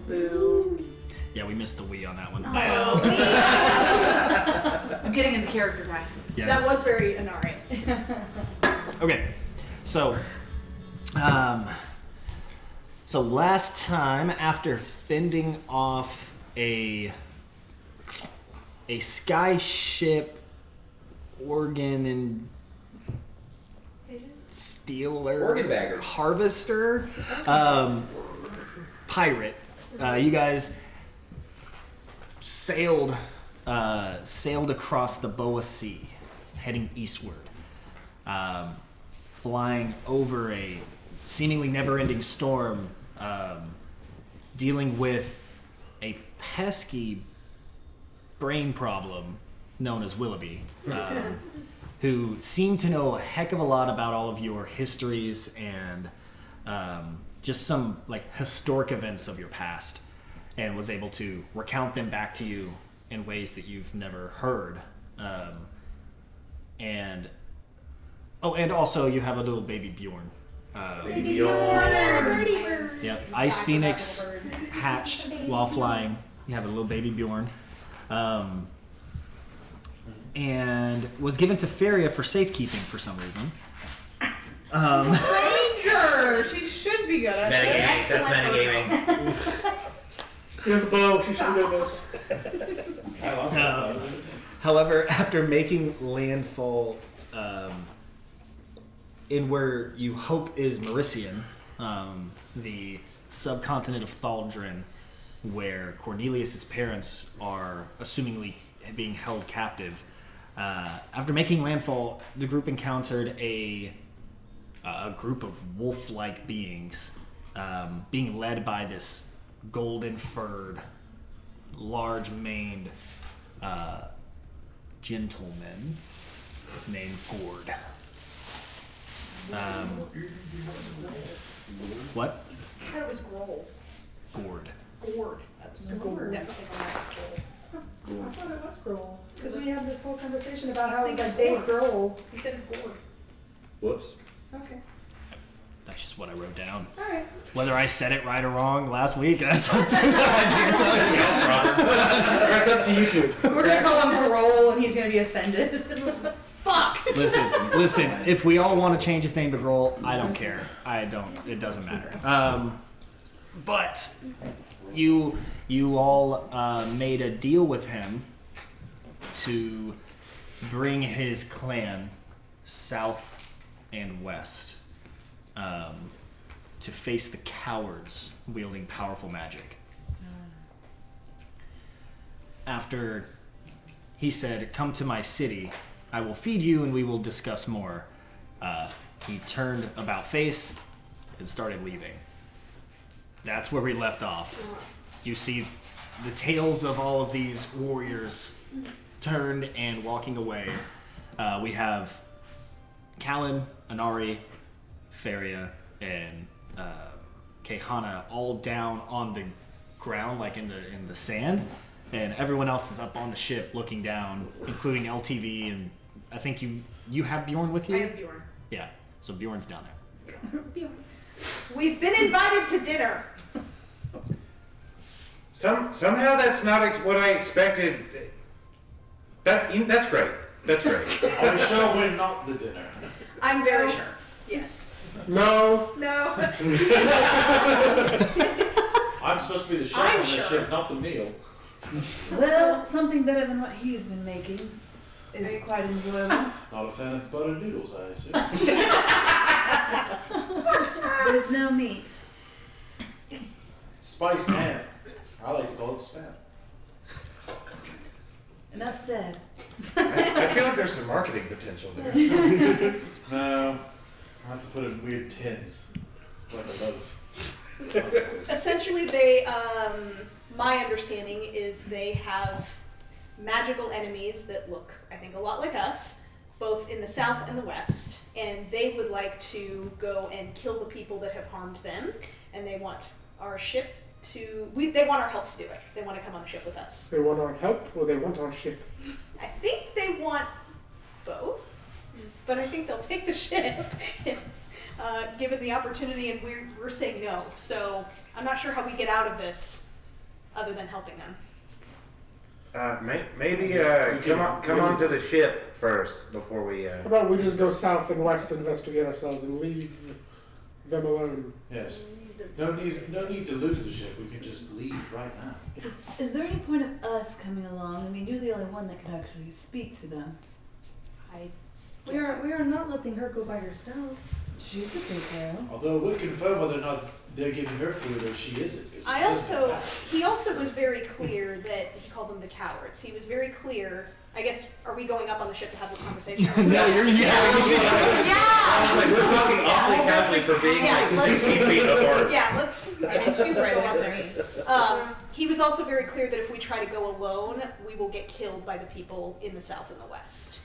Boo. Yeah, we missed the Wii on that one. I'm getting into character, guys. Yeah, That was very Inari. Okay, so, last time, after fending off a skyship organ and stealer Organ bagger harvester pirate, you guys sailed across the Boa Sea, heading eastward. Flying over a seemingly never-ending storm, dealing with a pesky brain problem known as Willoughby, who seemed to know a heck of a lot about all of your histories and just some like historic events of your past, and was able to recount them back to you in ways that you've never heard. And also you have a little baby Bjorn. Baby Bjorn. Yep, Ice Phoenix hatched while flying. You have a little baby Bjorn. And was given to Feria for safekeeping for some reason. Ranger! She should be good at it. Metagaming, that's metagaming. She has a bow, she should be good at this. However, after making landfall in where you hope is Merician, the subcontinent of Thaldrin, where Cornelius's parents are assumingly being held captive, after making landfall, the group encountered a group of wolf-like beings, being led by this golden-furred, large-maned gentleman named Gord. What? I thought it was Grohl. Gord. Gord. Gord. Definitely I thought it was Grohl. Because we had this whole conversation about He's how it's saying like Dave it's Grohl. He said it's Gord. Whoops. Okay. That's just what I wrote down. Alright. Whether I said it right or wrong last week, that's up to you. I can't tell you. That's up to you two. We're gonna call him Grohl and he's gonna be offended. Fuck! Listen, if we all want to change his name to Grohl, I don't care. It doesn't matter. But you all made a deal with him to bring his clan south and west to face the cowards wielding powerful magic. After he said, "Come to my city, I will feed you and we will discuss more," he turned about face and started leaving. That's where we left off. You see the tails of all of these warriors turned and walking away. We have Callan, Inari, Feria, and Caehanna all down on the ground, like in the sand, and everyone else is up on the ship looking down, including LTV, and I think you have Bjorn with you? I have Bjorn. Yeah, so Bjorn's down there. We've been invited to dinner. Somehow that's not what I expected. That's great. That's great. On the show, we're not the dinner. I'm very sure. Yes. No. No. I'm supposed to be the chef I'm on the sure. ship, not the meal. Well, something better than what he's been making is quite enjoyable. Not a fan of buttered noodles, I assume. There's no meat. Spiced ham. I like to call it spam. Enough said. I feel like there's some marketing potential there. No, I have to put it in weird tins, like a loaf. Essentially, they, my understanding is they have magical enemies that look, I think, a lot like us, both in the south and the west, and they would like to go and kill the people that have harmed them, and they want our ship to, they want our help to do it. They want to come on the ship with us. They want our help or they want our ship? I think they want both, but I think they'll take the ship given the opportunity, and we're saying no. So I'm not sure how we get out of this other than helping them. Maybe come on to the ship first before we. How about we just go south and west to investigate ourselves and leave them alone? Yes. No need to lose the ship. We can just leave right now. Is there any point of us coming along? I mean, you're the only one that could actually speak to them. We are not letting her go by herself. She's a big girl. Although we'll confirm whether or not they're giving her food or she isn't. 'Cause He also was very clear that he called them the cowards. He was very clear. I guess, are we going up on the ship to have this conversation? No, you're Yeah! Like, we're talking awfully casually for being like 60 feet apart. Yeah, let's. I mean, she's right up there. He was also very clear that if we try to go alone, we will get killed by the people in the south and the west.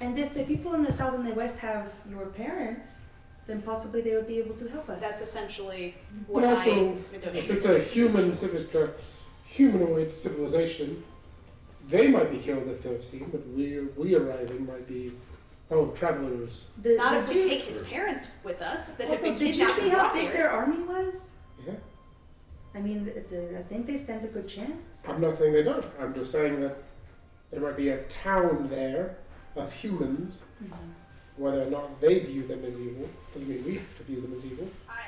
And if the people in the south and the west have your parents, then possibly they would be able to help us. That's essentially But what also, I negotiated. if it's a humanoid civilization, they might be killed if they're seen, but we arriving might be, travelers. Not if we take his parents with us that have Also, been did you kidnapped see and how brought big here. their army was? Yeah. I mean, I think they stand a good chance. I'm not saying they don't. I'm just saying that there might be a town there of humans. Whether or not they view them as evil doesn't mean we have to view them as evil. I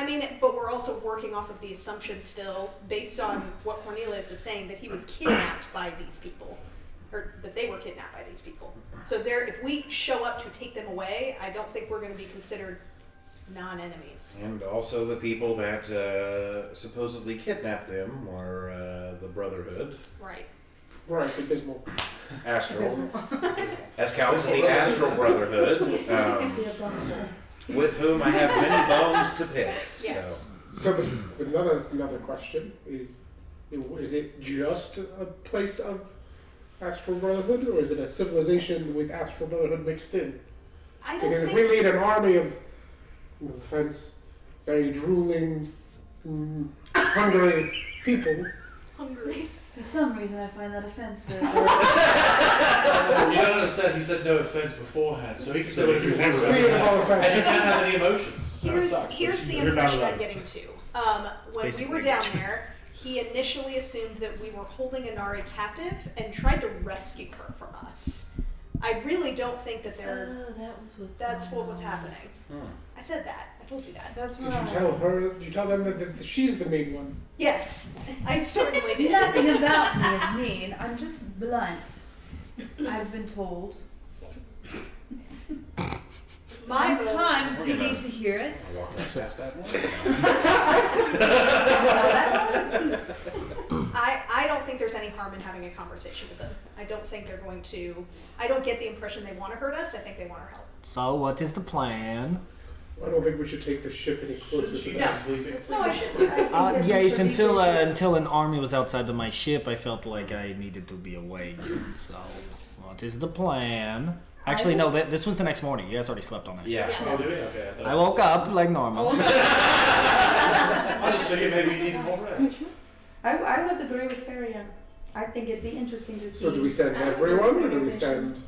think, but we're also working off of the assumption still, based on what Cornelius is saying, that he was kidnapped by these people, or that they were kidnapped by these people. So if we show up to take them away, I don't think we're going to be considered non-enemies. And also the people that supposedly kidnapped them are the Brotherhood. Right. Right, abysmal. Astral. As Callan, the Astral Brotherhood, with whom I have many bones to pick. Yes. So, but another question is it just a place of Astral Brotherhood, or is it a civilization with Astral Brotherhood mixed in? I don't Because if think. we lead an army of, no offense, very drooling, hungry people, Hungry. For some reason, I find that offensive. You don't understand. He said no offense beforehand, so he can say what he wants. Freedom of all And he offense. can't have any emotions. That Here's sucks. the you're not impression allowed. I'm getting to. When we basic were down language. there, he initially assumed that we were holding Inari captive and tried to rescue her from us. I really don't think that that's what was happening. I said that. I told you that. That's did you right. tell her? Did you tell them that she's the main one? Yes, I certainly did. Nothing about me is mean. I'm just blunt. I've been told. Sometimes you need to hear it. I walked past that one. I don't think there's any harm in having a conversation with them. I don't think they're going to. I don't get the impression they want to hurt us. I think they want our help. So, what is the plan? I don't think we should take the ship any closer She to got that. sleeping. No, I should. Yes, until an army was outside of my ship, I felt like I needed to be awake. So, what is the plan? Actually, no, this was the next morning. You guys already slept on that. Yeah. Oh, did we? Okay. I woke up like normal. I just figured maybe you needed more rest. I would agree with Ferian. I think it'd be interesting to see. So do we send everyone, or do we send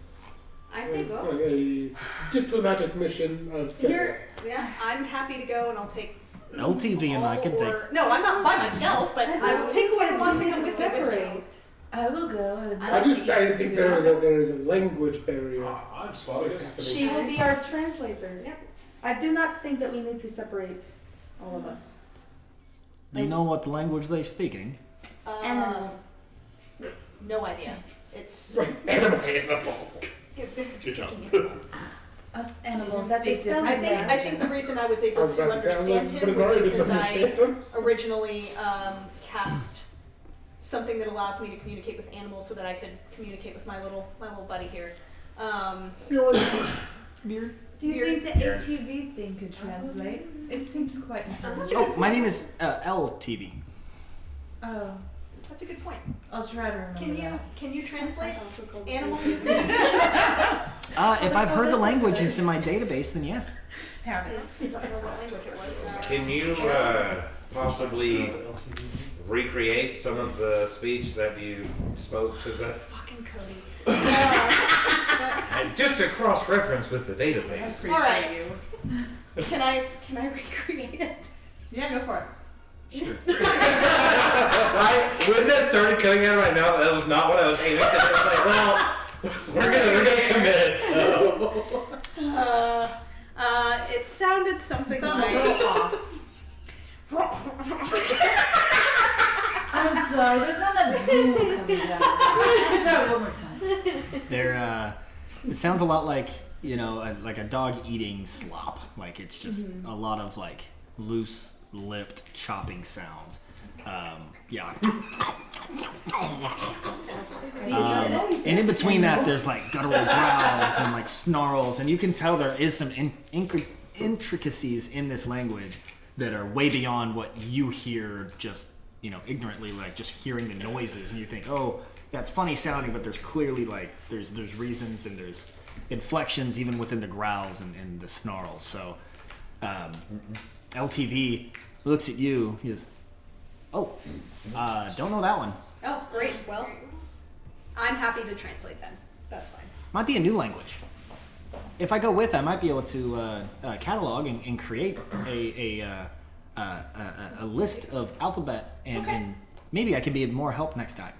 I say go. a diplomatic mission of Here, Yeah. I'm happy to go, and I'll take. LTV and I can take. No, I'm not by myself, but I will take whoever wants to come with me. separate. I will go. I would I love to I get think to there is a language barrier I'm spotting that's this. happening. She will be our translator. Yep. I do not think that we need to separate all of us. Do you know what language they're speaking? Animal. No idea. It's. Animal. Good job. us animals That they speak spell different it I think the reason I was I able was to about to say, understand but him I've was already because I understand them. originally cast something that allows me to communicate with animals, so that I could communicate with my little buddy here. Beard. Do you You're- think the ATV thing could translate? It seems quite intelligent. Oh, my name is LTV. Oh, That's a good point. I'll try to remember Can you translate Also called animal? If I've heard the language and it's in my database, then yeah. I don't know what language it was. Can you possibly recreate some of the speech that you spoke to the? Fucking Cody. And just a cross-reference with the database. All right. Can I recreate it? Yeah, go for it. Sure. When that started coming out of my mouth, that was not what I was aiming at. I was like, well, we're gonna commit. So It sounded something Sounds a like. little off. I'm sorry, there's not a drool coming out. Try it one more time. They're it sounds a lot like, you know, like a dog eating slop. Like it's just a lot of like loose-lipped chopping sounds. Yeah. And in between that, there's like guttural growls and like snarls, and you can tell there is some intricacies in this language that are way beyond what you hear just, you know, ignorantly, like just hearing the noises, and you think, oh, that's funny sounding, but there's clearly like there's reasons and there's inflections even within the growls and the snarls. So LTV looks at you. He says, "Oh, don't know that one. Oh, great. Well, I'm happy to translate then. That's fine. Might be a new language. If I go with, I might be able to catalog and create a list of alphabet, and maybe I can be of more help next time.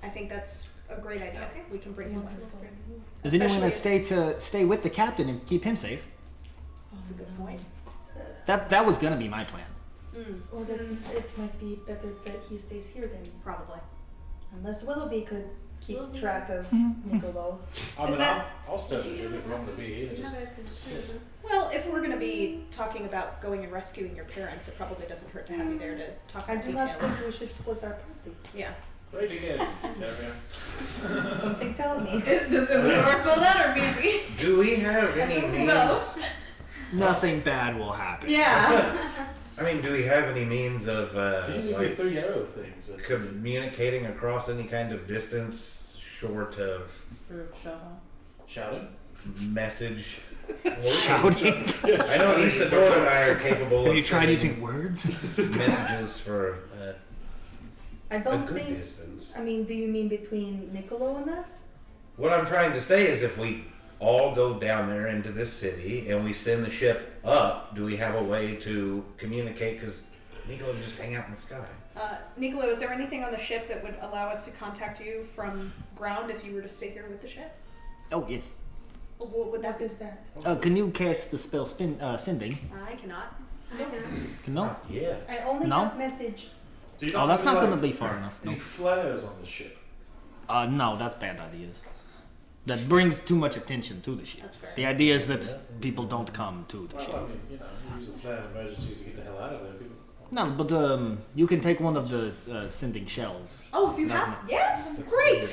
I think that's a great idea. We can bring him with. Is anyone going to stay with the captain and keep him safe? That's a good point. That was going to be my plan. Well, then it might be better that he stays here then. Probably. Unless Willoughby could keep track of Niccolo. I mean, that- I'll stay with you if you want to be here. Just sit. Well, if we're going to be talking about going and rescuing your parents, it probably doesn't hurt to have you there to talk I about do not details. think we should split our party. Yeah. Great again. Carry Something tell me. Does it work for that or maybe? do we have any means? No. Nothing bad will happen. Yeah. I mean, do we have any means of on. Can you give me like 3 arrow things? communicating across any kind of distance short of Shouting? message? Shouting. I know Isadora and I are capable Have of you tried sending using words? messages for I a don't good think. distance. I mean, do you mean between Niccolo and us? What I'm trying to say is if we all go down there into this city and we send the ship up, do we have a way to communicate? Because Niccolo can just hang out in the sky. Niccolo, is there anything on the ship that would allow us to contact you from ground if you were to stay here with the ship? Oh, yes. What would that What be? is that? Can you cast the spell sending? I cannot. No? Yeah. I only No? have message. Do you Oh, that's have not any, going to be far enough. Any No. flares on the ship? No, that's bad ideas. That brings too much attention to the ship. That's fair. The idea is that people don't come to the Well, ship. I mean, you know, you use a flare in emergencies to get the hell out of there. People. No, but you can take one of the sending shells. Oh, if you Nothing. have, yes, great.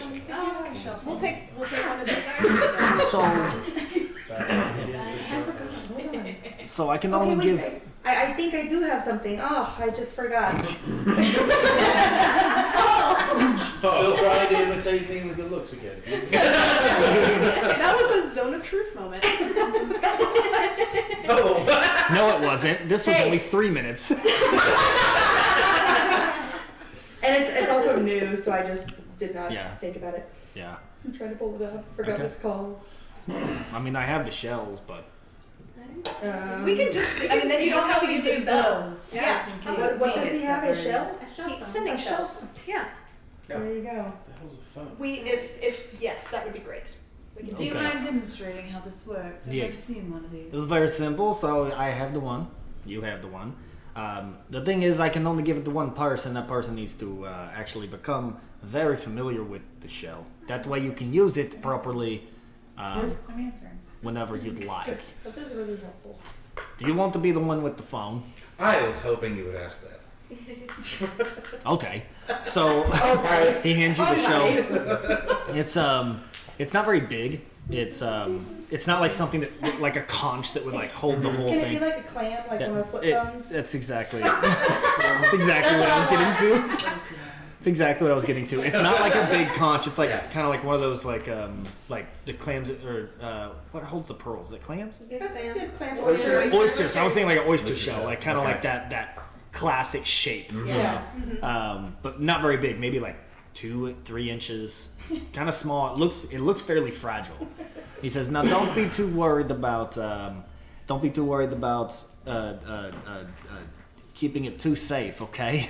We'll take one of these. So I can Okay, only wait. give. I think I do have something. Oh, I just forgot. Still trying to imitate me with good looks again. That was a zone of truth moment. Oh. No, it wasn't. This was Hey. only 3 minutes. And it's also new, so I just did not Yeah. think about it. Yeah. I'm trying to pull it up. Forgot Okay. what it's called. I mean, I have the shells, but We can just, I mean, then you don't have to use a spell. Yeah. Just in case What we does he get have? A separated. shell? Sending shells. Yeah. There you go. What the hell's a phone? If yes, that would be great. We can Do you Okay. mind demonstrating how this works? I've Yeah. never seen one of these. this is very simple. So I have the one. You have the one. The thing is, I can only give it to one person. That person needs to actually become very familiar with the shell. That way you can use it properly I'm answering. whenever you'd like. That is really helpful. Do you want to be the one with the phone? I was hoping you would ask that. Okay. So he hands you the shell. It's not very big. It's not like something that like a conch that would like hold the whole Can it thing. be like a clam, like one of my flip thumbs? That's exactly. That's exactly what I was getting to. It's exactly what I was getting to. It's not like a big conch. It's like kind of like one of those like the clams or what holds the pearls? Is it clams? It's clam Oysters. Oysters. I was thinking like an oyster Oyster shell, shell. like kind of Okay. like that classic shape. Yeah. But not very big. Maybe like 2-3 inches. Kind of small. It looks fairly fragile. He says, "Now don't be too worried about keeping it too safe, okay?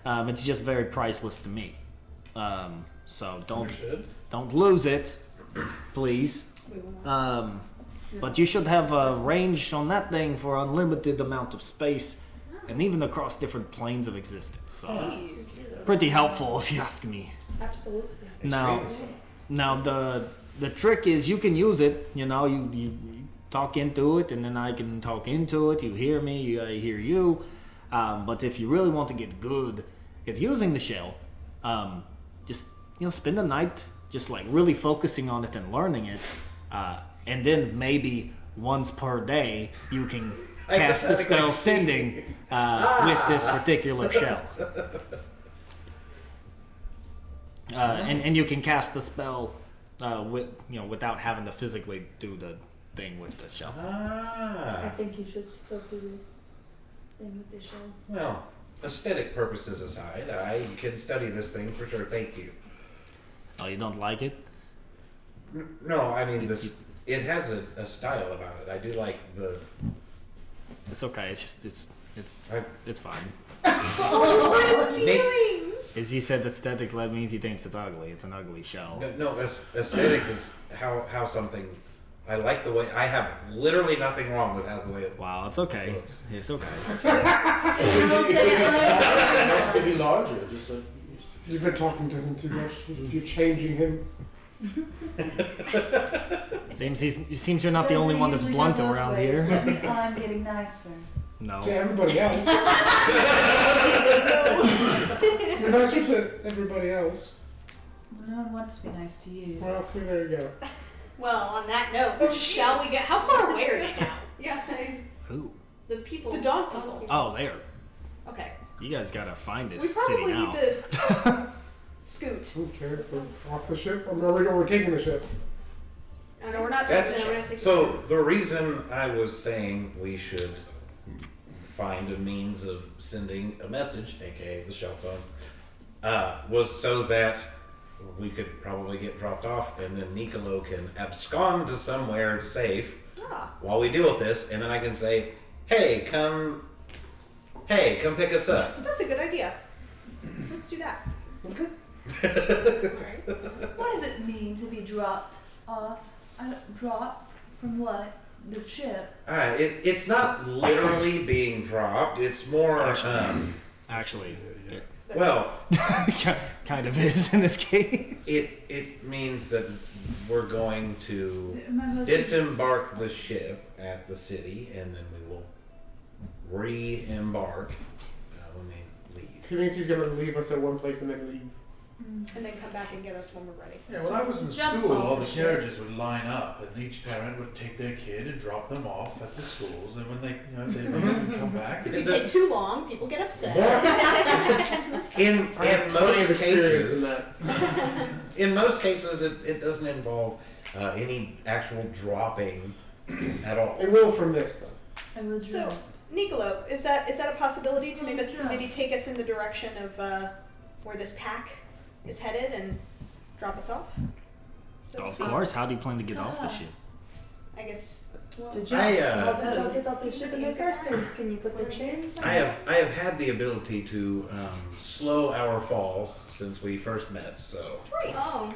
It's just very priceless to me. So don't lose it, please. We will not. But you should have a range on that thing for unlimited amount of space, and even across different planes of existence. So Jeez. pretty helpful, if you ask me. Absolutely. Now, the trick is you can use it. You know, you talk into it, and then I can talk into it. You hear me, I hear you. But if you really want to get good at using the shell, just spend the night just like really focusing on it and learning it, and then maybe once per day you can cast the spell sending with this particular shell. And you can cast the spell without having to physically do the thing with the shell. I think you should still do the thing with the show. Well, aesthetic purposes aside, I can study this thing for sure. Thank you. Oh, you don't like it? No, I mean it has a style about it. I do like the. It's okay. It's just it's fine. Oh, his feelings! As he said, aesthetic that means he thinks it's ugly. It's an ugly shell. No, aesthetic is how something. I like the way. I have literally nothing wrong with how the way it. Wow, it's okay. It's okay. It has to be larger, just like. You've been talking to him too much. You're changing him. Seems you're not the only one that's blunt around here. I'm getting nicer. No. To everybody else. You're nicer to everybody else. Well, no one wants to be nice to you. Well, see, there you go. Well, on that note, shall we get? How far away are they now? Yeah, Who? the people. The dog people. Oh, there. Okay. You guys gotta find We this city probably now. need to scoot. Okay, for off the ship. We're taking the ship. No, we're not That's taking it. so. The reason I was saying we should find a means of sending a message, aka the shell phone, was so that we could probably get dropped off, and then Nicolo can abscond to somewhere safe while we deal with this, and then I can say, "Hey, come pick us up." That's a good idea. Let's do that. Okay. Alright. What does it mean to be dropped off? Drop from what? The ship? It's not literally being dropped. It's more. Actually, it Well, kind of is in this case. it means that we're going to Am I supposed disembark the ship at the city, and then we will re-embark when we leave. He means he's going to leave us at one place and then leave. And then come back and get us when we're ready. Yeah, when I was in Jump school, off all the the ship. carriages would line up, and each parent would take their kid and drop them off at the schools. And when they, they didn't come back, If you take too long, people get upset. In I have plenty of most experience in cases, that. in most cases, it doesn't involve any actual dropping at all. It will from this, though. I will So, jump. Nicolo, is that a possibility to maybe Sure. maybe take us in the direction of where this pack is headed and drop us off? So to Of speak? course. How do you plan to get off the ship? I guess. Did you I, how the dog get off the ship in the first place? Can you put the chain? I have had the ability to slow our falls since we first met, so Great. Oh,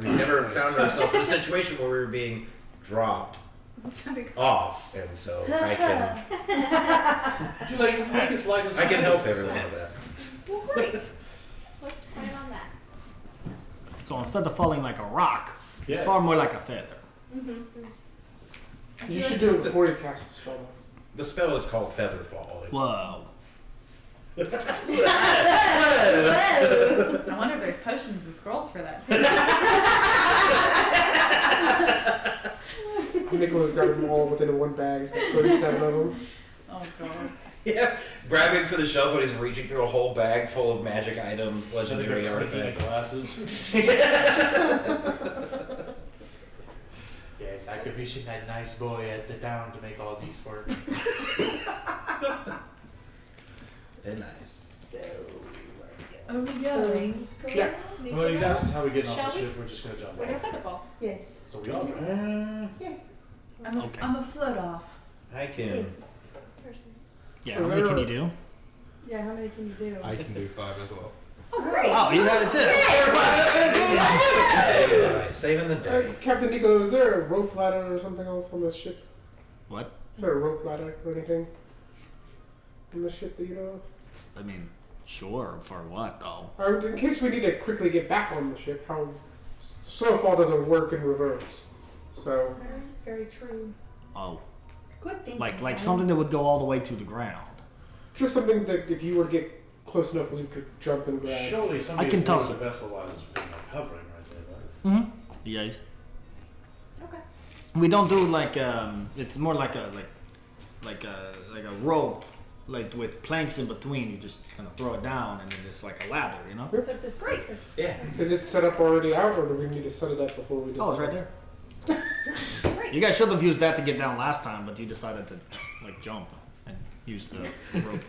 we never found ourselves in a situation where we were being dropped off, and so I can would you make us like us? I can help everyone with that. Well, great. Let's plan on that. So instead of falling like a rock, Yes. far more like a feather. You should do it before you cast the spell. The spell is called Featherfall. It's- Whoa. I wonder if there's potions and scrolls for that too. Nicola's got them all within one bag. He's got 37 of them. Oh god. Yeah, grabbing for the shelf when he's reaching through a whole bag full of magic items, So they legendary got creaky artifacts. glasses. Yes, I commissioned that nice boy at the town to make all these work. They're nice. So. Are we going? Yeah. Well, you asked us how we're getting off Shall the we? ship. We're just gonna jump We're gonna off. featherfall. Yes. So we all drive. Yes. Okay. I'm a float off. I can. Yes. Yeah. Is How many there can a- you do? Yeah, how many can you do? I can do 5 as well. Oh, great. Oh, you got it too. Saving the day. Captain Nico, is there a rope ladder or something else on the ship? What? Is there a rope ladder or anything on the ship that you know of? I mean, sure. For what though? In case we need to quickly get back on the ship, how snowfall doesn't work in reverse. So, Very, very true. Oh, Good thing. like something that would go all the way to the ground. just something that if you were to get close enough, we could jump and grab. Surely somebody's can aboard toss the it. vessel while it's hovering right there, right? Mm-hmm. Yes. Okay. We don't do like it's more like a rope, like with planks in between. You just kind of throw it down, and then it's like a ladder, you know. That's great. Yeah. Is it set up already out, or do we need to set it up before we? Oh, it's right there. Great. You guys should have used that to get down last time, but you decided to like jump and use the rope.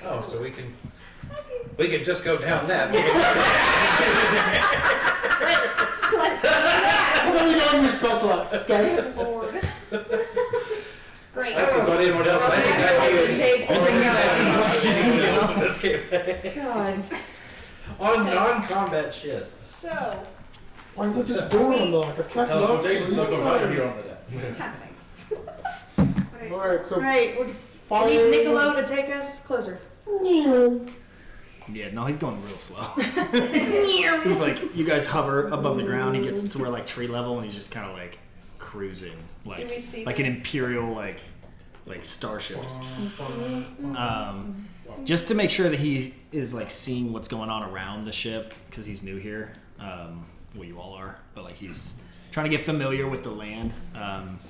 Oh, so we can just go down that. How about we go in the spell slots, guys? Lord. Great. That's what I didn't just in this campaign. God. On non-combat shit. So, Why would this door unlock? I've cast lock. Teleportation circle right here on the deck. what's happening? All right, so Alright, we fire. need Niccolo to take us closer. Yeah, no, he's going real slow. He's like, you guys hover above the ground. He gets to where like tree level, and he's just kind of like cruising, Do we see like an imperial like starship. Just to make sure that he is like seeing what's going on around the ship because he's new here. Well, you all are, but like he's trying to get familiar with the land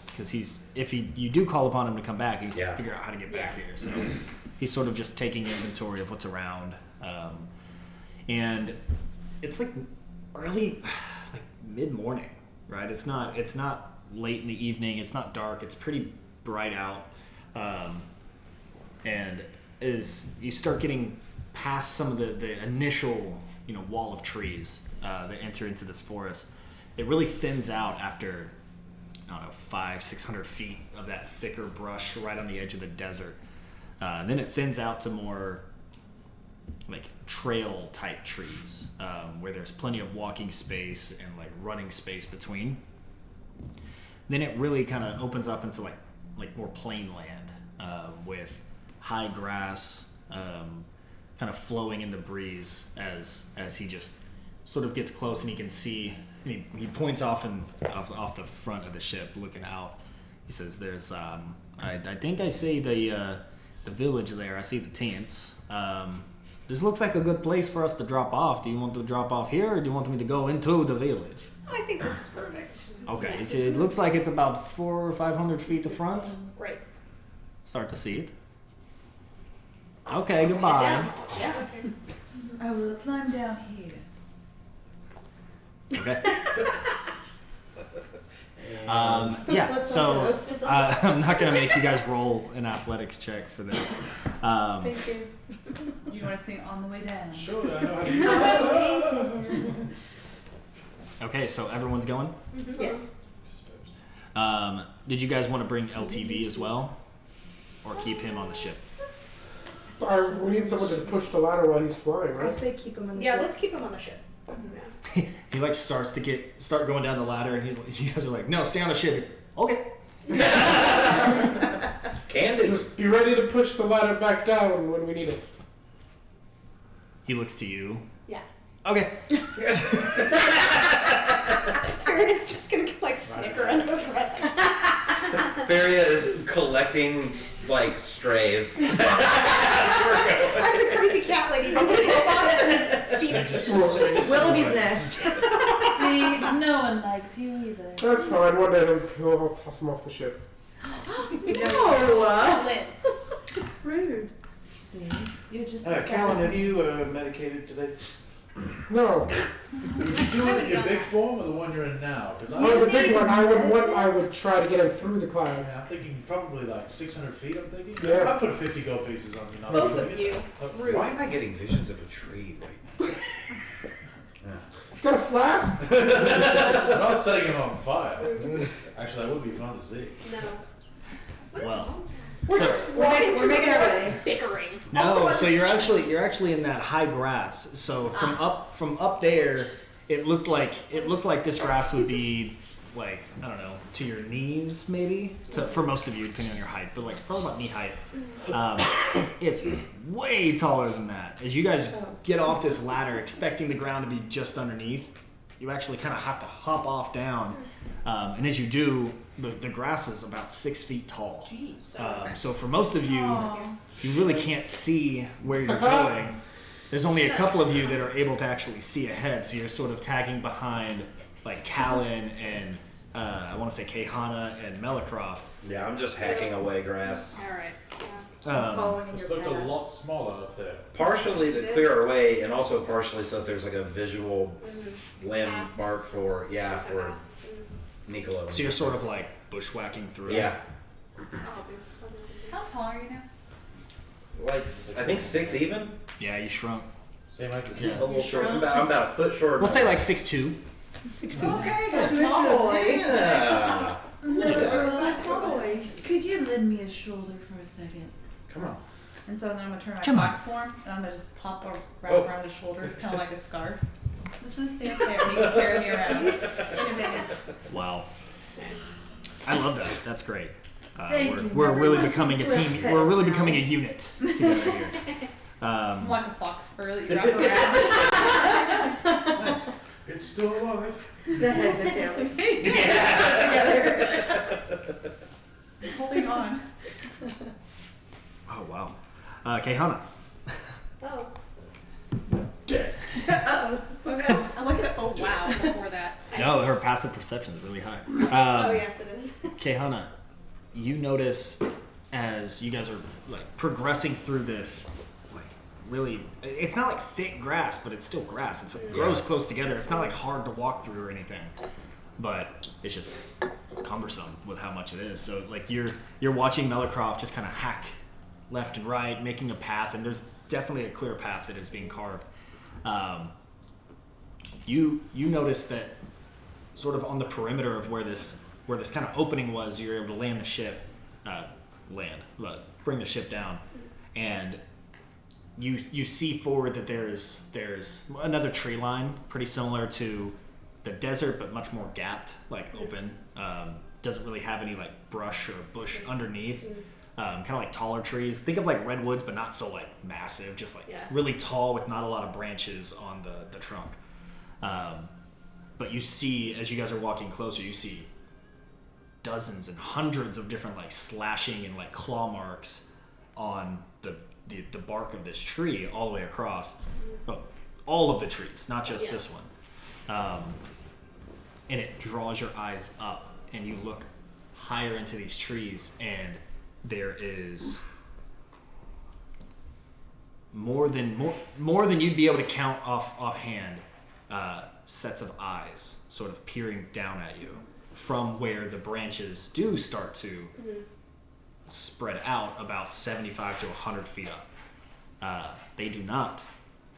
because you do call upon him to come back, he needs to figure out how to get back here. So he's sort of just taking inventory of what's around, and it's like early, like mid morning, right? It's not late in the evening. It's not dark. It's pretty bright out, and as you start getting past some of the initial wall of trees that enter into this forest, it really thins out after 500-600 feet of that thicker brush right on the edge of the desert. Then it thins out to more like trail type trees where there's plenty of walking space and like running space between. Then it really kind of opens up into like more plain land with high grass kind of flowing in the breeze as he just sort of gets close and he can see. He points off the front of the ship, looking out. He says, "There's I think I see the village there. I see the tents. This looks like a good place for us to drop off. Do you want to drop off here, or do you want me to go into the village?" I think this is perfect. Okay, it looks like it's about 400 or 500 feet to front. Great. Start to see it. Okay, goodbye. Yeah. Okay. I will climb down here. Okay. Yeah, so I'm not going to make you guys roll an athletics check for this. Thank you. You want to sing On the Way Down? Surely I know how to do that. Okay, so everyone's going? Yes. Did you guys want to bring LTV as well? Or keep him on the ship? We need someone to push the ladder while he's flying, I right? say keep him on the Yeah, ship. let's keep him on the ship. He like start going down the ladder, and you guys are like, no, stay on the ship. Okay. Can do. Just be ready to push the ladder back down when we need it. He looks to you. Yeah. Okay. Furia's just gonna like snicker under her breath. Feria is collecting like strays. I'm the crazy cat lady. Phoenix. Willoughby's next. See, no one likes you either. That's fine. One day I'll toss him off the ship. No. Rude. See, you're just Callan, have you medicated today? No. Would you do it in your big form or the one you're in now? Because Oh, the big one. I would try to get him through the clouds. I'm thinking probably like 600 feet. I'm thinking. Yeah. I put 50 gold pieces on you. Not Both really. of you. Rude. Why am I getting visions of a tree right now? Got a flask? I'm not setting him on fire. Actually, that would be fun to see. No. Well, We're making our way. bickering. No, so you're actually in that high grass. So from up there, it looked like this grass would be like, I don't know, to your knees maybe. For most of you, depending on your height, but like probably about knee height. It's way taller than that. As you guys get off this ladder, expecting the ground to be just underneath, you actually kind of have to hop off down. And as you do, the grass is about 6 feet tall. Jeez. So for most of you, you really can't see where you're going. There's only a couple of you that are able to actually see ahead, so you're sort of tagging behind like Callan and I want to say Caehanna and Melicroft. Yeah, I'm just hacking away grass. All right. Following in This your looked a path. lot smaller up there. Partially to clear our way, and also partially so there's like a visual landmark for Niccolo. So you're sort of like bushwhacking through. Yeah, How tall are you now? like I think 6 even. Yeah, you shrunk. Same height as Yeah. A little short. I'm about a foot short. We'll say like 6'2". 6'2". Okay, that's small boy. Yeah. Could you lend me a shoulder for a second? Come on. And so then I'm gonna turn my Come on. fox form and I'm gonna just pop wrap Oh. around his shoulders, kind of like a scarf. I'm just gonna stay up there and you can carry me around. Wow. I love that. That's great. Thank you. We're really Everyone's becoming a into team. pets We're really now. becoming a unit together here. I'm like a fox fur that you wrap around. Nice. It's still alive. The head, the tail. Holding on. Oh wow. Caehanna. Oh. Dead. Okay. I like the oh wow before that. No, her passive perception is really high. Oh yes, it is. Caehanna, you notice as you guys are like progressing through this, like really, it's not like thick grass, but it's still grass. It grows close together. It's not like hard to walk through or anything, but it's just cumbersome with how much it is. So like you're watching Melicroft just kind of hack left and right, making a path, and there's definitely a clear path that is being carved. You notice that sort of on the perimeter of where this kind of opening was, you're able to land the ship, bring the ship down, and you see forward that there's another tree line pretty similar to the desert, but much more gapped, like open. Doesn't really have any like brush or bush underneath. Kind of like taller trees. Think of like redwoods, but not so like massive, just like really tall with not a lot of branches on the trunk. But you see, as you guys are walking closer, you see dozens and hundreds of different like slashing and like claw marks on the bark of this tree all the way across. All of the trees, not just this one. And it draws your eyes up, and you look higher into these trees, and there is more than you'd be able to count offhand. Sets of eyes sort of peering down at you from where the branches do start to spread out about 75 to 100 feet up. They do not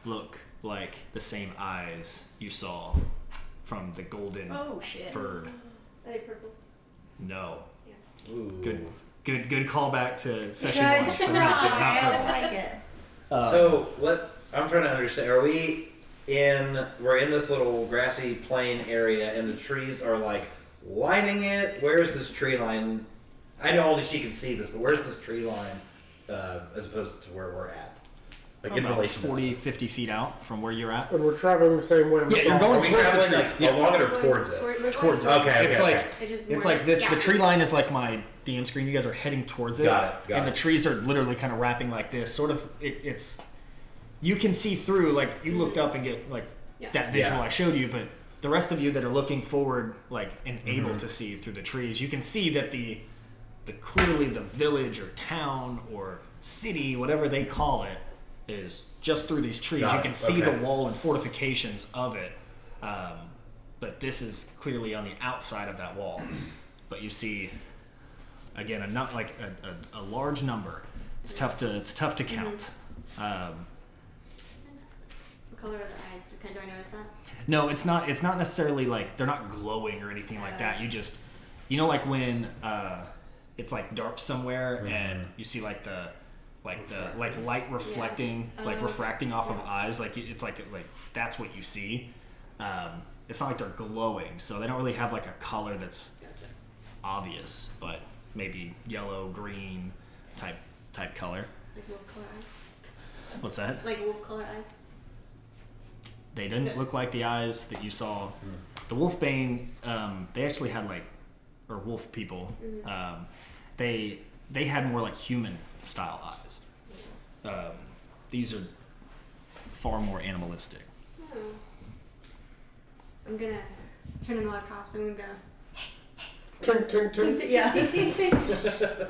look like the same eyes you saw from the golden furred. Are they purple? No. Ooh. Good callback to session one. But they're not purple. like it. So I'm trying to understand. We're in this little grassy plain area, and the trees are like lining it. Where is this tree line? I know only she can see this, but where's this tree line as opposed to where we're at? Like in About relation to 40, that? 50 feet out from where you're at. And we're traveling the same way. Yeah, you're going Are we towards the traveling trees. like Yeah. along it or towards it? Towards it. Okay, It's okay, like okay. it's like this. The tree line is like my DM screen. You guys are heading towards it. Got it. And the trees are literally kind of wrapping like this. Sort of. It's. You can see through. Like you looked up and get like that visual I showed you, but the rest of you that are looking forward, like and able to see through the trees, you can see that the clearly the village or town or city, whatever they call it, is just through these trees. You can see the wall and fortifications of it, but this is clearly on the outside of that wall. But you see, again, a large number. It's tough to count. What color are their eyes? Do I notice that? No, it's not necessarily like they're not glowing or anything like that. You just, like when it's like dark somewhere, and you see like the light reflecting, refracting off of eyes. Like it's like that's what you see. It's not like they're glowing, so they don't really have like a color that's obvious, but maybe yellow, green type color. Like wolf color eyes. What's that? Like wolf color eyes. They didn't look like the eyes that you saw. The Wolfbane, they actually had or wolf people. They had more like human style eyes. These are far more animalistic. Oh. I'm gonna turn to Malakoff. I'm gonna go. Tink, tink, tink. Yeah.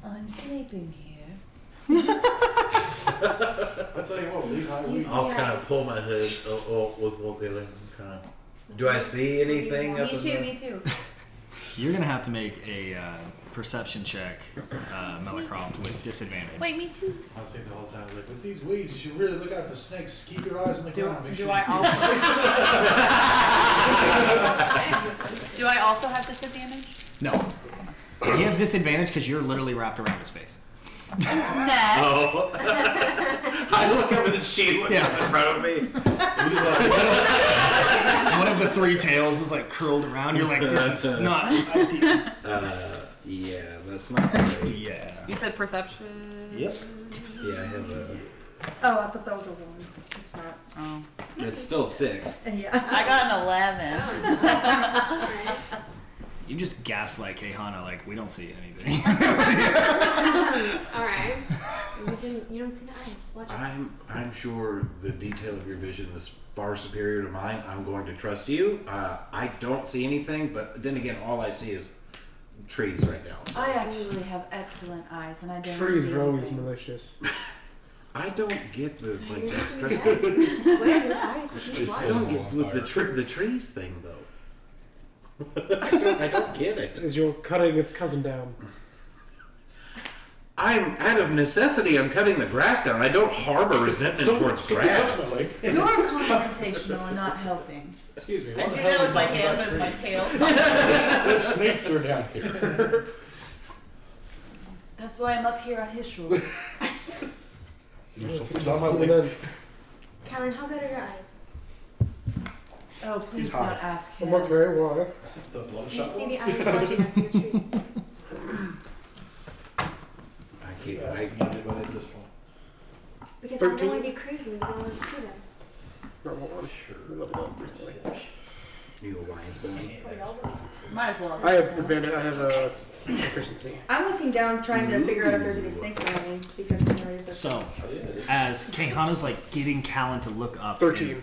I'm sleeping here. I'll tell you what, with these high Do you weeds. see I'll kind eyes? of pull my hood with what they're kind of. Do I see anything up in there? Me too. You're gonna have to make a perception check, Melicroft, with disadvantage. Wait, me too. I was thinking the whole time, like, with these weeds, you should really look out for snakes. Keep your eyes on the ground. Make Do sure I you also? Do I also have disadvantage? No. He has disadvantage because you're literally wrapped around his face. Nah. Oh. I look over the sheet, look up in front of me. One of the three tails is like curled around. You're like, this is not ideal. Yeah, that's not great. Yeah. You said perception. Yep. Yeah, I have a. Oh, I thought that was a 1. It's not. Oh. It's still 6. Yeah. I got an 11. Alright. You just gaslight Caehanna like we don't see anything. Alright. You don't see the eyes. Watch us. I'm sure the detail of your vision is far superior to mine. I'm going to trust you. I don't see anything, but then again, all I see is trees right now. So. I actually have excellent eyes, and I don't Trees see are always anything. malicious. I don't get the like that stress. I swear his eyes were just I watching. don't get with the trees thing though. I don't get it. As you're cutting its cousin down. I'm out of necessity. I'm cutting the grass down. I don't harbor resentment towards grass. ultimately. You're confrontational and not helping. Excuse me. I what do the hell that are with my we talking hand about with my trees? tail. The snakes are down here. That's why I'm up here on his shoulder. It's on my And way. then Callan, how good are your eyes? Oh, please He's don't hot. ask I'm him. okay, why? The Do you bloodshot see the ones? eyes watching us in the trees? I keep. That's I, anybody at this point. Because I don't 13? want to be crazy and we don't want to see them. No, one. Leveled up recently. you a wise boy. Might as well. I have advantage. I have a efficiency. I'm looking down trying to figure out if there's any snakes around me because Cornelius said So, as Caehanna's like getting Callan to look up. 13.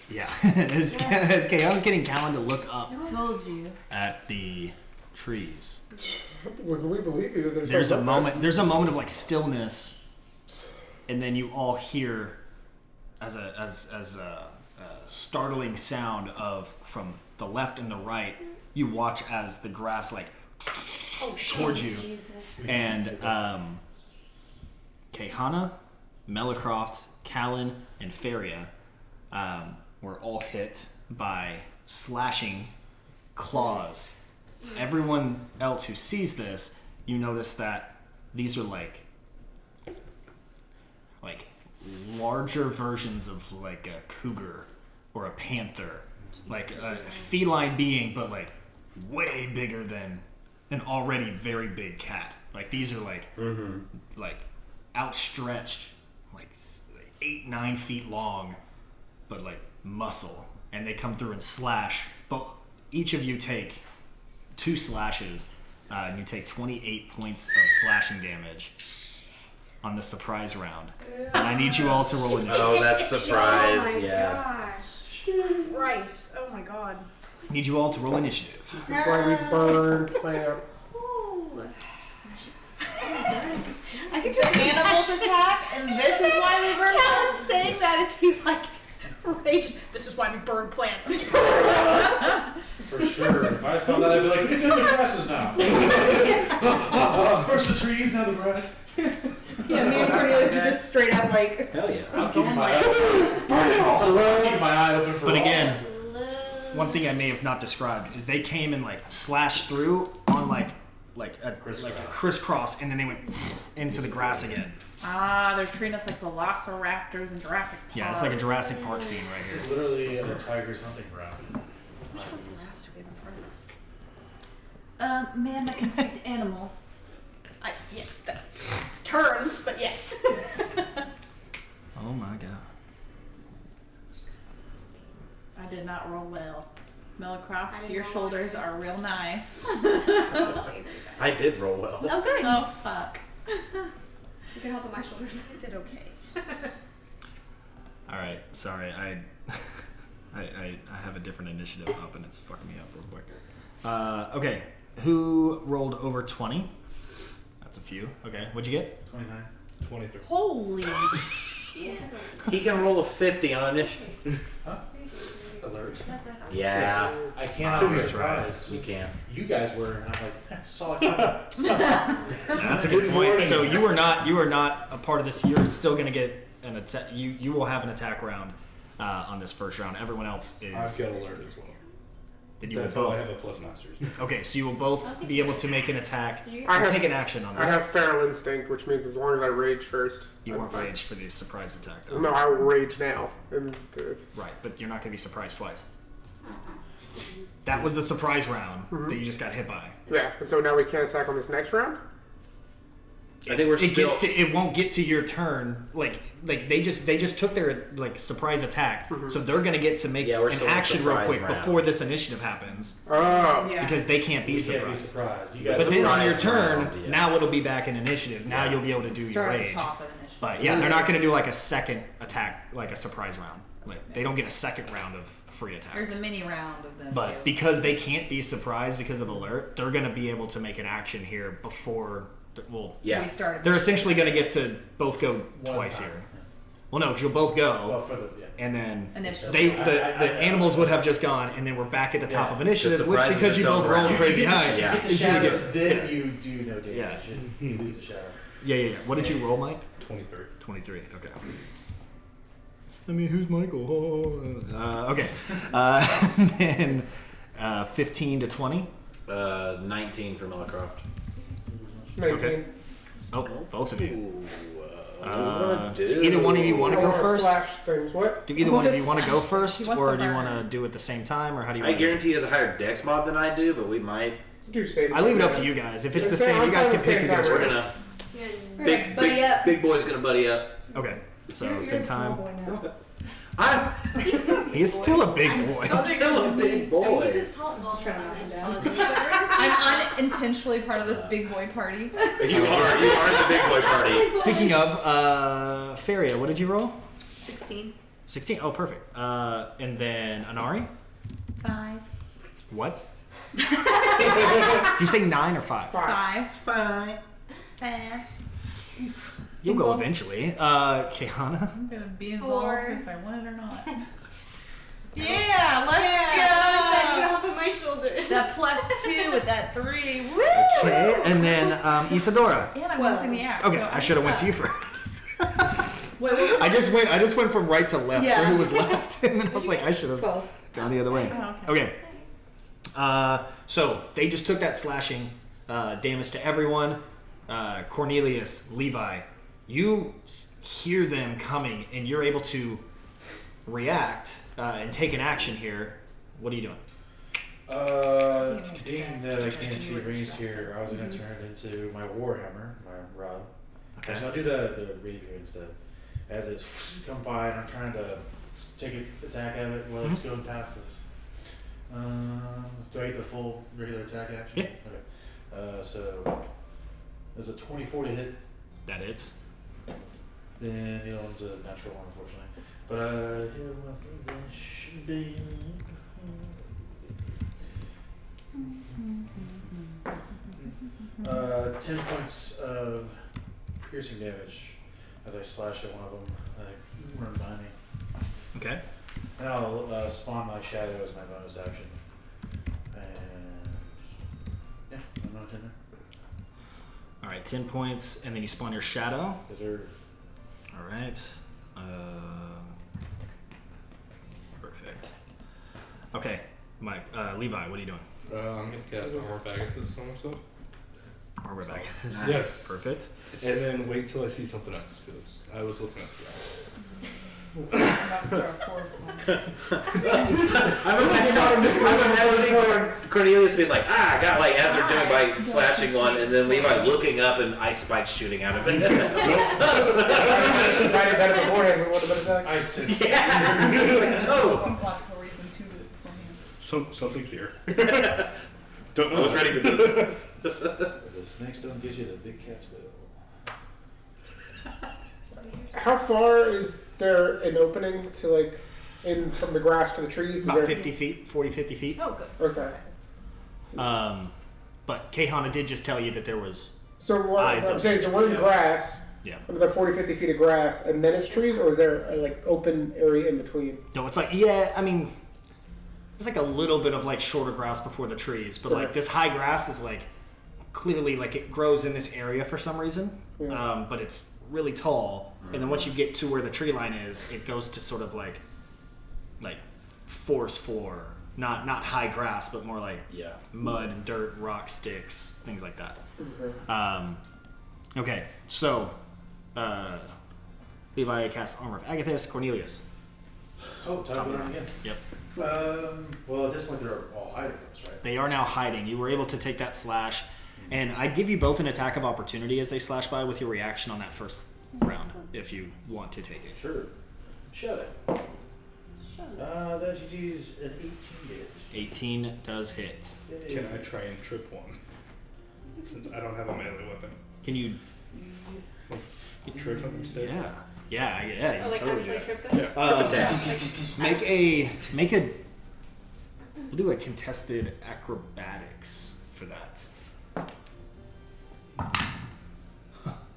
Yeah. as Caehanna's getting Callan to look up Told you. at the trees. When we believe you, that There's a something moment. There's a moment of like stillness, and then you all hear, as a startling sound of from the left and the right. You watch as the grass like towards you, Jesus. and Caehanna, Melicroft, Callan, and Feria were all hit by slashing claws. Everyone else who sees this, you notice that these are like larger versions of like a cougar or a panther, like a feline being, but like way bigger than an already very big cat. Like these are like like outstretched, like 8-9 feet long, but like muscle, and they come through and slash. But each of you take 2 slashes, and you take 28 points of slashing damage on the surprise round. And I need you all to roll initiative. Oh, that's surprise. Oh my Yeah. gosh. Christ. Oh my god. I need you all to roll initiative. This is why we burn plants. Ooh. I can just animals attack, and this is why we burn Callan's saying that as he like rages. This is why we burn plants. For sure. If I saw that, I'd be like, we can take the grasses now. First the trees, now the grass. Yeah, me and Cornelius are just straight up like. Hell yeah. I'm keeping my eye open. Burn it all. I'm keeping my eye open for But all. again, one thing I may have not described is they came and like slashed through on like a crisscross, and then they went into the grass again. Ah, they're treating us like velociraptors in Jurassic Park. Yeah, it's like a Jurassic Park scene right This here. is literally a tiger's hunting ground. Man that can speak to animals. Turns, but yes. Oh my god. I did not roll well. Melicroft, I didn't your roll shoulders well. are real nice. I did roll well. Oh, good. Oh, fuck. You can help with my shoulders. I did okay. All right, sorry, I have a different initiative up and it's fucking me up real quick. Okay, who rolled over 20? That's a few. Okay, what'd you get? 29. 23. Holy. He can roll a 50 on initiative. Alert. Yeah, I cannot be That's right. surprised. you can. You guys were, and I'm like, saw it coming. That's a good point. So you were not a part of this. You're still gonna get an attack. You will have an attack round on this first round. Everyone else is. I've got alert as well. Did you will That's why I both? have a plus masters. Okay, so you will both be able to make an attack. I Or have- take an action on this. I have feral instinct, which means as long as I rage first. You I'm weren't fine. raged for the surprise attack, though. No, I will rage now. And if, Right, but you're not going to be surprised twice. That was the surprise round that you just got hit by. yeah, and so now we can't attack on this next round? I think we're still. It won't get to your turn. Like they just took their like surprise attack, so they're gonna get to make Yeah, we're an still in action real surprise quick round. before this initiative happens Oh. Yeah. because they can't be We surprised. can't be surprised. You guys But then on your Surprise turn, round, yeah. now it'll be back in initiative. Now you'll be able to do Start your at the rage. top of the initiative. But yeah, they're not gonna do like a second attack, like a surprise round. Like they don't get a second round of free attacks. There's a mini round of them. But because they can't be surprised because of alert, they're going to be able to make an action here before. Well, Yeah. we started. they're essentially going to get to both go twice time. here. Well, no, because you'll both go, Well, for the and then Initiative. the animals would have just gone, and then we're back at the top Yeah. of initiative, The which surprise because is you still both around. rolled crazy high, Yeah. Hit the is you get- shadows, then you do no damage. Yeah. You lose the shadow. yeah. What did you roll, Mike? 23. 23. Okay. I mean, who's Michael? Okay. Then 15 to 20. 19 for Melicroft. 19. Okay. Oh, both of you. Ooh, Do either one of you want to I go wanna first? slash things. What? Do either one of you want to go first, He wants or to do you burn. want to do it at the same time, or how do you? I want to guarantee he has a higher dex mod than I do, but we might. Do same. I leave it up to you guys. If it's the Yeah, same, I'm you guys fine can with pick who same goes time. We're first. gonna. We're Big, gonna buddy up. big boy's gonna buddy up. Okay, so You're same a small time. boy now. I'm He's still a big boy. still a big boy. He's as tall. Well, Trying to knock him not down. much. I'm unintentionally part of this big boy party. You are the big boy party. Speaking of, Feria, what did you roll? 16. 16. Oh, perfect. And then Anari. 5. What? Did you say 9 or 5? 5. Fine. You'll go eventually. Caehanna. I'm gonna be involved 4. if I want it or not. Yeah, let's You're gonna go. help with my shoulders. That +2 with that 3. Woo! Okay, and then Isadora. And I'm losing the axe. Okay, so I should have went to you suck. first. Wait, what? I just went from right to left Yeah. for who was left, and then I was like, I should have Both. gone the other way. Oh, Okay. So they just took that slashing damage to everyone. Cornelius, Levi, you hear them coming, and you're able to react and take an action here. What are you doing? Being that I can't see ranged here, I was going to turn it into my warhammer, my rod. Okay. So I'll do the rapier instead. As it's come by and I'm trying to take an attack at it while it's going past us. Do I get the full regular attack action? Yeah. Okay. So there's a 24 to hit. That hits. Then the other one's a natural one, unfortunately. But yeah, well, I think that should be. 10 points of piercing damage as I slash at one of them. Run behind me. Okay. And I'll spawn my shadow as my bonus action. And yeah, I'm not in there. All right, 10 points, and then you spawn your shadow. Is there? All right. Perfect. Okay. Mike, Levi, what are you doing? I'm gonna cast Armor of Agathis on myself. Armor back. Yes. Perfect. And then wait till I see something else, because I was looking at the ground. Master of Force. I'm imagining Cornelius being like, I got like as they're doing by slashing one, and then Levi looking up and ice spikes shooting out of it. If I had done it beforehand, we would have been attacked. I said Oh, Logical reason to do it beforehand. Something's here. Don't know. I was ready for this. the snakes don't get you, the big cats will. How far is there an opening to like in from the grass to the trees? Is About there 50 feet, 40, 50 feet. Oh, good. Okay. But Caehanna did just tell you that there was. So what Eyes I'm up. saying is we're in grass. Yeah. Under the 40, 50 feet of grass, and then it's trees, or is there a like open area in between? No, it's like, yeah, I mean, there's like a little bit of like shorter grass before the trees, but like this high grass is like clearly like it grows in this area for some reason, Yeah. but it's really tall. And then once you get to where the tree line is, it goes to sort of like forest floor, not high grass, but more like mud, dirt, rock, sticks, things like that. Okay. Okay, so Levi casts Armor of Agathis. Cornelius. Oh, time to learn again. Yep. Well, at this point, they're all hiding from us, right? They are now hiding. You were able to take that slash, and I'd give you both an attack of opportunity as they slash by with your reaction on that first round, if you want to take it. Sure. Shut it. That GG's an 18 hit. 18 does hit. Can I try and trip one? Since I don't have a melee weapon. Can you? Trip him instead? Yeah. You Oh, like totally actually do. trip them? Trip attack. Make a. We'll do a contested acrobatics for that.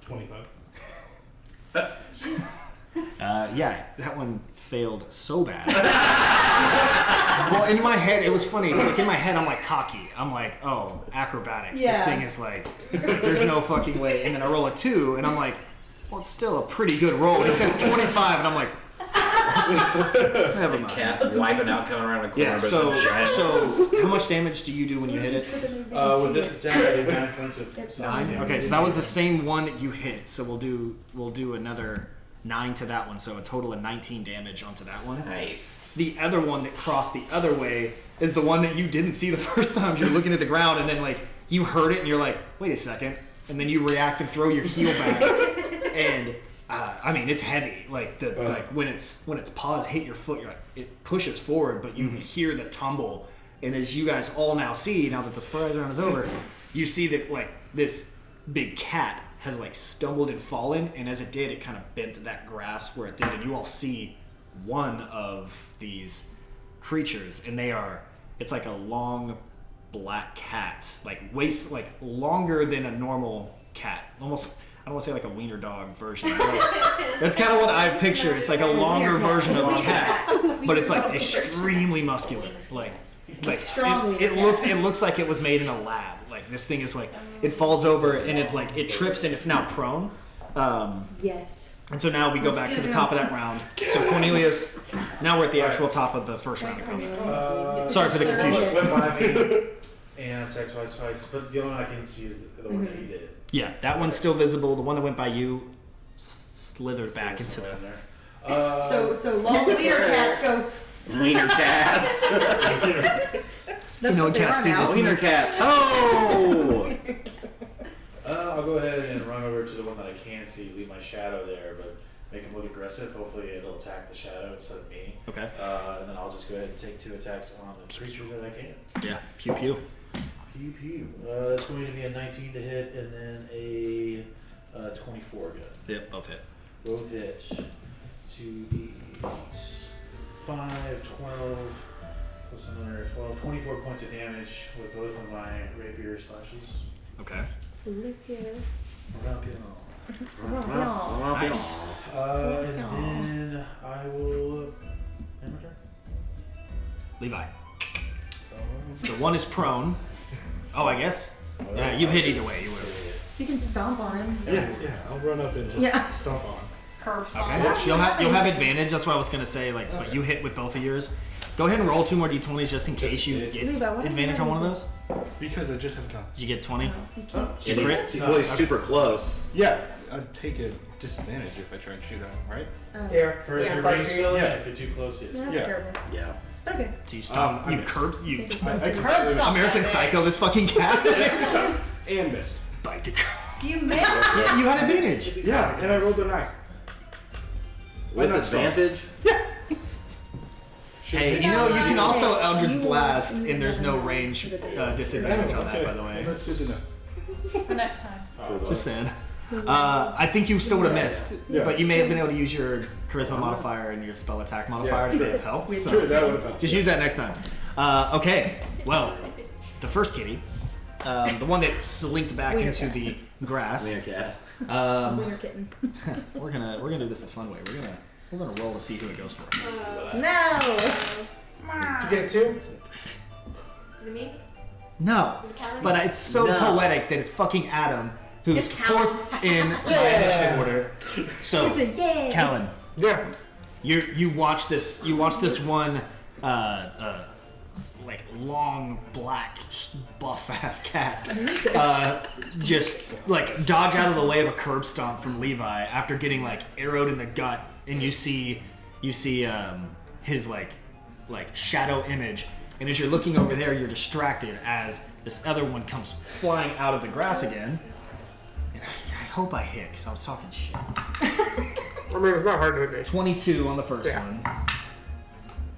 25. Yeah, that one failed so bad. Well, in my head, it was funny. Like in my head, I'm like cocky. I'm like, oh, acrobatics. This Yeah. thing is like, there's no fucking way. And then I roll a 2, and I'm like, well, it's still a pretty good roll. And it says 25, and I'm like, never mind. Cat wiping out, coming around the corner. Yeah. but So, it's giant. how much damage do you do when you hit it? With this attack, I did 9 points of slashing 9. damage. Okay, so that was the same one that you hit. So we'll do another 9 to that one. So a total of 19 damage onto that one. Nice. The other one that crossed the other way is the one that you didn't see the first time. You're looking at the ground, and then like you heard it, and you're like, wait a second, and then you react and throw your heel back, and I mean it's heavy. Like like when its paws hit your foot, you're like it pushes forward, but you hear the tumble, and as you guys all now see, now that the surprise round is over, you see that like this big cat has like stumbled and fallen, and as it did, it kind of bent that grass where it did, and you all see one of these creatures, and it's like a long black cat, like waist, like longer than a normal cat, almost. I don't want to say like a wiener dog version. Like, that's kind of what I pictured. It's like a longer version of a cat, but it's like extremely muscular. Like it looks like it was made in a lab. Like this thing is like it falls over and it trips and it's now prone. Yes. And so now we go back to the top of that round. So Cornelius, now we're at the actual top of the first round of combat. Sorry for the confusion. Went by me and attacked twice, but the only one I can see is the one that he did. Yeah, that one's still visible. The one that went by you slithered back into the. So long wiener cats go. Wiener cats. That's what they cats are do now. this. Wiener cats. Oh! I'll go ahead and run over to the one that I can see, leave my shadow there, but make him look aggressive. Hopefully it'll attack the shadow instead of me. Okay. And then I'll just go ahead and take 2 attacks on the creature that I can. Yeah. Pew pew. Pew pew. It's going to be a 19 to hit and then a 24 again. Yep, both hit. Both hit. 2d8. 5, 12, plus another 12. 24 points of damage with both of my rapier slashes. Okay. Nice. And then I will end my turn. Levi. The one is prone. Oh, I guess. Yeah, you hit either way. You would. You can stomp on him. Yeah, I'll run up and just Yeah. stomp on. Curb stomp. Okay. You'll have advantage. That's what I was gonna say. Like, but you hit with both of yours. Go ahead and roll 2 more d20s just in case you in case. get Levi, why don't advantage you on one of have those. Because I just have gun. Did you get 20? You can't. Did you crit? Well, he's super close. Yeah, I'd take a disadvantage if I try to shoot at him, right? Yeah. For if Yeah. you're Fight range, field. yeah, if you're too close, yes. No, that's Yeah. terrible. Yeah. Okay. So you stop. I you missed. curb. You I Curb stop. American that Psycho. This fucking cat. And missed. Bite the curb. You missed. Yeah, you had advantage. Yeah, and I rolled a nice. With not strong. advantage? Hey, you know you can also Eldritch Blast, and there's no range disadvantage on that, by the way. That's good to know. For next time. Just saying. I think you still would have missed, Yeah. but you may have been able to use your charisma modifier and your spell attack modifier to have helped. Sure, So that would have helped. just use that next time. Okay, well, the first kitty, the one that slinked back Wiener into cat. the grass. Wiener cat. Wiener kitten. We're gonna do this a fun way. We're gonna roll to see who it goes for. No. Did you get it too? Is it me? No, Is it Callan? but it's so No. poetic that it's fucking Adam who's It's Callan. fourth in my initiative order. So, He said, "Yay." Callan, Yeah. you watch this one like long black buff ass cat just like dodge out of the way of a curb stomp from Levi after getting like arrowed in the gut, and you see his like shadow image, and as you're looking over there you're distracted as this other one comes flying out of the grass again. And I hope I hit because I was talking shit. I mean, it's not hard to hit me. 22 on the first Yeah. one,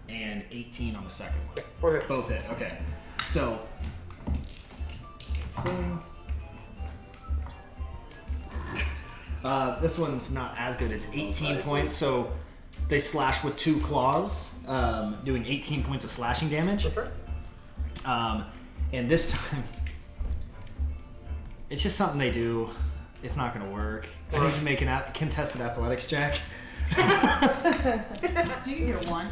and 18 on the second one. Okay. Both hit. Okay. So. This one's not as good. It's 18 points. So they slash with 2 claws, doing 18 points of slashing damage. Okay. And this time, it's just something they do. It's not going to work. I need to make an contested athletics check. You can get a 1.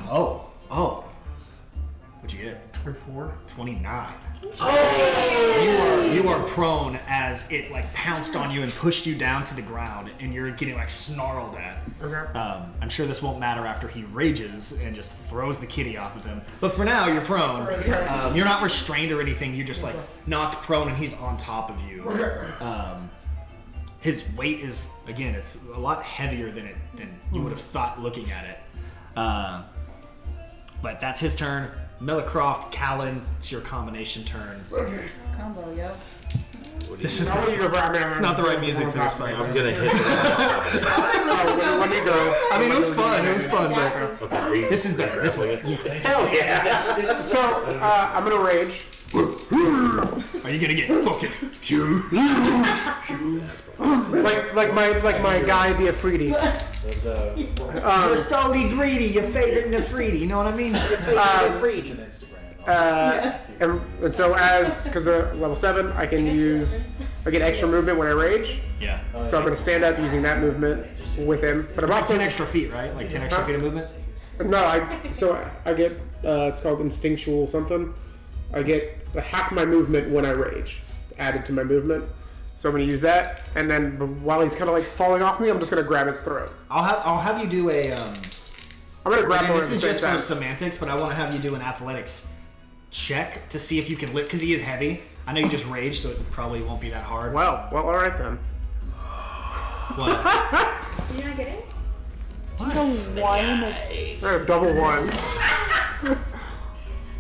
Oh. What'd you get? 24. 29. You are prone as it like pounced on you and pushed you down to the ground, and you're getting like snarled at. Okay. I'm sure this won't matter after he rages and just throws the kitty off of him. But for now, you're prone. You're not restrained or anything. You're just like knocked prone, and he's on top of you. His weight is again, it's a lot heavier than you would have thought looking at it. But that's his turn. Millicroft, Callan, it's your combination turn. Combo, yo. This is I'll let you go. it's not the right music for this fight. I'm gonna hit Let me go. I mean, it was fun. It was fun, but Okay. this is better. This is. Hell yeah. So, I'm gonna rage. Are you gonna get fucking huge? Like my guy Diafridi. You're Stoli Greedy, your favorite Nefridi. You know what I mean? Freeze an Instagram. And so because level 7, I get extra movement when I rage. Yeah. So I'm gonna stand up using that movement with him. But I'm Like also 10 extra feet, right? Like 10 extra feet of movement. no. I get it's called instinctual something. I get half my movement when I rage added to my movement. So I'm gonna use that, and then while he's kind of like falling off me, I'm just gonna grab its throat. I'll have you do a. I'm gonna grab And one this at is the just same for time. semantics, but I want to have you do an athletics check to see if you can lift, because he is heavy. I know you just raged, so it probably won't be that hard. Well, all right then. What? Did you not get it? Double 1.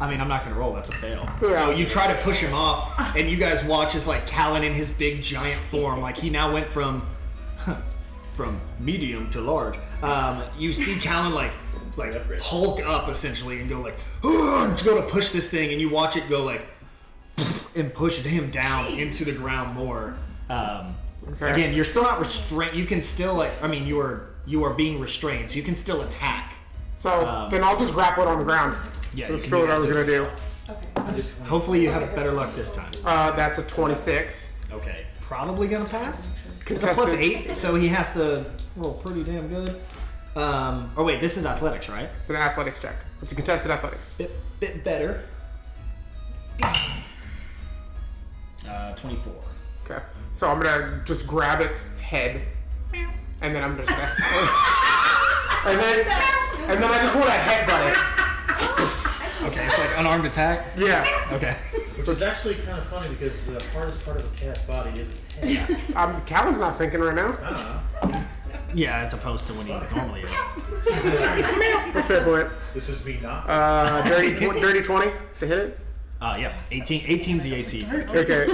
I mean, I'm not gonna roll. That's a fail. Yeah. So you try to push him off, and you guys watch as like Callan in his big giant form, like he now went from medium to large. You see Callan like Hulk up essentially and go like to go to push this thing, and you watch it go like and push him down into the ground more. Okay. Again, you're still not restrained. You can still you are being restrained, so you can still attack. So then I'll just grapple it on the ground. Yeah, That's you still can what I was do gonna do. Okay. Hopefully you have better luck this time. That's a 26. Okay, probably gonna pass. It's a Contested. +8, so he has to roll pretty damn good. Oh wait, this is athletics, right? It's an athletics check. It's a contested athletics. Bit better. 24. Okay. So I'm gonna just grab its head, and then I'm just gonna. And then and then I just want to headbutt it. Okay, it's like unarmed attack. Yeah. Okay. Which is actually kind of funny because the hardest part of a cat's body is its head. Callan's not thinking right now. Yeah, as opposed to when he normally is. That's fair point. This is me not. Dirty 20 to hit it? Yeah, 18's the AC. Okay.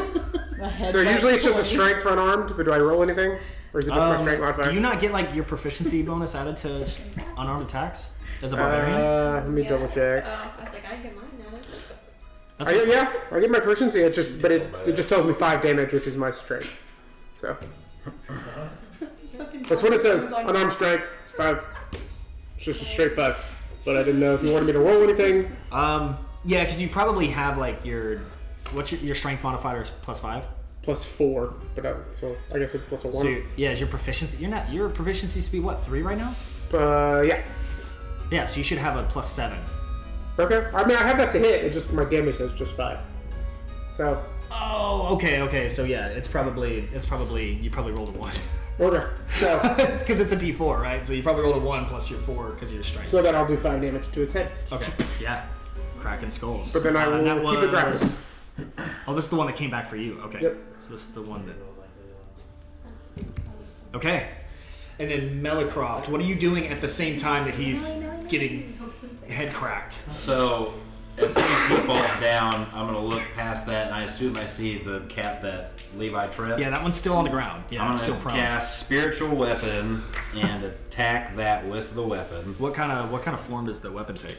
So usually it's just a strength for unarmed, but do I roll anything? Or is it just my strength modifier? Do you not get like your proficiency bonus added to unarmed attacks as a barbarian? Let me double check. I was like, I get mine added. I get my proficiency, it just tells me 5 damage, which is my strength. So. That's what it says. Unarmed strength, 5. It's just a straight 5. But I didn't know if you wanted me to roll anything. Yeah, because you probably have like what's your strength modifier is +5? +4, but so I guess it's +1. So is your proficiency? Your proficiency to be what, 3 right now? Yeah. Yeah, so you should have a +7. Okay. I mean, I have that to hit. It just my damage says just 5. So. Oh, okay. So yeah, it's probably you probably rolled a 1. Okay. So. Because it's a D4, right? So you probably rolled a 1 plus your 4 because of your strength. So then I'll do 5 damage to its head. Okay. Yeah. Cracking skulls. But then I will keep it grappled. Oh, this is the one that came back for you. Okay. Yep. So this is the one that. Okay. And then Melicroft, what are you doing at the same time that he's getting head cracked? So, as soon as he falls down, I'm going to look past that, and I assume I see the cat that Levi tripped. Yeah, that one's still on the ground. Yeah, I'm it's still prone. cast Spiritual Weapon and attack that with the weapon. What kind of form does the weapon take?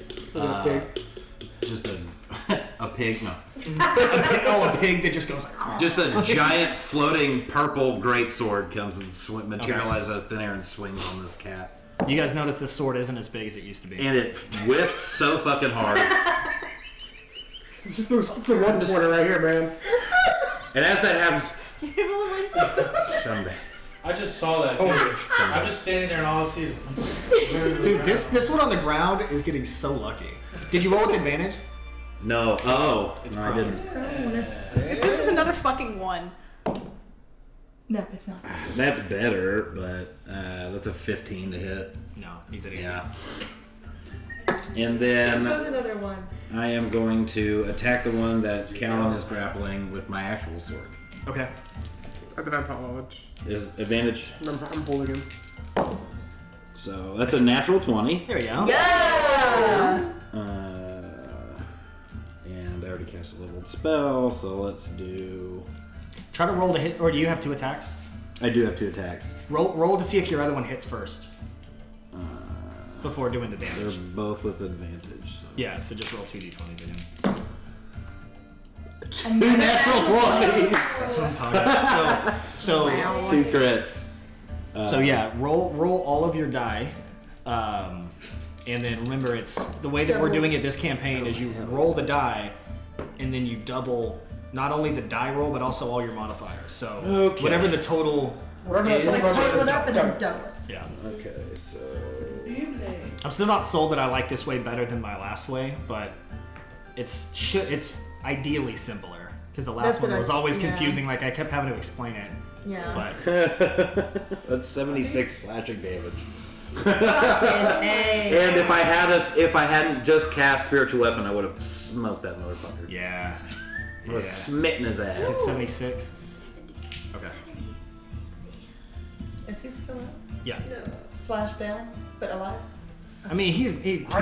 Just a pig, no. A pig that just goes like... Just a giant floating purple greatsword comes and materializes out of thin air and swings on this cat. You guys notice this sword isn't as big as it used to be. And it whiffs so fucking hard. It's just the one pointer right here, man. And as that happens... Someday. I just saw that, dude. I'm just standing there and all I see is... Dude, this one on the ground is getting so lucky. Did you roll with advantage? No. Oh. It's no, I didn't. This is another fucking 1. No, it's not. That's better, but that's a 15 to hit. No, needs an 18. Yeah. And then That was another one. I am going to attack the one that Callan is grappling with my actual sword. Okay. I did apologize. Is advantage. I'm holding him. So that's a natural 20. There we go. Yeah! And I already cast a leveled spell, so let's do... Try to roll to hit, or do you have 2 attacks? I do have 2 attacks. Roll to see if your other one hits first. Before doing the damage. They're both with advantage. So. Yeah, so just roll 2d20s again. 2 natural 20s! That's what I'm talking about. So 2 crits. So yeah, roll all of your die. And then remember, it's the way that we're doing it this campaign is you roll the die, and then you double not only the die roll but also all your modifiers. So whatever the total is, Total it up and then double it. yeah. Okay, so... I'm still not sold that I like this way better than my last way, but it's ideally simpler because the last one was always confusing. Like I kept having to explain it. Yeah. But that's 76 slashing damage. And if I hadn't just cast Spiritual Weapon, I would have smoked that motherfucker. yeah. I would have smitten his ass. Is it 76? Okay. Is he still up? Yeah. Slash down, but alive? I mean, he I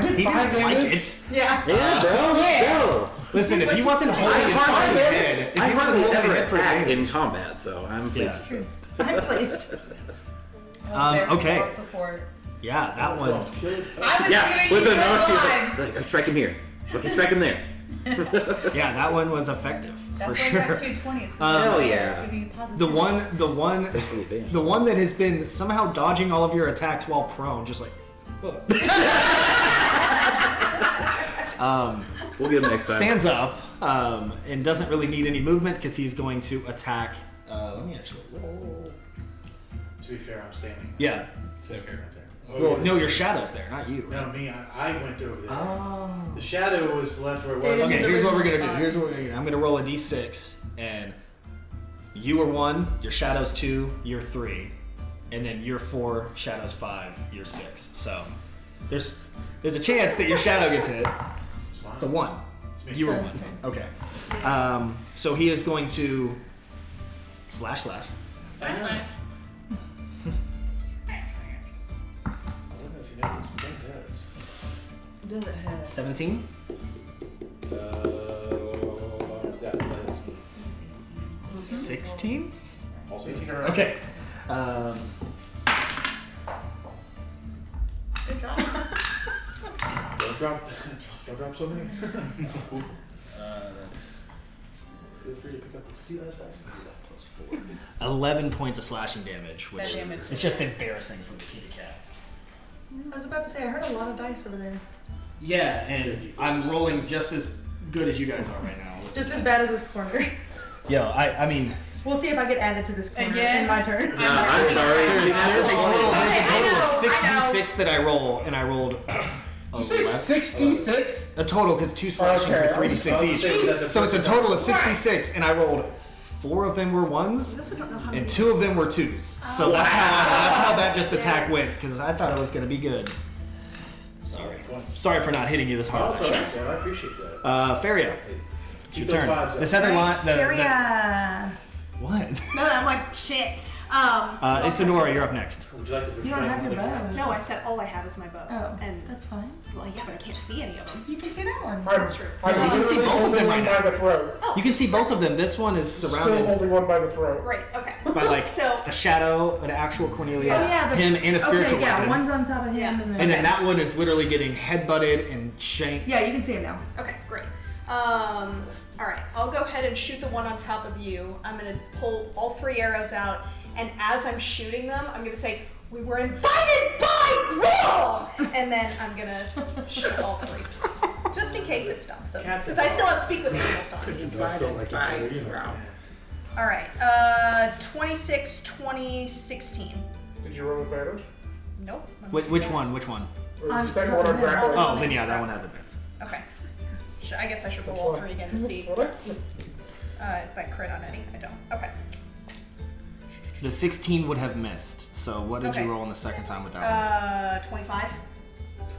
did didn't 5 like damage. it. Yeah. Yeah, bro. Yeah. Listen, if he wasn't holding his fucking head, if I he wasn't hardly holding ever it for attack damage. in combat, so I'm pleased with this. I'm pleased. Okay. Moral support. Yeah, that one. I was Yeah, giving with you a good north vibes. strike him here. Okay, strike him there. Yeah, that one was effective for That's why I sure. got 2 20s. Hell yeah. The one that has been somehow dodging all of your attacks while prone, just like. We'll get him next time. Stands up and doesn't really need any movement because he's going to attack. Let me actually roll. To be fair, I'm standing. Yeah. Right there. Well, no, your shadow's there, not you. No, me. I went over there. Oh. The shadow was left where it was. Okay, here's what we're gonna do. Here's what we're gonna do. I'm gonna roll a d6, and you are 1, your shadow's 2, you're 3, and then you're 4, shadow's 5, you're 6. So There's a chance that your shadow gets hit. It's fine. It's a 1. me. You were 1. Okay. So he is going to slash. I don't know if you know this, but that Does it have? 17. Yeah, that hits. 16. Also, Okay. Good job. don't drop so many. That's Feel free to pick up the CS dice. 11 points of slashing damage, which Bad damage. it's just embarrassing for the kitty cat. I was about to say, I heard a lot of dice over there. Yeah, and I'm rolling just as good as you guys are right now. Just as bad as this corner. Yo, I mean, We'll see if I get added to this corner Again? in my turn. I'm sorry. there's a total I of know. 66 that I roll, and I rolled. Did you say 66? A total, because 2 slashing Okay, for 3d6 I was each. saying that the So it's a total of 66, and I rolled 4 of them were 1s, and 2 of them were 2s. So that's how that just attack went, because I thought it was going to be good. Sorry for not hitting you this hard. That's alright, Dan. I appreciate that. Faria, it's your Keep those turn. vibes up. This other line, Area. what? No, I'm like, shit. Isadora, you're up next. Would you like to You don't have befriend your one of the bow. cats? No, I said all I have is my bow. Oh, And, that's fine. well, yeah, but I can't see any of them. You can see that one. That's true. I'm You can see literally both of holding them one right by the throat. You can see both of them. This one is Still surrounded holding one by the throat. Great, okay. by like So, a shadow, an actual Cornelius, Oh, yeah, him, and a spiritual okay, yeah, weapon. one's on top of him, Yeah. and then. And then that one is literally getting headbutted and shanked. Yeah, you can see him now. okay, great. Alright, I'll go ahead and shoot the one on top of you. I'm gonna pull all 3 arrows out, and as I'm shooting them, I'm gonna say, "We were invited by Gruul!" And then I'm gonna shoot all 3. Just in case it stops them. Cats Because I still have Speak with Animals on. Alright, 26, 20, 16. Did you roll advantage? Nope. Which one? Which one? Or On the second one on top. grappling? Oh, then yeah, that one has advantage. Okay. I guess I should roll all 3 again to see if I crit on any. I don't. Okay. The 16 would have missed. So what did Okay. you roll on the second time with that one? 25.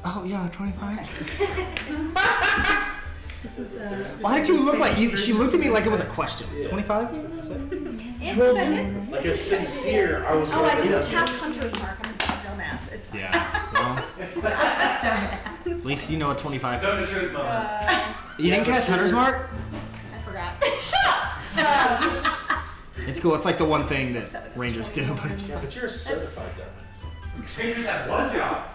Oh yeah, 25. This is, Why did you look like you? She looked at me like it was a question. 25? Like a sincere, I was Oh, I going didn't to cast Hunter's Mark. I'm a dumbass. It's fine. Yeah. Well, at least you know what 25 So is. the truth moment. You didn't cast Hunter's Mark? I forgot. Shut up! It's cool. It's like the one thing that Rangers do, but it's Yeah, but you're a certified dumbass. Rangers have one job.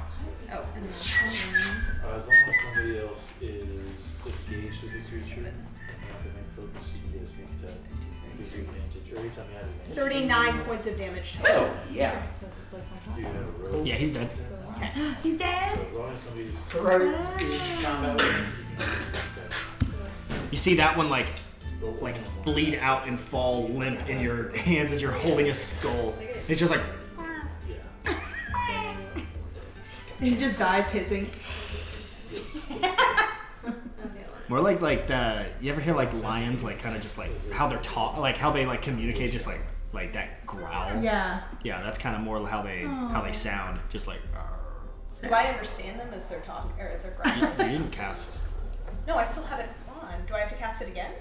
Oh, and then As long as somebody else is engaged with the creature and not the main focus, you can get a sneak attack. Gives you advantage. Every time you have advantage. 39 points of damage total. Oh, yeah. Do you have a rogue? yeah, he's dead. he's dead. So as long as somebody's Right. in combat with you, you can get a sneak attack. You see that one like But bleed out and fall limp in your hands as you're holding a skull. It's just like Yeah. And he just dies hissing. more like the. You ever hear like lions like kind of just like how they're talk like how they like communicate just like that growl. Yeah. Yeah, that's kind of more how they sound. Just like. Do I understand them as they're talking, or as they're You growling? didn't cast. No, I still have it on. Do I have to cast it again?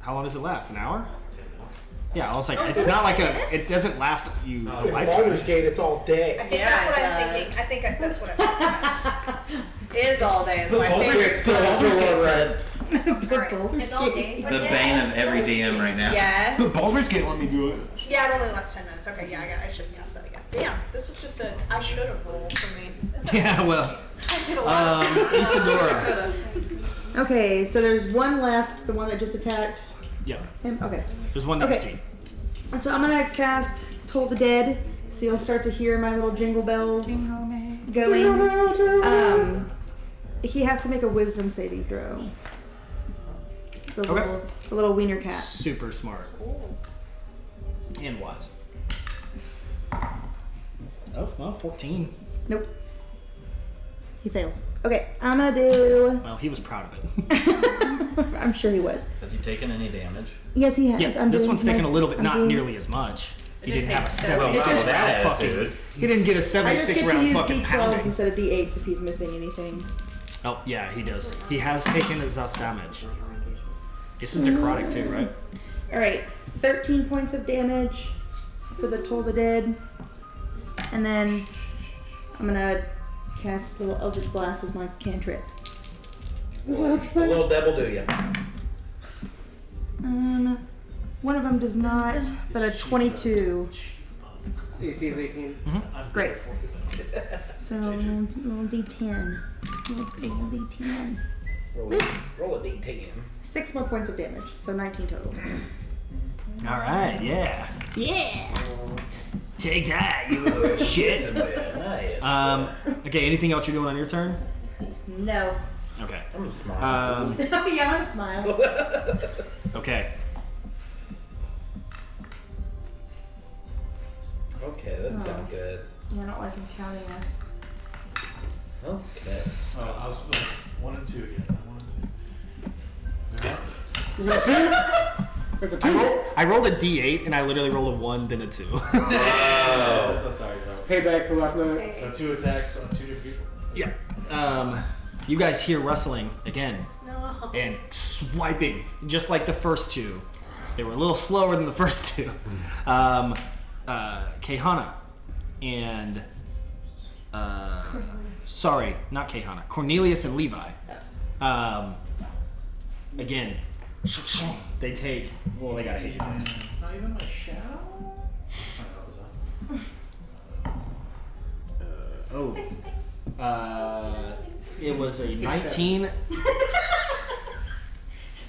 How long does it last? An hour? 10 minutes. Yeah, I was like, Oh, it's is it not like 10 a. minutes? It doesn't last you a In lifetime. Baldur's Gate, it's all I day. think Yeah, that's what it I'm does. thinking. I think that's what I'm thinking. Is all day. It's my Baldur's favorite. It's still Baldur's until Gate long says rest. It's all day. the bane of every DM right now. Yes. But Baldur's Gate let me do it. Yeah, it only lasts 10 minutes. Okay, yeah, I should cast that again. But yeah, this was just I should have rolled for me. Yeah, well, I did a lot. Isadora. Okay, so there's one left, the one that just attacked Yeah, him. Okay. there's one that you Okay. see. So I'm gonna cast Toll the Dead, so you'll start to hear my little jingle bells going. He has to make a wisdom saving throw. The little wiener cat. Super smart. And wise. Oh, well, 14. Nope. He fails. Okay, I'm gonna do. Well, he was proud of it. I'm sure he was. Has he taken any damage? Yes, he has. Yeah, I'm this doing one's my- taking a little bit, I'm not doing- nearly as much. He didn't have a takes 76 Oh, that round fucking. attitude. He didn't get a I just 76 get to round use fucking D12s pounding. instead of D8s if he's missing anything. Oh yeah, he does. He has taken his damage. This is necrotic too, right? Alright, 13 points of damage for the Toll the Dead. And then I'm gonna cast little Eldritch Blast as my cantrip. A little devil do ya. One of them does not, but a 22. AC is 18. Great. So, little D10. Little D10. Roll a d10. 6 more points of damage, so 19 total. All right, yeah. Yeah! Take that, you little shit. Nice. Okay. Anything else you're doing on your turn? No. Okay. I'm gonna smile. Yeah, I want to smile. Okay. Okay, that doesn't sound good. Yeah, I don't like him counting us. Okay. I was 1 and 2 again. 1 and 2. Is it a 2? It's a 2. I rolled a D8 and I literally rolled a 1 then a 2. That's how you tell. Payback for last night. So 2 attacks on 2 different people. Yeah. You guys hear rustling again and swiping, just like the first two. They were a little slower than the first two. Caehanna and sorry, not Caehanna. Cornelius and Levi. Again, they take. Well, they got hit first. Not even my shadow? It was a 19.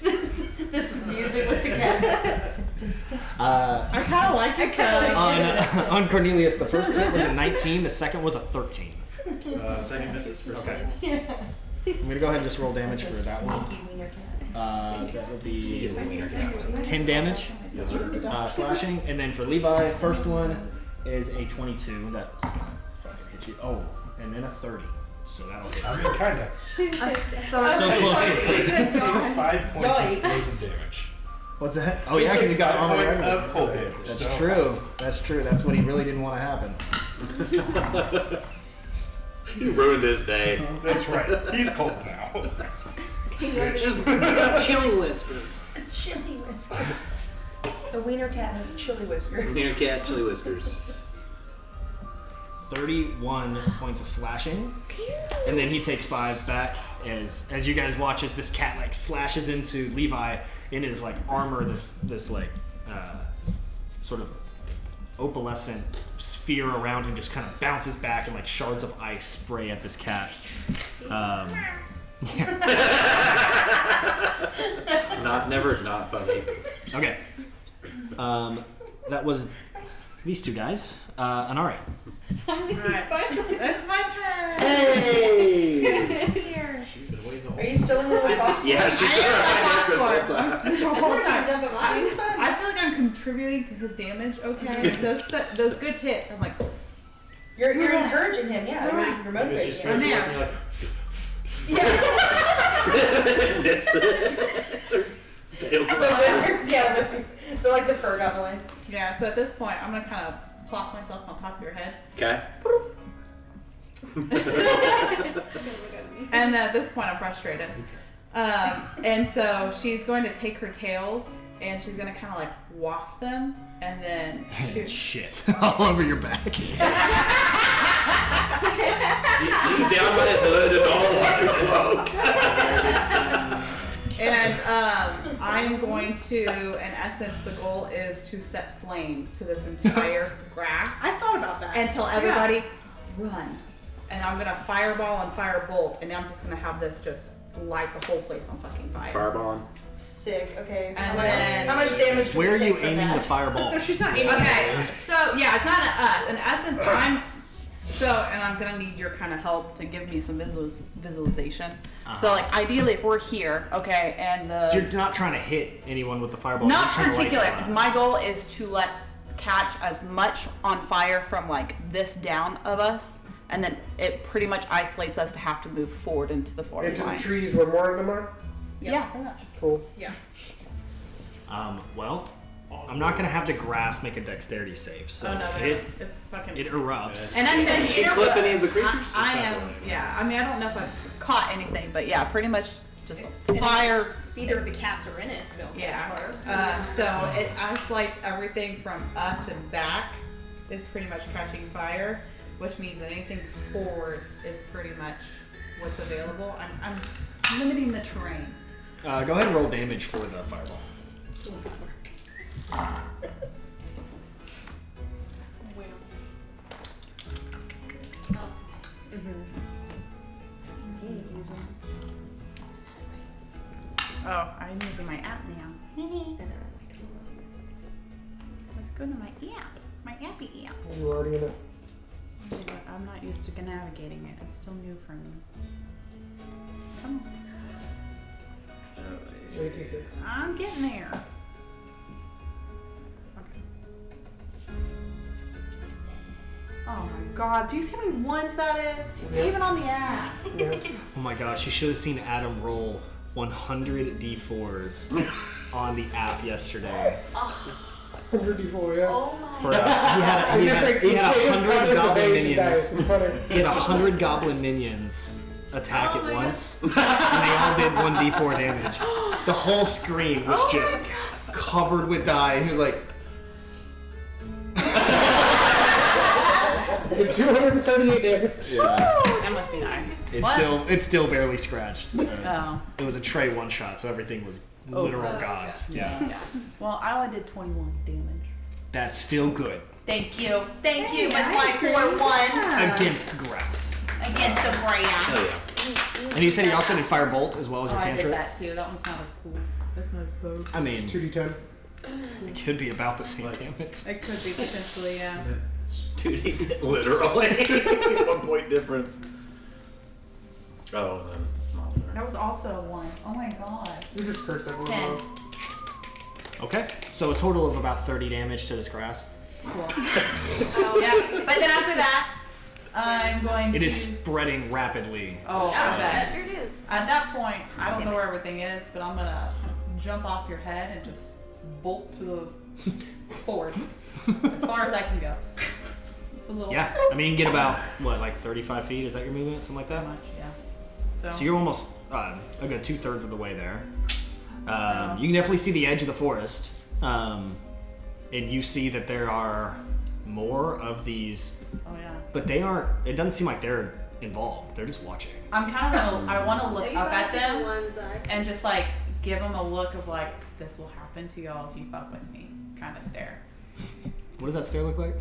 This music with the cat. I kind of like it. On Cornelius, the first hit was a 19. The second was a 13. Second misses. First Okay. misses. I'm gonna go ahead and just roll damage for that one. That would be 10 damage, slashing, and then for Levi, first one is a 22. That's gonna fucking hit you. Oh, and then a 30. So that'll hit. I mean, kind of. So close to it. 5 points of poison damage. What's that? Oh yeah, because he got armor. points regulars. of cold damage. That's so- true. That's true. That's what he really didn't want to happen. You ruined his day. That's right. He's cold now. Chili whiskers. Chili whiskers. The wiener cat has chili whiskers. Meerkat, chili whiskers. 31 points of slashing, and then he takes 5 back as you guys watch as this cat like slashes into Levi in his like armor, this like sort of opalescent sphere around him just kind of bounces back and like shards of ice spray at this cat. Not funny. Okay. That was these two guys. Anari. Alright, that's my turn. Hey! Here. She's been waiting Are you still in the fox? Yeah, she's The whole time. I I feel like I'm contributing to his damage. Okay, those good hits. I'm like, You're encouraging him, yeah. You're Maybe it's just motivating him. I'm there. Tails The whiskers, yeah, the whiskers. They're like the fur got in the way. yeah. So at this point, I'm gonna kind of plop myself on top of your head, Okay. and then at this point, I'm frustrated. And so she's going to take her tails and she's gonna kind of like waft them and then shoot. Shit all over your back. Just down my hood and all over the cloak. And I'm going to, in essence, the goal is to set flame to this entire grass I thought about that. and tell everybody, run. And I'm gonna fireball and firebolt, and I'm just gonna have this just light the whole place on fucking fire. Fireball. Sick, okay. And then- how much damage do Where we are take you from aiming that? the fireball? No, she's not aiming. Okay, so yeah, it's not at us. In essence, and I'm gonna need your kind of help to give me some visualization. So like ideally, if we're here, okay, and So you're not trying to hit anyone with the fireball. not you're trying to light particular. them up. My goal is to catch as much on fire from like this down of us, and then it pretty much isolates us to have to move forward into the forest Into the line. trees where more of them are? Yeah, pretty much. Cool. Yeah. Well, I'm not gonna have the grass make a dexterity save, so no, it it's fucking. it erupts. And I said, Did she clip any of the creatures? I am. Yeah. I mean, I don't know if I've caught anything, but yeah, pretty much just fire. Either of the cats are in it. Yeah. So it isolates everything from us and back is pretty much catching fire, which means that anything forward is pretty much what's available. I'm limiting the terrain. Go ahead and roll damage for the fireball. Oh, I'm using my app now. Let's go to my app. My appy app. You already in it. I'm not used to navigating it. It's still new for me. Come on. So, 86. I'm getting there. Okay. Oh my god, do you see how many ones that is? Even on the app. Yeah. Oh my gosh, you should have seen Adam roll 100 d4s on the app yesterday. 104, yeah. Oh my For he had 100 goblin minions. It's funny. He had 100 goblin minions attack at once, and they all did 1d4 damage. The whole screen was just covered with die, and he was like, The 238 damage. yeah. That must be nice. It's still barely scratched. Oh. It was a Trey one shot, so everything was literal gods. Yeah. Well, I only did 21 damage. That's still good Thank you. Thank you with my 4 ones against grass. against the grass. And you said you also did firebolt as well as your I did cantrip. that too. That one's not as cool. That's not as cool. I mean, 2d10. it could be about the same damage. It could be potentially, yeah. It's 2d10, literally. 1 point difference. Oh, and then Monster. That was also a 1. Oh my god. You just cursed everyone. 10. Out. Okay, so a total of about 30 damage to this grass. Cool. Yeah, but then after that, I'm going to. It is spreading rapidly. Oh, Yeah, okay. sure it is. At that point, I don't know where everything is, but I'm gonna jump off your head and just bolt to the forward as far as I can go. It's a little. Yeah, I mean, you can get about, what, like 35 feet? Is that your movement? Something like that? Much, yeah. So you're almost a good 2/3 of the way there. You can definitely see the edge of the forest. And you see that there are more of these, Oh yeah. but they aren't, it doesn't seem like they're involved. They're just watching. I'm kind of gonna. I want to look You up at guys are the them ones that I and just like give them a look of like, this will happen to y'all if you fuck with me, kind of stare. What does that stare look like?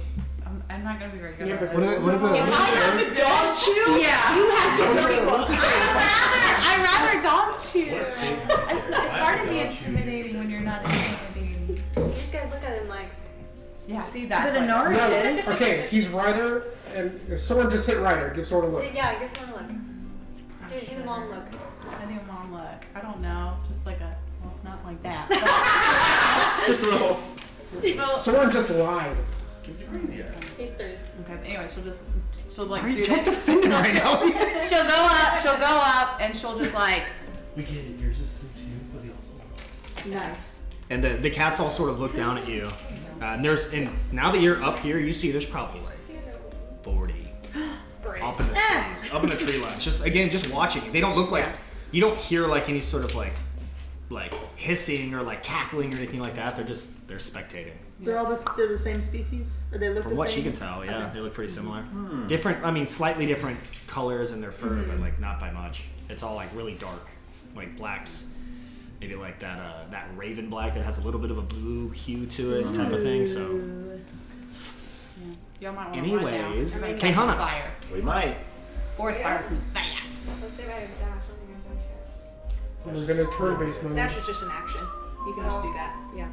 I'm not gonna be very good Yeah, at but it. What is it? If I have to dog chew, Yeah. you have to dog What's the stare? I'd rather dog chew. What's the- It's hard to be Dog chew. intimidating when you're not intimidating. You just gotta look at him like. Yeah, see that's But what- Inara No, is. okay, he's Ryder, and someone just hit Ryder. Give someone a look. Yeah, give someone a look. Do the mom look. I think mom look. I don't know, just like a well, not like that. Just a little. Well, Someone just lied. Keep your crazy eye. He's 3. okay, but anyway, she'll like Why are do you trying to this. defend him right now? She'll go up, and she'll just like. We get it. Yours is 3 too, but he also loves. Nice. And the cats all sort of look down at you. And now that you're up here, you see there's probably like 40 up in the trees, up in the tree lines. Just watching. They don't look like, you don't hear like any sort of like hissing or like cackling or anything like that. They're spectating. They're the same species, or they look From the what same. she can tell, yeah, they look pretty similar. Different, I mean, slightly different colors in their fur, but like not by much. It's all like really dark, like blacks, maybe like that raven black that has a little bit of a blue hue to it, type of thing. So, Y'all might want to anyways, run down. Caehanna. Fire. We might. Forest fires move fast. Let's see if I have dash. I don't think I've done shit. We're gonna turn-based mode. Dash is just an action. You can just do that. Yeah.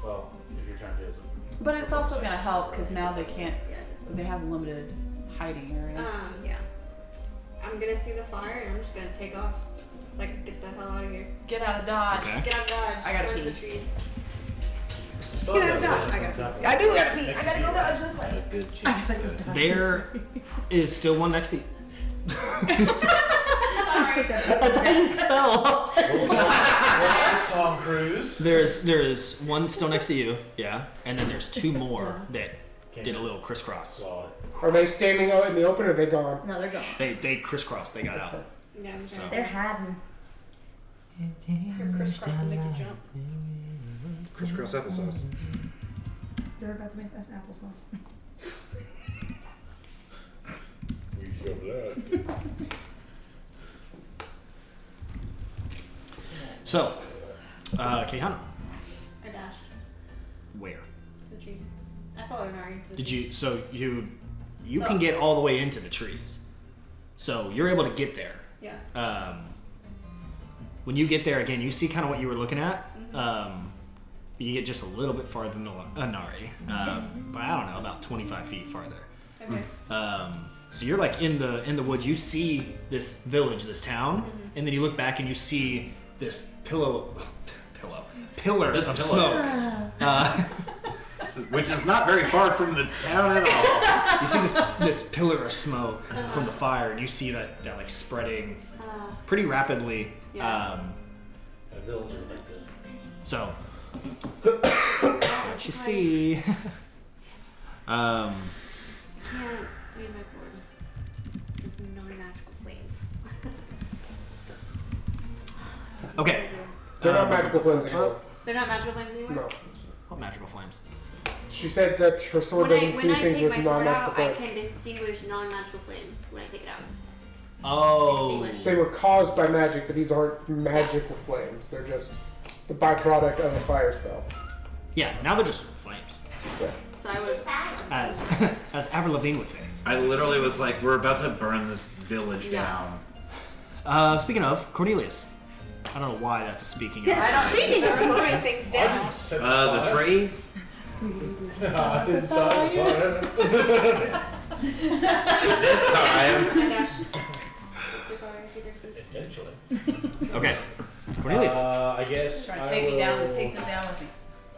Well, if you're trying to do it. But it's also gonna help because now they have limited hiding area. Yeah. I'm gonna see the fire and I'm just gonna take off. Like, get the hell out of here. Get out of dodge. Okay. Get out of dodge. I gotta Run to pee. the trees. Still Get out of got dodge. lemons on top of I it. do gotta pee. I Next gotta to go you. dodge this way. A good chance. There is still one next to you. like that. Last Tom Cruise. There's one still next to you, yeah, and then there's two more that did a little crisscross. Saw it. Are they standing out in the open or are they gone? No, they're gone. They crisscrossed. They got out. Yeah, I'm So. They're hiding. Crisscross and make you jump. Crisscross applesauce. They're about to make us applesauce. We showed that. So, Caehanna, I dashed where to the trees. I followed Mari. to the did trees. you? So you can get all the way into the trees. So you're able to get there. Yeah. When you get there again, you see kind of what you were looking at. You get just a little bit farther than Anari, but I don't know, about 25 feet farther. Okay. So you're like in the woods. You see this village, this town, and then you look back and you see this pillar of smoke. Which is not very far from the town at all. You see this pillar of smoke from the fire, and you see that like spreading pretty rapidly. Yeah. A villager like this. So that's what you see. Can't use my sword. It's non-magical flames. Okay. They're not magical flames anymore. They're not magical flames anymore? No. What magical flames? She said that her sword doesn't do When I things take my with sword non-magical out, I flames. can distinguish non-magical flames when I take it out. Oh. Extinguish. They were caused by magic, but these aren't magical flames. They're just the byproduct of a fire spell. Yeah. Now they're just flames, Yeah. So I was. as Avril Lavigne would say. I literally was like, we're about to burn this village Yeah. down. Speaking of Cornelius, I don't know why that's a speaking. Of. Speaking of throwing things down, The tree? I didn't saw it. This time. I dashed. Eventually. Okay. Cornelius. I guess Trying I to take me down will, and take them down with me.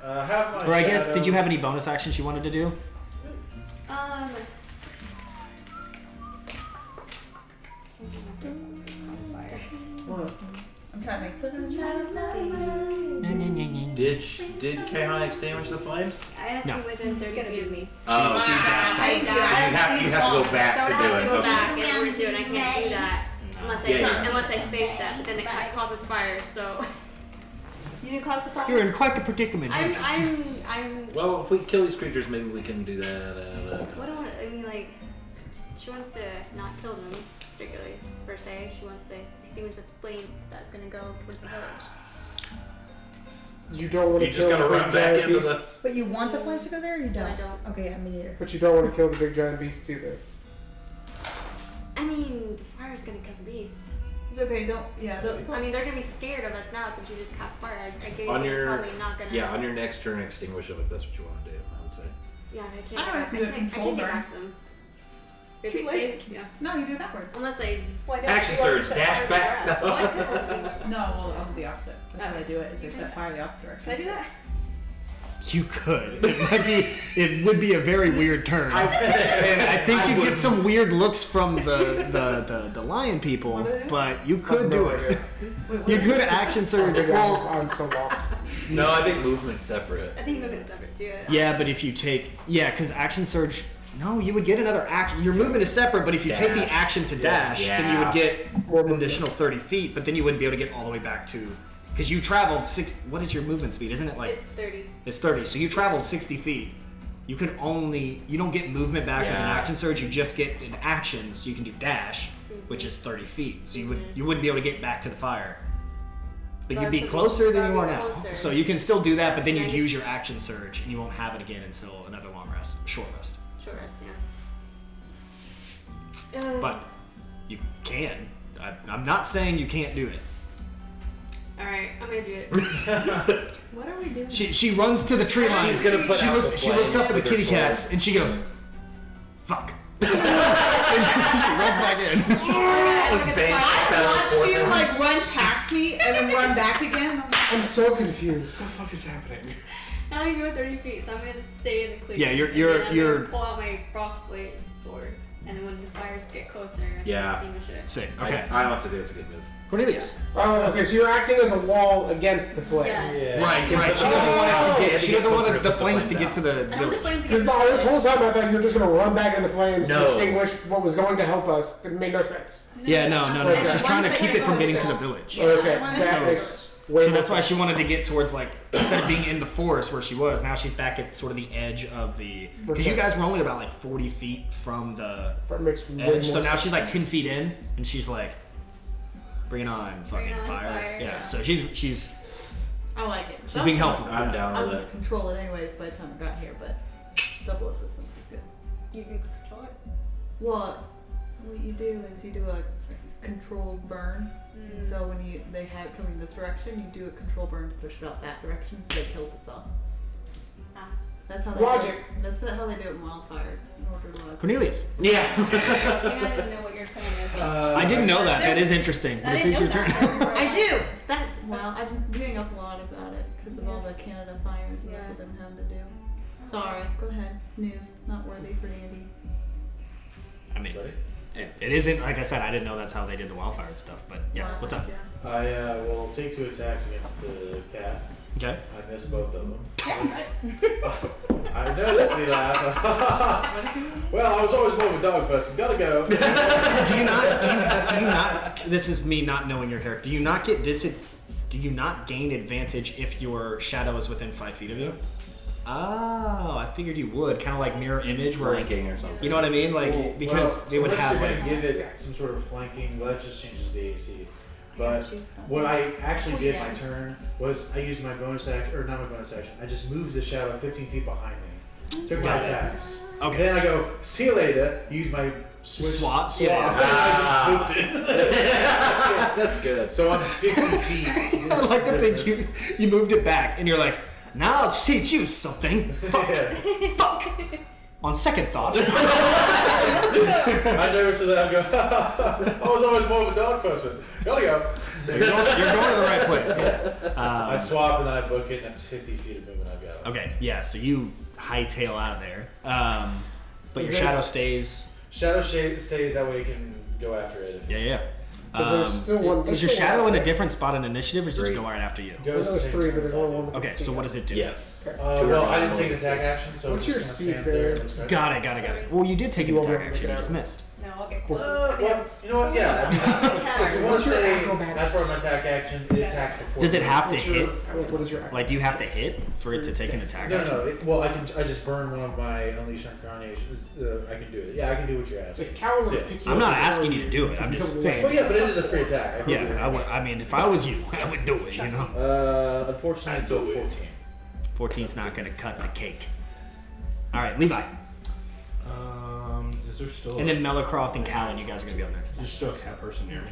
Have my Or I guess, shadow- did you have any bonus actions you wanted to do? I'm trying to think. Did Caehanna extinguish the flames? I has to No. be within 30 feet of me. Oh, She dashed I dashed. you have to go back So I to have do to it. go Okay. back in order to do it, and I can't do that unless Yeah. unless I face that. But then it causes fire, so you didn't cause the fire. You're in quite the predicament. aren't you? I'm. Well, if we kill these creatures, maybe we can do that. What do I want? I mean, like, she wants to not kill them, particularly per se. She wants to extinguish the flames that's gonna go towards the village. You don't want to You kill just gotta the run big back giant into beasts. But you want the flames to go there or you No, don't? I don't. Okay, yeah, me neither. But you don't want to kill the big giant beasts either. I mean, the fire's gonna kill the beast. It's okay, don't. Yeah, don't. I mean, they're gonna be scared of us now since you just cast fire. I guarantee On they're your probably not gonna. yeah, on your next turn, extinguish them if that's what you want to do. I would say. Yeah, I can't. I get don't back- know, do a I control can't get burn. back to them. Too late. Yeah. No, you do it backwards. Unless they. why don't Action you already surge, set dash fire to back. grass? No, well, I'll do the opposite. That's how they do it. Is they set fire the opposite direction. Should I do that? You could. It would be a very weird turn. And I think you'd get some weird looks from the lion people, but you could do it. You could action surge. Well, I'm so lost. No, I think movement's separate. I think movement's separate too. yeah, but if you take because action surge. No, you would get another action. Your movement is separate, but if you take the Dash. action to dash, then you would get More an movement. additional 30 feet. But then you wouldn't be able to get all the way back to, because you traveled what is your movement speed? Isn't it like It's 30. it's 30? So you traveled 60 feet. You don't get movement back with an Yeah. action surge. You just get an action, so you can do dash, which is 30 feet. So you wouldn't be able to get back to the fire. But you'd be So closer than you are probably now. closer. So you can still do that, but then Yeah, you'd you- use your action surge, and you won't have it again until another long rest, short rest. Short rest, yeah. But you can. I'm not saying you can't do it. Alright, I'm gonna do it. What are we doing? She runs to the tree line. She's gonna put she out looks the she looks flame up at the with her kitty sword. cats and she goes, "Fuck." And she runs back in. Watch you like run past me and then run back again. I'm so confused. What the fuck is happening? Now I can go 30 feet, so I'm gonna just stay in the clear. Yeah, And then I'm gonna pull out my frostblade sword. And then when the fires get closer, Yeah. extinguish it. Sick. Okay. I honestly think it's a good move. Cornelius. Oh, okay. So you're acting as a wall against the flames. Yes. Right. She doesn't want it to get. She doesn't want the flames to get to the I want the village. flames to Because get this whole time I thought you were just going to run back into the flames to No. extinguish what was going to help us. It made no sense. Yeah, no. Okay. She's trying to keep it from getting to the village. Okay, I wanna that see makes way So more that's why sense. she wanted to get towards like instead of being in the forest where she was, now she's back at sort of the edge of the. Because you Okay. guys were only about like 40 feet from the That makes way more edge, so now sense. she's like 10 feet in, and she's like, "Bring it on, fucking Bring on fire!" fire. Yeah. So she's I like it. she's being helpful. I'm I down was with going it. to control it anyways by the time I got here, but double assistance is good. You can control it. Well, what you do is you do a controlled burn. So when they have it coming this direction, you do a control burn to push it out that direction so it kills itself. Ah. That's how they Logic. Do it. That's how they do it in wildfires. In order to Cornelius. Yeah. I doesn't know what your plan is. I didn't know that. That is interesting. But I it is your didn't turn. know that. I do. That well, I've been reading up a lot about it because of all the Canada fires and that's what they've been having to do. Sorry, go ahead. News not worthy for Dandy. I mean, it isn't like I said. I didn't know that's how they did the wildfire and stuff. But yeah, what's up? Yeah. I will take 2 attacks against the cat. Okay. I missed both of them. I noticed the laugh. Well, I was always more of a dog person. Gotta go. Do you not? This is me not knowing your character. Do you not get Do you not gain advantage if your shadow is within 5 feet of you? Oh, I figured you would. Kind of like mirror image, where Flanking or something. you know what I mean? Like because they would unless have you're like. gonna give it some sort of flanking. Well, that just changes the AC. But what I actually did my turn was I used my bonus action, or not my bonus action. I just moved the shadow 15 feet behind me. Took my Got it. attacks. Okay. Then I go, see you later. Use my Swap? Swap. Yeah. I just moved it. That's good. So I'm 50 feet. I like the thing you moved it back, and you're like, now I'll teach you something. Fuck. Yeah. Fuck. On second thought. I never said that. I go, I was always more of a dog person. Gotta go. You're going to the right place. I swap and then I book it, and that's 50 feet of movement I've got. Okay, yeah, so you hightail out of there. But your Is shadow stays. Shadow stays that way you can go after it. If Yeah. Because there's still one. Is your there's still shadow one, in a right? different spot in initiative, or does it just 3. go right after you? I know Goes the there's same 3, but turn there's as only I one. Okay, so what does it do? Yes. well, I didn't take an attack. attack action, so What's it your just speed, kind of stands there. Barry? and looks like- Got it. Well, you did take an You attack won't action, you make it just out. missed. No, I'll get Cool. close. Well, you know what? Yeah. I mean, if you want What's to your say acrobatics? that's part of my attack action, it attacks for 4. Does it have to What's hit? your, what is your Like, do you have to hit for it to take an attack No, action? no. Well, I just burn one of my Unleash on Carnation. I can do it. Yeah, I can do what you're asking. If Callan were to Yeah. pick you I'm up not and asking throw you to do it. I'm just saying. Well, yeah, but it is a free attack. I can do Yeah, I mean, if I was you, I would do it, you know? it. Unfortunately, it's a 14. 14's not going to cut the cake. All right, Levi. Is there still? And then Mellowcroft and Callan, you guys are going to be up next. There's still a cat person near me.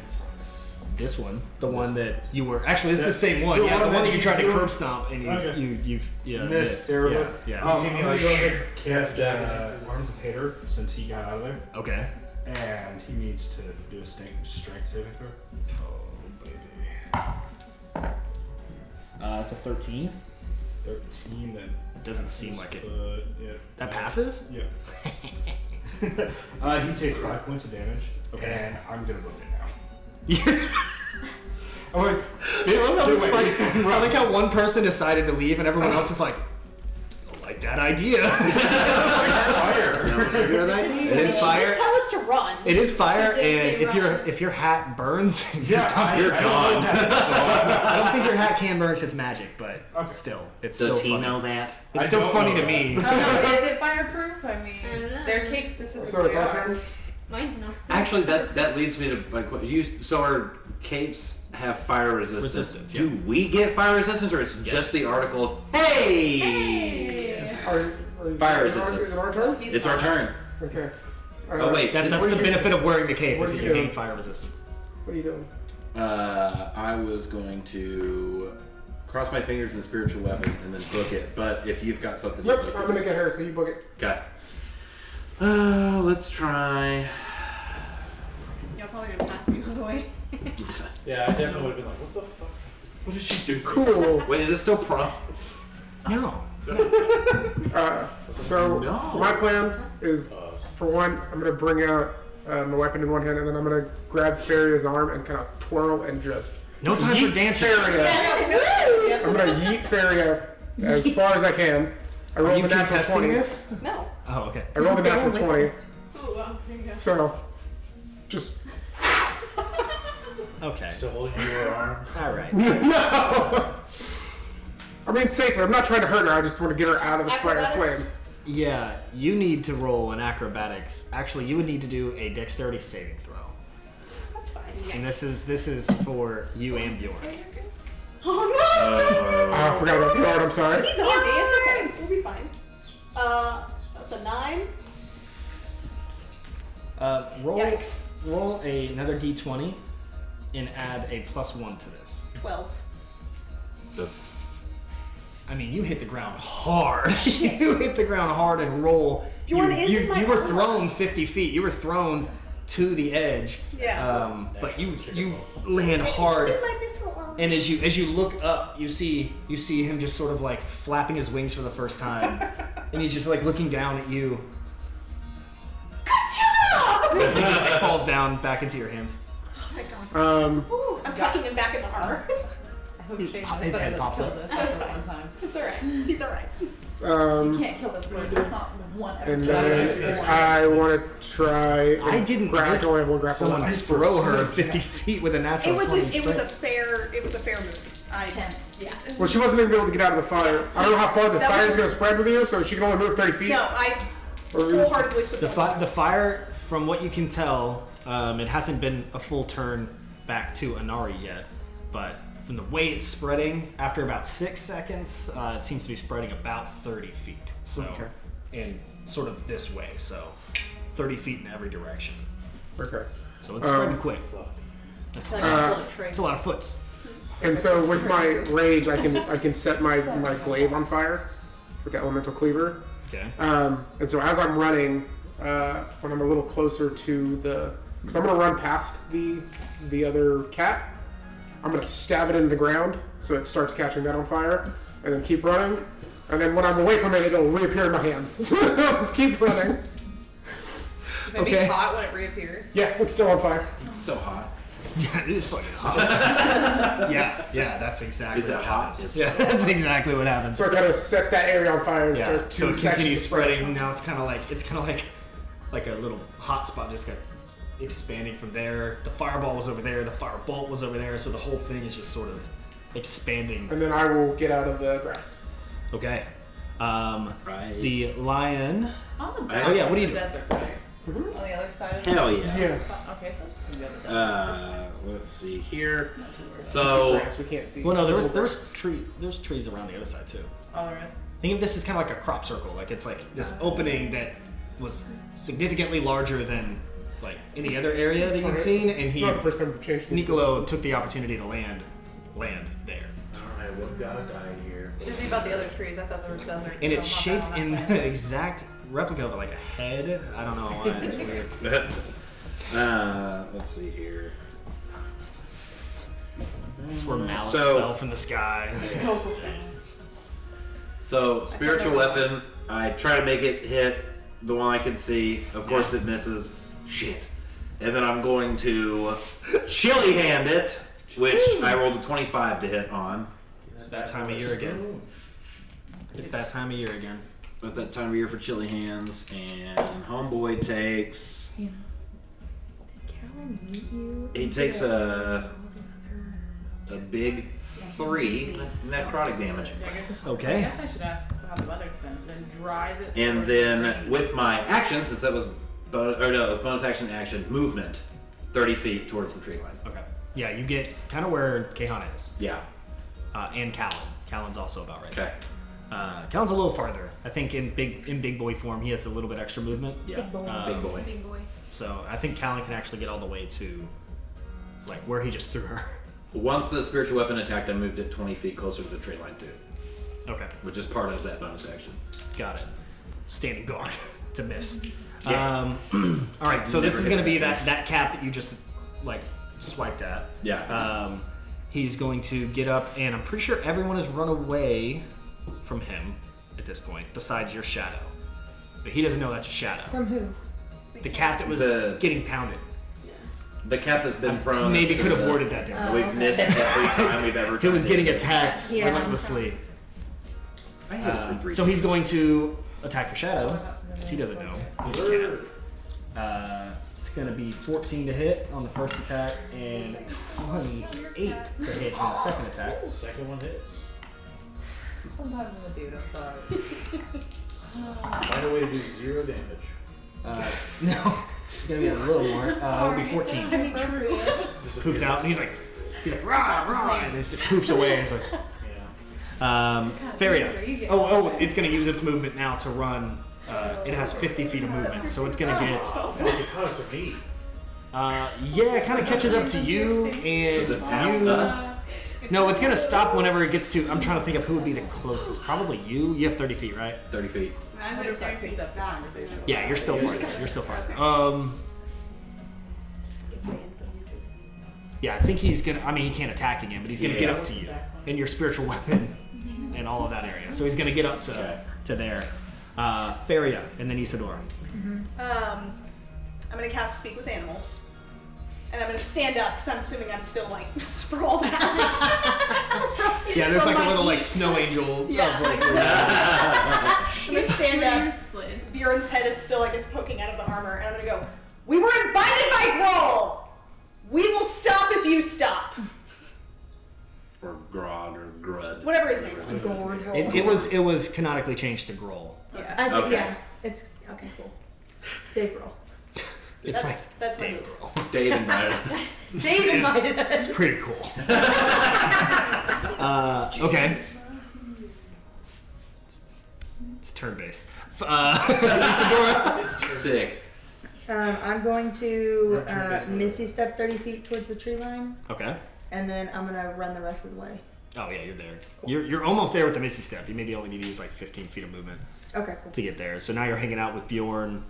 This one, the one that you were actually, it's the same one. The Yeah, the one one that that you tried to you- curb stomp and Okay. you've Missed missed. terribly. Yeah. You see me I'm like gonna go ahead and cast Jack Arms of Hater since he got out of there, Okay. and he needs to do a strength saving throw. Oh baby. It's a 13. 13. That Doesn't seem like it. Yeah. That passes. Yeah. He takes 5 points of damage. Okay. And I'm gonna book it now. Yeah. I'm like, Oh, that was do funny. it. I like how one person decided to leave and everyone else is like, I like that idea. Fire. Good idea. It is fire. Tell us to run. It is fire, She did and say if your hat burns, you're Yeah, You're I gone. don't know that. I don't think your hat can burn 'cause it's magic, but Okay. still, it's Does still he funny. know that? It's I still don't funny know to me. Is it fireproof? I mean, I don't know. their cake specifically So it's our are. turn? Mine's not. Actually, that leads me to my question. So our capes have fire resistance. Resistance, yeah. Do we get fire resistance, or it's just the article of, hey! Hey! Fire is resistance. it our turn? He's It's our fine. turn. Okay. Oh wait, That's this- the benefit of wearing the cape What is are that you you doing? gain fire resistance. What are you doing? I was going to cross my fingers in spiritual weapon and then book it. But if you've got something, you Nope, book I'm it. gonna get her, so you book it. Okay. Let's try. You're probably gonna pass me on the way. Yeah, I definitely would have been like, what the fuck? What does she do? Cool. Wait, is it still prom? No. So No. my plan is For one, I'm gonna bring out my weapon in one hand, and then I'm gonna grab Faria's arm and kind of twirl and just No time for dancing. Faria. I'm gonna yeet Faria as far as I can. I Are rolled you the natural contesting 20. this? No. Oh, okay. I rolled the natural 20. Oh, wow. There you go. So, just Okay. Still holding your arm. All right. no. I mean, safely. I'm not trying to hurt her. I just want to get her out of the fire Acrobatics? flames. Yeah, you need to roll an acrobatics. Actually, you would need to do a dexterity saving throw. That's fine. And this is for you and Bjorn. Oh no! I forgot about the Lord. I'm sorry. He's on me. It's okay. We'll be fine. That's a 9. Roll Yikes. roll another d20 and add a +1 to this. 12. I mean, you hit the ground hard. You hit the ground hard and roll. Bjorn is in my you were armor. thrown 50 feet. You were thrown to the edge. Yeah. But you land hard. It's in my mithril armor. And as you look up, you see him just sort of like flapping his wings for the first time, and he's just like looking down at you. Good job! And he just like, falls down back into your hands. Oh my god. Um, I'm tucking him back in the armor. I hope Shane knows His head better pops than up. kill this That's after fine. one time. It's alright. He's alright. You can't kill this bird. It's not the one ever. and That's then good. I want to try. I didn't I can only have one grapple someone left. throw her 50 feet with a natural 20 It was a strength. fair move. Attempt. Yeah. Well, she wasn't even able to get out of the fire. I don't know how far the That fire was- is going to spread with you, so she can only move 30 feet. No, I Or- wholeheartedly The, support the fire, from what you can tell, it hasn't been a full turn back to Anari yet, but from the way it's spreading, after about 6 seconds, it seems to be spreading about 30 feet. So, Okay. in sort of this way, so 30 feet in every direction. Okay. So it's spreading quick. That's a lot. It's a lot of foots. And so with my rage, I can set my glaive on fire with the elemental cleaver. Okay. And so as I'm running, when I'm a little closer to because I'm gonna run past the other cat, I'm gonna stab it into the ground so it starts catching that on fire, and then keep running. And then when I'm away from it, it'll reappear in my hands. Just keep running. Is it Okay. being hot when it reappears? Yeah, it's still on fire. So hot. Yeah, it is fucking hot. yeah, that's exactly Is it what hot? happens. It's Yeah, so that's exactly what happens. So it kind of sets that area on fire. And Yeah, starts so two it continues sections of fire. spreading. Now it's kind of like a little hot spot just got expanding from there. The fireball was over there. The firebolt was over there. So the whole thing is just sort of expanding. And then I will get out of the grass. Okay. Right. The lion. On the Oh, back yeah, what do you is do? the desert, right? On the other side of Hell yeah. Yeah. Okay, so it's just gonna go to the desert. Let's see here. The So grass we can't see. Well, no, there's trees around the other side too. Oh, there is. Think of this as kind of like a crop circle. Like it's like this opening that was significantly larger than like any other area that you'd seen, and It's not the first time we've changed. Nicolo took the opportunity to land there. Alright, what gotta die here? Didn't think about the other trees. I thought there was desert. And it's so I'm shaped not in on that the exact replica of like a head. I don't know why. It's weird. let's see here. It's where malice So- fell from the sky. So spiritual weapon. I try to make it hit the one I can see. Of course, it misses. Shit. And then I'm going to chili hand it, which I rolled a 25 to hit on. It's that time of year again. It's that time of year again. At that time of year for chili hands, and homeboy takes. Did Callan leave you? He takes a big 3 necrotic damage. Yeah, I guess- Okay. I guess I should ask how the weather spins. Then drive it. And towards the then green. with my action, since that was it was bonus action, movement, 30 feet towards the tree line. Okay. Yeah, you get kind of where Caehanna is, Yeah. and Callan. Callan's also about right there. Okay. Callan's a little farther. I think in big boy form, he has a little bit extra movement. Yeah. Big boy. Big boy. Big boy. So I think Callan can actually get all the way to like where he just threw her. Once the spiritual weapon attacked, I moved it 20 feet closer to the tree line too, Okay, which is part of that bonus action. got it. Standing guard to miss. Yeah. All right, so this Never is going to hit be that that cap that you just like swiped at. Yeah. He's going to get up, and I'm pretty sure everyone has run away from him at this point, besides your shadow. But he doesn't know that's a shadow. From who? The cat that was getting pounded. The cat that's been prone. Maybe could have worded that differently. We've missed every time we've ever. He was getting attacked Yeah. relentlessly. I hit it for 3. So he's going to attack your shadow because he doesn't know. He's a cat. It's going to be 14 to hit on the first attack and 28 to hit on the second attack. Second one hits. Sometimes I'm a dude, I'm sorry. Find a way to do 0 damage. No, it's going to be a little more. It'll be 14. Poofs out and he's like rah rah, and it just poofs away. It's like. Feria. Oh, it's going to use its movement now to run. It has 50 feet of movement, so it's going to get. I feel like it caught up to me. Yeah, it kind of catches up to you and Does it pass you. us? No, it's going to stop whenever it gets to. I'm trying to think of who would be the closest. Probably you. You have 30 feet, right? 30 feet. I wonder if I picked up the conversation. Yeah, you're still farther. You're still farther. Yeah, I think he's gonna. I mean, he can't attack again, but he's gonna get up to you and your spiritual weapon and all of that area. So he's gonna get up to there. Feria and then Isadora. I'm gonna cast Speak with Animals, and I'm gonna stand up because I'm assuming I'm still like sprawled out. Yeah, there's From like a my little like eat. snow angel. Yeah. Of, like, I'm gonna stand up. Bjorn's head is still like it's poking out of the armor, and I'm gonna go. We were invited by Groll. We will stop if you stop. Or Grog or Grud. Whatever his name was. it was canonically changed to Groll. Yeah. I think, Okay. yeah. It's okay, cool. Dave roll. It's That's my Dave move. Groll. Dave invited. Dave invited us. It's pretty cool. Okay. It's turn based. Isadora. It's sick. I'm going to Misty step 30 feet towards the tree line, Okay. and then I'm gonna run the rest of the way. Oh yeah, you're there. You're almost there with the Misty Step. You maybe only need to use like 15 feet of movement Okay, cool. to get there. So now you're hanging out with Bjorn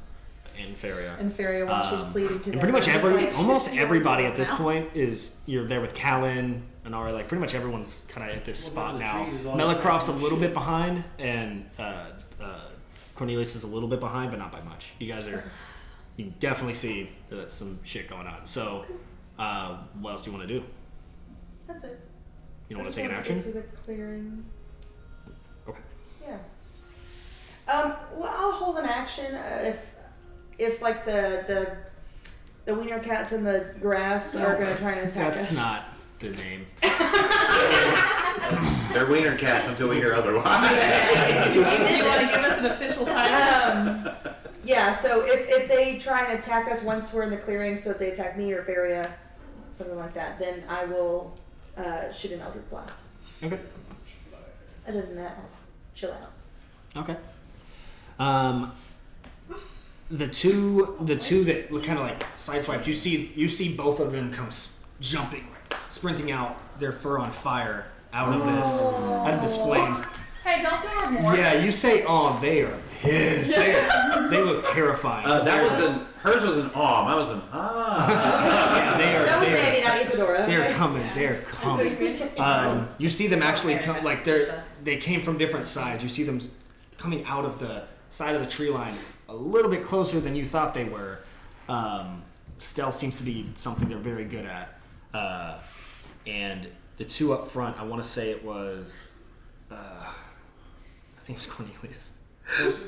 and Feria. And Feria while she's pleading to them. And pretty much I'm just like, almost everybody at this now. point is you're there with Callan and Ari. Like pretty much everyone's kind of at this spot the now. trees is all Melicroft's a this little shit. bit behind, and Cornelius is a little bit behind, but not by much. You guys are. You can definitely see that that's some shit going on. So, what else do you want to do? That's it. You don't I want just to take an wanted action? to get to the clearing. Okay. Yeah. Well, I'll hold an action if like the wiener cats in the grass are gonna try and attack us. That's not the name. They're wiener cats until we hear otherwise. You want to give us an official title? Yeah, so if they try and attack us once we're in the clearing, so if they attack me or Feria, something like that, then I will shoot an Eldritch Blast. Okay. Other than that, I'll chill out. Okay. The two that kind of like sideswiped. You see both of them come jumping, like, sprinting out, their fur on fire out of this flames. Hey, don't they have more? Yeah, you say, "Oh, they are pissed." They look terrifying. Hers was an aw. Mine was an Yeah, they are. That was they are- Mandy, not Isadora. They're coming. They're coming. You see them actually come. Like they came from different sides. You see them coming out of the side of the tree line a little bit closer than you thought they were. Stealth seems to be something they're very good at. And the two up front, I want to say it was. I think it was Cornelius.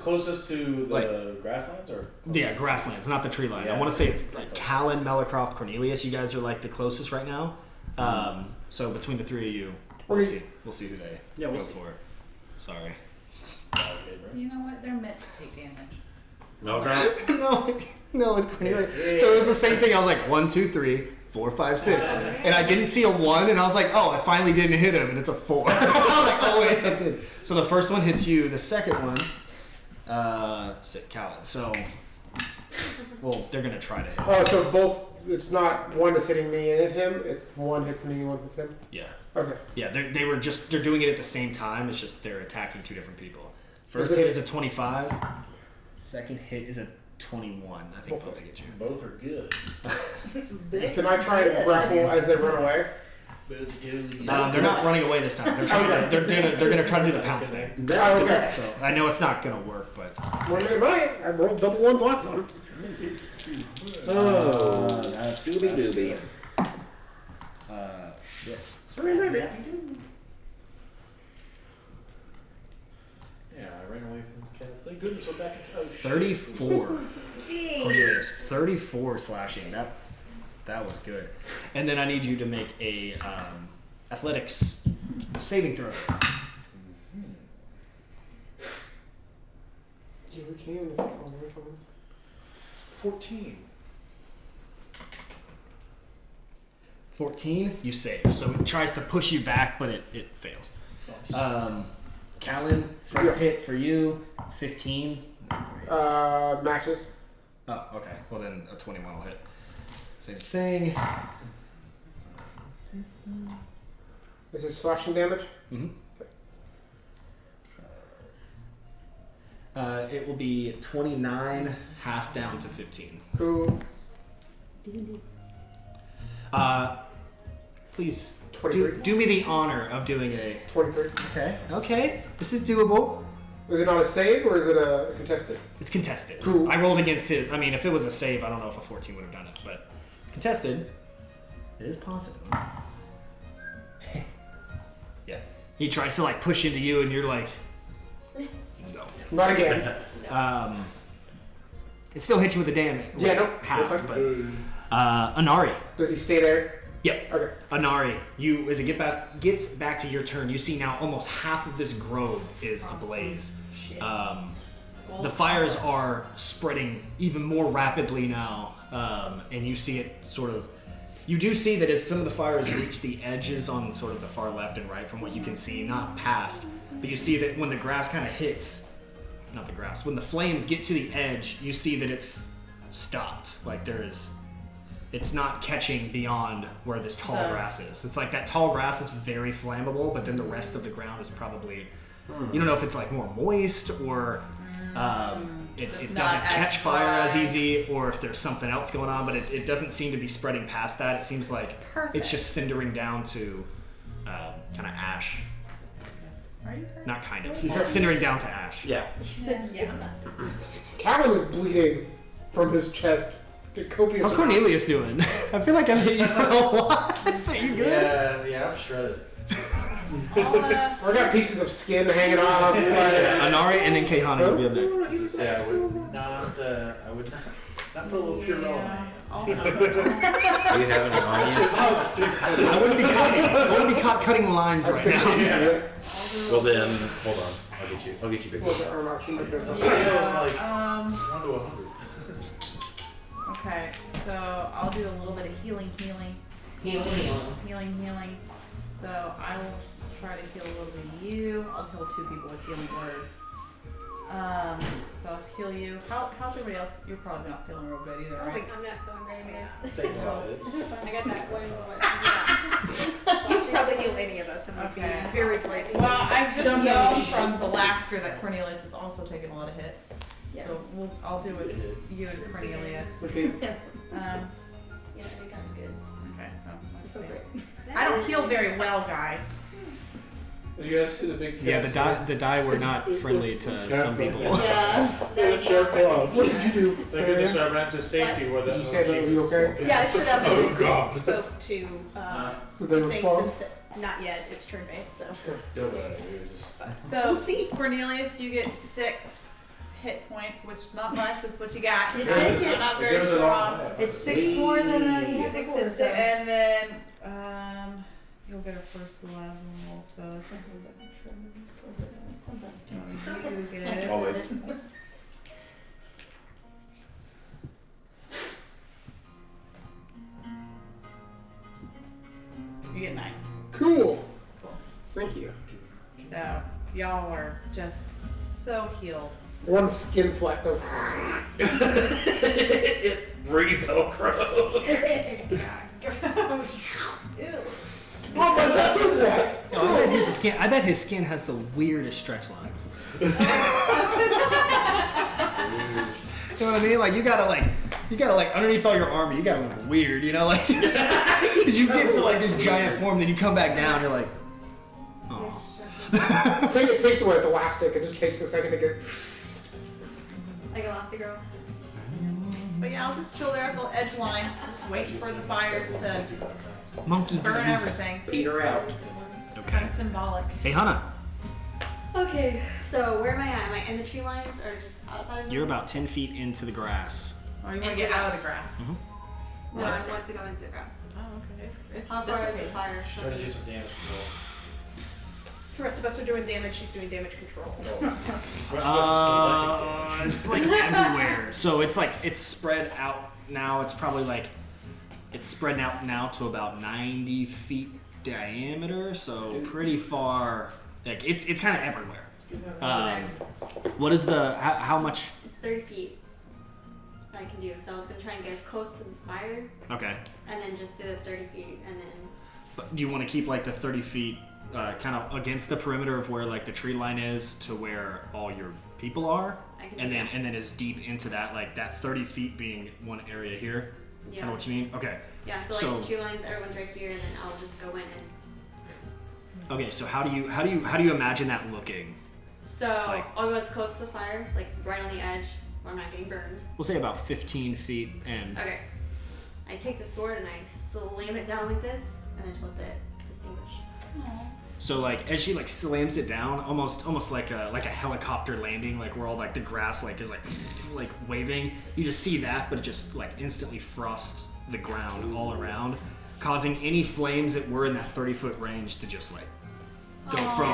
Closest to the Like- grasslands, or Yeah, grasslands, not the tree line. I Yeah. want to say it's like Callan, Melicroft, Cornelius. You guys are like the closest right now. So between the three of you, we'll see who they go for. Sorry. You know what? They're meant to take damage. No, girl. no, it's Cornelius. So it was the same thing. I was like 1, 2, 3, 4, 5, 6, and I didn't see a 1, and I was like, oh, I finally didn't hit him, and it's a 4. I was like, oh wait, I did. So the first one hits you. The second one, Callan. So, well, they're gonna try to hit. Oh, so both. It's not one is hitting me and him. It's one hits me, one hits him. Yeah. Okay. Yeah, they're doing it at the same time. It's just they're attacking two different people. First Is it- hit is a 25. Second hit is a 21. I think they'll get you. both are good. Can I try and grapple as they run away? They're not running away this time. They're trying to, they're gonna try to do the pounce thing. Oh, okay. So I know it's not gonna work, but Well, it might. I rolled double ones last time. Oh, that's Scooby Dooby. Yeah, I ran away from this cat. Thank goodness we're back in 34. Cornelius, 34 slashing. That was good. And then I need you to make a athletics saving throw. Yeah, we can. If it's all right for them. 14. 14, you save. So it tries to push you back, but it fails. Callan, first hit for you, 15. Matches. Oh, okay. Well, then a 21 will hit. Same thing. This is slashing damage. Mm-hmm. It will be 29, half down to 15. Cool. Please 23. do me the honor of doing a 23. Okay. This is doable. Is it not a save or is it a contested? It's contested. Cool. I rolled against it. I mean, if it was a save, I don't know if a 14 would have done it, but it's contested. It is possible. Yeah. He tries to like push into you, and you're like, no. Not again. It still hits you with the damage. Yeah, no. Half, that's fine. but Anari. Does he stay there? Yep. Okay. Anari, you as it gets back to your turn, you see now almost half of this grove is ablaze. The fires are spreading even more rapidly now, and you see it sort of. You do see that as some of the fires reach the edges on sort of the far left and right, from what you can see, not past, but you see that when the grass kind of hits, not the grass, when the flames get to the edge, you see that it's stopped. Like it's not catching beyond where this tall grass is. It's like that tall grass is very flammable, but then the rest of the ground is probably, you don't know if it's like more moist or it doesn't catch fire as easy, or if there's something else going on, but it doesn't seem to be spreading past that. It seems like it's just cindering down to kind of ash. Not kind of. Cindering down to ash. Yeah. Callan is bleeding from his chest. Copious. How's Cornelius doing? I feel like I've hit you for a lot. Are you good? Yeah, I'm shredded. We got pieces of skin hanging off. Anari and then Caehanna will be up next. Yeah, I would not put a little pure on my hands. Do you have any lines? I wouldn't be caught cutting lines right now. Well then, hold on. I'll get you big. What's the arm option? Like that's So, all. like, 1 to 100. Okay, so I'll do a little bit of healing. So I will try to heal a little bit of you. I'll heal 2 people with healing words. So I'll heal you. How's everybody else? You're probably not feeling real good either, right? I'm not feeling very good. Take a lot. It's I got that one. You can probably heal any of us, and we'd Okay. be very grateful. Well, I've just known from the laughter that Cornelius has also taken a lot of hits. Yeah. So I'll do it with you and Cornelius. Okay. Yeah, I got good. Okay, so let's So see. great. I don't heal very well, guys. You guys see the big Yeah, the die were not friendly to some people. Yeah. They're sharp claws. What did you do? Thank goodness I ran to safety where Did you the stand up? Are you okay? Yeah, I stood up Oh, and God. spoke to Did they things respond? and said, not yet, it's turn based, so. Don't worry, we were just. So We'll see. Cornelius, you get 6 hit points, which is not much. That's what you got. You I'm take it. not very It goes strong. along. It's 6 more than I had 6 before, is so- and then you'll get a first level, so it's you get Always. you get 9. Cool. Thank you. So y'all are just so healed. One skin fleck though. Breathe Velcro. Oh, my tattoos back. I bet his skin has the weirdest stretch lines. You know what I mean? Like you gotta like You gotta like underneath all your armor, you gotta look weird, you know, like because you get to like this giant form, then you come back down, you're like, oh. It takes away its elastic. It just takes a second to get. Like Elastigirl. But yeah, I'll just chill there at the edge line, just waiting for the fires to Monkey burn teeth. everything. Peter out. It's kind of symbolic. Caehanna, Okay, so where am I at? Am I in the tree lines or just outside of them? you're about 10 feet into the grass. Oh, you want to get out of the grass? No, I want to go into the grass. Oh, okay. It's How far is the dissipated. fire She's from trying to me? do some damage control. The rest of us are doing damage. She's doing damage control. The rest of us is It's like everywhere. So it's like it's spread out now. It's probably like it's spread out now to about 90 feet diameter. So pretty far. Like it's kind of everywhere. What is the how much? It's 30 feet that I can do. So I was gonna try and get as close to the fire, Okay. and then just do the 30 feet, and then But do you want to keep like the 30 feet kind of against the perimeter of where like the tree line is to where all your people are, I can and do then that. and then as deep into that like that 30 feet being one area here. Yeah. Kind of what you mean? Okay. Yeah, so So- like tree lines, everyone's right here, and then I'll just go in and. Okay. So how do you imagine that looking? So Like- I'll go as close to the fire, like right on the edge, where I'm not getting burned. We'll say about 15 feet and. Okay. I take the sword and I slam it down like this, and then just let it distinguish. So like as she like slams it down, almost like a helicopter landing, like where all like the grass like is like waving. You just see that, but it just like instantly frosts the ground all around, causing any flames that were in that 30-foot range to just like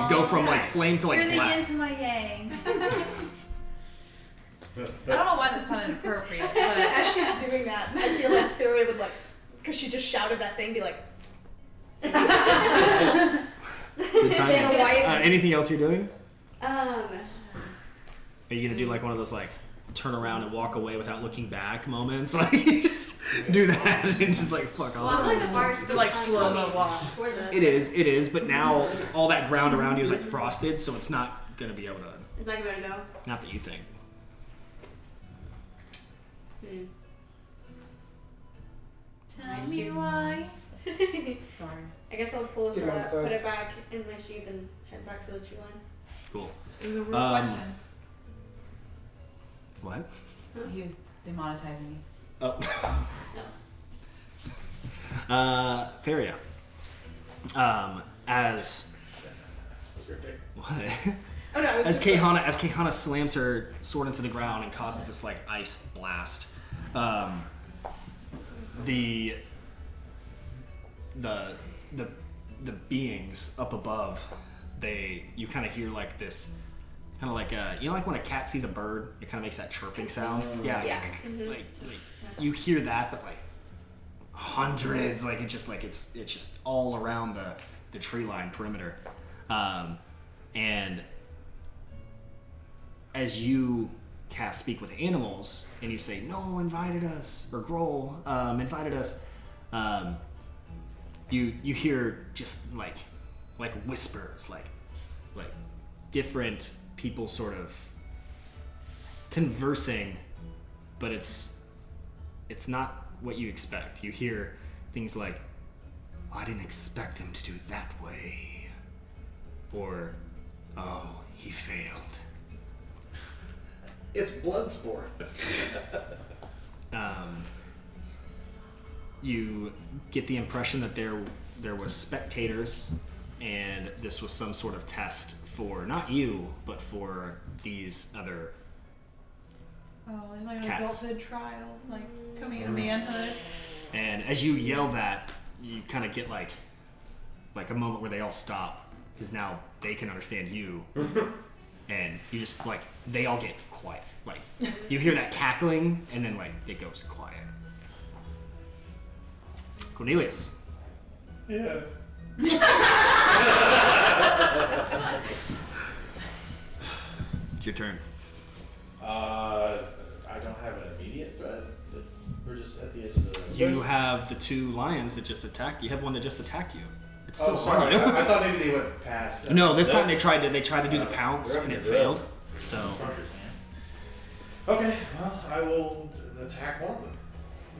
go from like flame to like You're the black. yin to my yang. But I don't know why that sounded inappropriate, but As she's doing that, I feel like Fury would like, because she just shouted that thing, be like, Good Vanna timing. White. Anything else you're doing? Um, Are you gonna do like one of those like turn around and walk away without looking back moments? Like just do that and just like fuck well, off. I feel like the fire's still like kinda slow-mo coming walk. toward the. It is, but now all that ground around you is like frosted, so it's not gonna be able to. Is that gonna go? Not that you think. tell me why. Sorry. I guess I'll pull a Get sword on up, size. put it back in my sheath, and head back to the tree line. Cool. It was a real Um, question. What? He was demonetizing me. Oh. No. Feria. As what? oh no, it was As just like- Caehanna slams her sword into the ground and causes this like ice blast, the beings up above, you kind of hear like this, kind of like you know like when a cat sees a bird, it kind of makes that chirping sound. Yeah. Like you hear that, but like hundreds, like it's just all around the tree line perimeter, and as you cast Speak with Animals and you say Noel invited us or Grohl invited us, you hear just like whispers, like different people sort of conversing, but it's not what you expect. You hear things like, I didn't expect him to do that way, or oh, he failed. It's Bloodsport. You get the impression that there was spectators, and this was some sort of test for not you, but for these other. Oh, like an Cats. adulthood trial, like coming into manhood. And as you yell that, you kind of get like a moment where they all stop because now they can understand you, and you just like they all get quiet. Like you hear that cackling, and then like it goes quiet. Cornelius. Yes. It's your turn. I don't have an immediate threat. We're just at the edge of the. You have the two lions that just attacked. You have one that just attacked you. It's still Oh, sorry. on you. I thought maybe they went past. No, this time they tried to do the pounce and it failed. So Okay, well, I will attack one of them.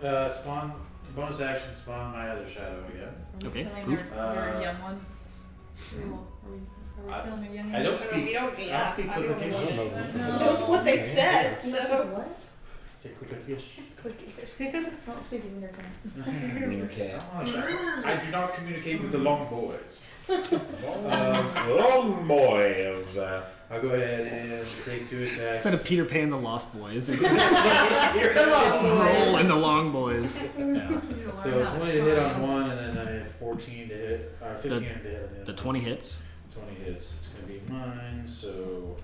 Spawn. Bonus action. Spawn my other shadow again. Okay, Killing poof. our young ones. Are we killing our young I don't ones? speak. We don't, I yeah, don't speak I don't clickish. know. That's what they said, so. What? Say clickish. Don't speak in your time. Wiener cat. I do not communicate with the long boys. Long boys. I'll go ahead and take 2 attacks. Instead of Peter Pan the Lost Boys, it's Roll and the Long Boys. Yeah. So 20 to hit on one, and then I have 14 to hit, or 15 to hit on the other. The 20 hits. 20 hits. It's going to be mine. So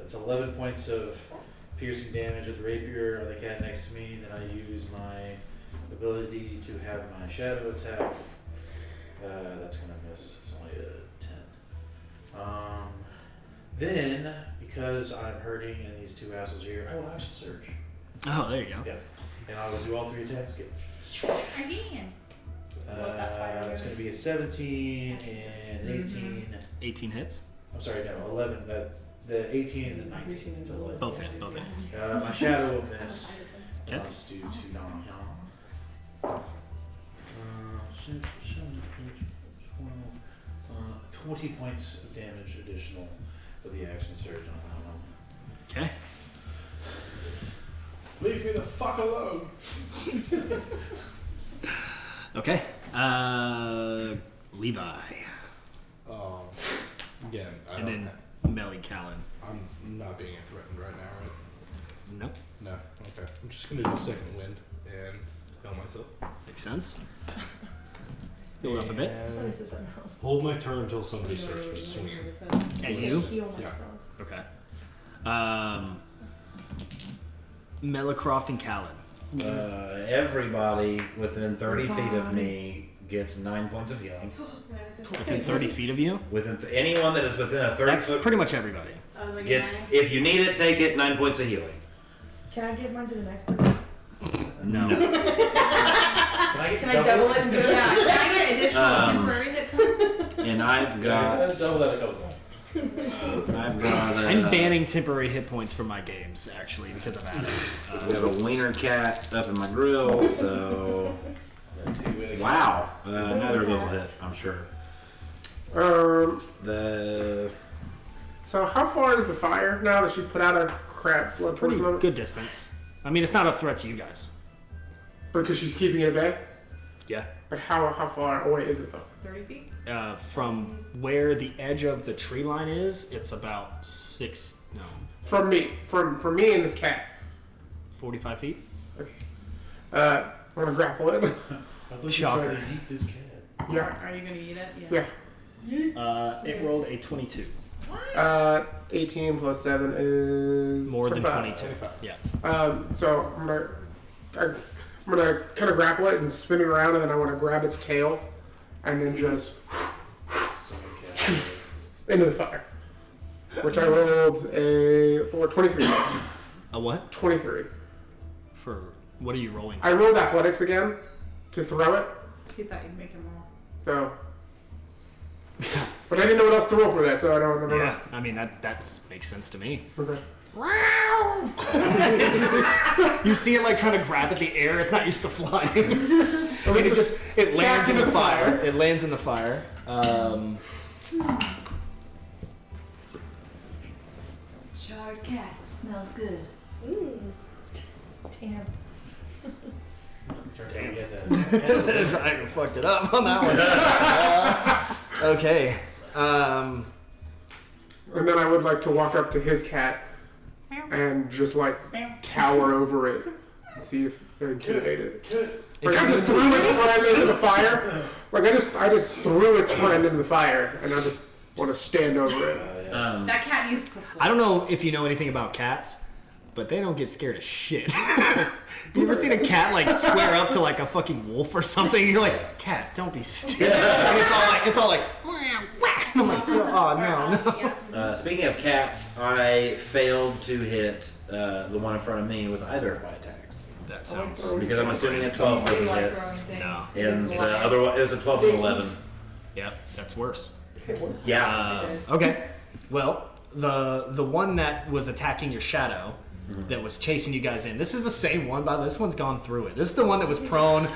it's 11 points of piercing damage with rapier on the cat next to me. Then I use my ability to have my shadow attack. That's going to miss. It's only a 10. Then, because I'm hurting and these 2 assholes are here, I will action surge. Oh, there you go. Yeah. And I will do all 3 attacks again. Again. It's going to be a 17 and an 18. 18 hits. I'm sorry, no, 11. The 18 and the 19. It's 11. Both hit. Both hit. My shadow will miss. Okay. I'll just do 2 non. 20 points of damage additional with the action surge on that one. Okay. Leave me the fuck alone. Okay. Levi. Again, And then Melly Callan. I'm not being threatened right now, right? Nope. No. Okay. I'm just gonna do second wind and heal myself. Makes sense. Heal up a bit. And hold my turn until somebody starts to swing. And you? Heal Yeah. myself. Okay. Melicroft and Callan. Everybody within 30 feet of me gets 9 points of healing. Within 30 feet of you? Within anyone that is within a 30 That's foot pretty much everybody. gets. If you need it, take it. 9 points of healing. Can I give mine to the next person? No. Can I double it and do it? Yeah, can I get additional Um, temporary hit points? And I've got. Let's double that a couple times. I've got. I'm banning temporary hit points from my games, actually, because of Adam. We have a wiener cat up in my grill, so. Wow. Neither of those will hit, I'm sure. The. So how far is the fire now that she put out a crap blood Pretty poison? good distance. I mean, it's not a threat to you guys. Because she's keeping it at bay? Yeah. But how far away is it though? 30 feet? From where the edge of the tree line is, it's about From me. From me and this cat. 45 feet. Okay. I'm gonna grapple it. I thought you Shocker. tried to eat this cat. Yeah. Are you going to eat it? Yeah. It rolled a 22. 18 plus 7 is More than 25. 22. Yeah. So I'm gonna kind of grapple it and spin it around, and then I want to grab its tail, and then just into the fire. Which I rolled for 23. A what? 23. For what are you rolling? I rolled athletics again to throw it. He thought you'd make him roll. So. But I didn't know what else to roll for that, so I don't know. Yeah, I mean that makes sense to me. Okay. You see it like trying to grab at the air. It's not used to flying. I mean, it lands in the fire. It lands in the fire. Charred cat smells good. Damn. Trying to get that. I fucked it up on that one. Okay. And then I would like to walk up to his cat and just like tower over it and see if they're intimidated. Like I just threw its friend into the fire. Like I just threw its friend into the fire, and I just want to stand over it. That cat needs to flee. I don't know if you know anything about cats, but they don't get scared of shit. You ever seen a cat like square up to like a fucking wolf or something? You're like, cat, don't be stupid. And it's all like, and I'm like, oh no. Speaking of cats, I failed to hit the one in front of me with either of my attacks. That sounds. Because I'm assuming a 12 doesn't like hit. throwing things. No. And the other one, it was a 12 and 11. Yep, that's worse. Yeah. Okay. Well, the one that was attacking your shadow that was chasing you guys in. This is the same one, but this one's gone through it. This is the one that was prone. Is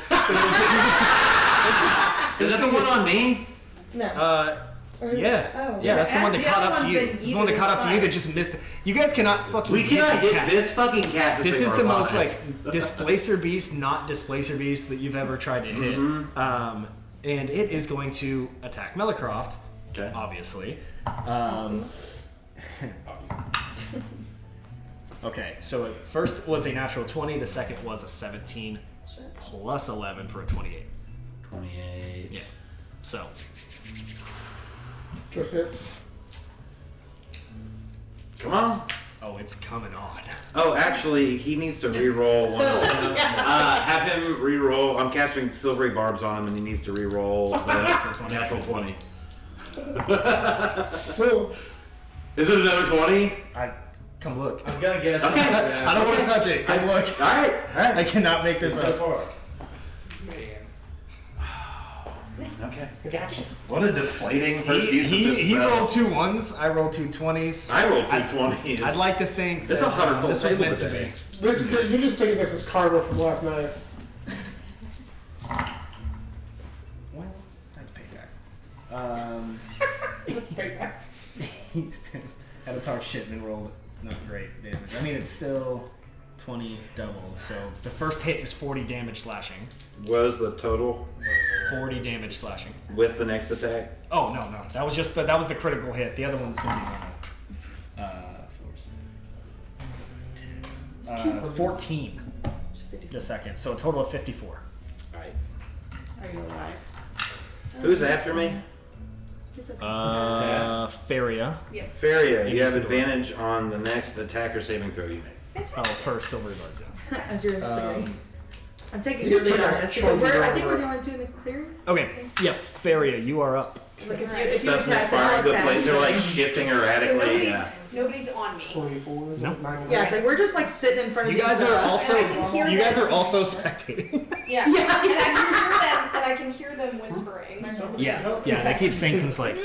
that the one on me? No. Yeah, that's the one that caught up to you. This is the one that caught up to you that just missed. You guys cannot fucking. We hit cannot this hit cat. this fucking cat. This is the most like displacer beast, not displacer beast that you've ever tried to hit. And it is going to attack Melicroft, obviously. Okay, so it first was a natural 20, the second was a 17 plus 11 for a 28. 28. Yeah. So. Just hits. Come on. Oh, it's coming on. Oh, actually, he needs to re-roll one. Have him re-roll. I'm casting silvery barbs on him, and he needs to re-roll the natural 20. So, is it another 20? Come look. I'm gonna guess. Okay. I don't want to touch it. Come look. All right. I cannot make this So up. far. Okay. gotcha. What a deflating first use of this He spell. rolled 2 1s. I rolled 2 20s. I rolled 2 20s. I'd like to think This that, is a 100 this was table meant to today. be. You're just taking this as karma from last night. Well, that's payback. Let's pay back. Had to talk shit and then rolled not great damage. I mean, it's still 20 doubled. So the first hit is 40 damage slashing. Was the total 40 damage slashing. with the next attack? Oh no, that was just that was the critical hit. The other one's gonna be normal. 14. The second, so a total of 54. All right. Are you alive? Who's after me? Faria. Faria, you have Isidore. advantage on the next attack or saving throw you make. Oh, first silver bars. Yeah. As you're in the clearing. I'm taking You your just lead took on a this. chunk Because of I think armor. we're the only two in the clearing. Okay, yeah, Faria, you are up. Like if you Stuff's attack, then I'll misfiring. The attack. plates are like shifting So erratically. nobody's on me. 24. Nope. Yeah, it's like we're just like sitting in front of You guys are also And I can hear you guys them. are also spectating. Yeah. And I can hear them whispering. Yeah, they keep saying things like,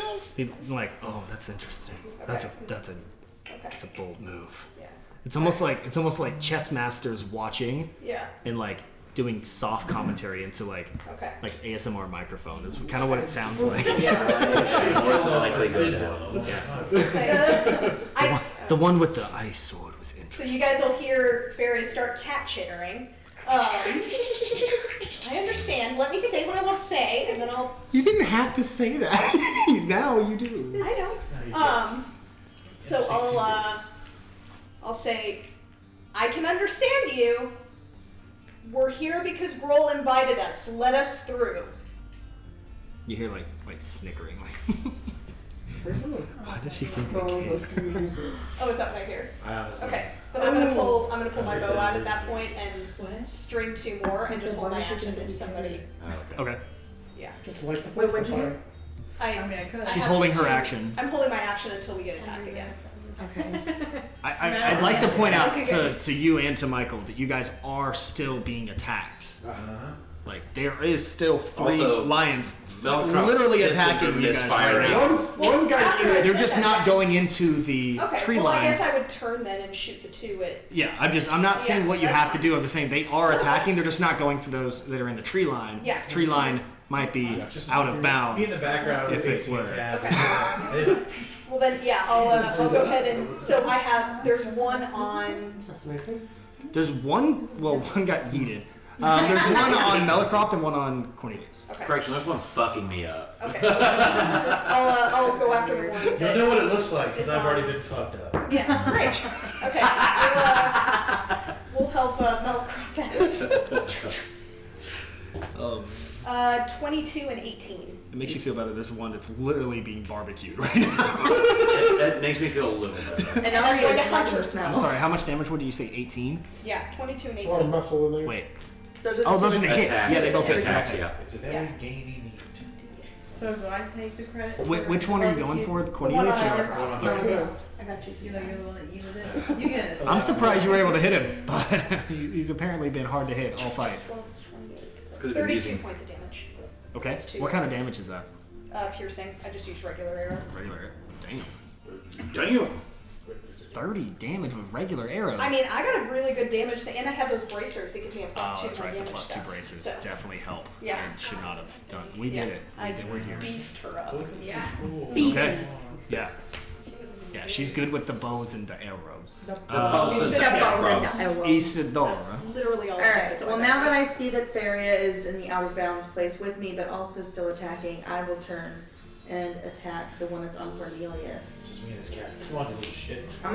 oh, that's interesting. That's a bold move. Yeah. It's almost like chess masters watching Yeah. and like doing soft commentary into like ASMR microphone. Is kind of what it sounds like. More likely go down. The one with the ice sword was So interesting. you guys will hear Fairy start cat chittering. I understand. Let me say what I want to say, and then I'll. You didn't have to say that. Now you do. I know. So I'll say, I can understand you. We're here because Grohl invited us. Let us through. You hear like snickering. Like, why does she think we came? Oh, is that what I hear? honestly. Okay, but I'm gonna pull my bow out at that point and string 2 more and just hold my action if somebody. Okay. Yeah. Just like the Wait, first what'd you fire. I mean, I could. She's holding her action. I'm holding my action until we get attacked again. Okay. I'd like to point out to you and to Michael that you guys are still being attacked. Like there is still 3 Also, lions Velcro literally pistons attacking are you guys right misfiring. now. One guy here. They're just not going into the Okay. tree well, I line. guess I would turn then and shoot the 2 at. Yeah, I'm not saying Yeah, what you that's have to fine. do. I'm just saying they are attacking. They're just not going for those that are in the tree line. Yeah. Tree line might be out of Be in bounds. the background If it facing were. a cat. Okay. Well then, yeah, I'll go ahead and so I have. There's one on. There's one. Well, one got yeeted. There's one on Melicroft and one on Cornelius. Okay. Correction, there's one fucking me up. Okay. I'll go after the one. You'll know what it looks like because I've already been fucked up. Yeah. Great. Okay. We'll help Melicroft out. 22 and 18. It makes you feel better. There's one that's literally being barbecued right now. That makes me feel a little better. And Ari going is to much hunt of smell. I'm sorry. How much damage? What did you say? 18? Yeah, 22 and There's a lot of 18. muscle in there. Wait. Those are Oh, those are the hits. Attacks. Yeah, they both hit. Attacks, yeah. It's a very Yeah. gamey meat. So do I take the credit? Which one are you going for? The one Cornelius on or? Melicroft. I got you. So you're the one that yielded it. You get it. I'm surprised you were able to hit him, but he's apparently been hard to hit all fight. 'cause 32 using- points of damage. Okay. That's 2 What kind of arrows. damage is that? Piercing. I just used regular arrows. Regular. Damn. Damn. 30 damage with regular arrows. I mean, I got a really good damage thing, and I have those bracers that give me a plus 2 oh, that's to my right. The damage +2 stuff. braces So, definitely help. Yeah. And should not have done. We did it. We're here. Beefed her up. Yeah. Okay. Yeah. Yeah, she's good with the bows and the arrows. Isadora. That's literally all. Alright, so well now that I see that Faria is in the out of bounds place with me, but also still attacking, I will turn and attack the one that's on Cornelius. Just me and this cat. Come on, you little shit. I'm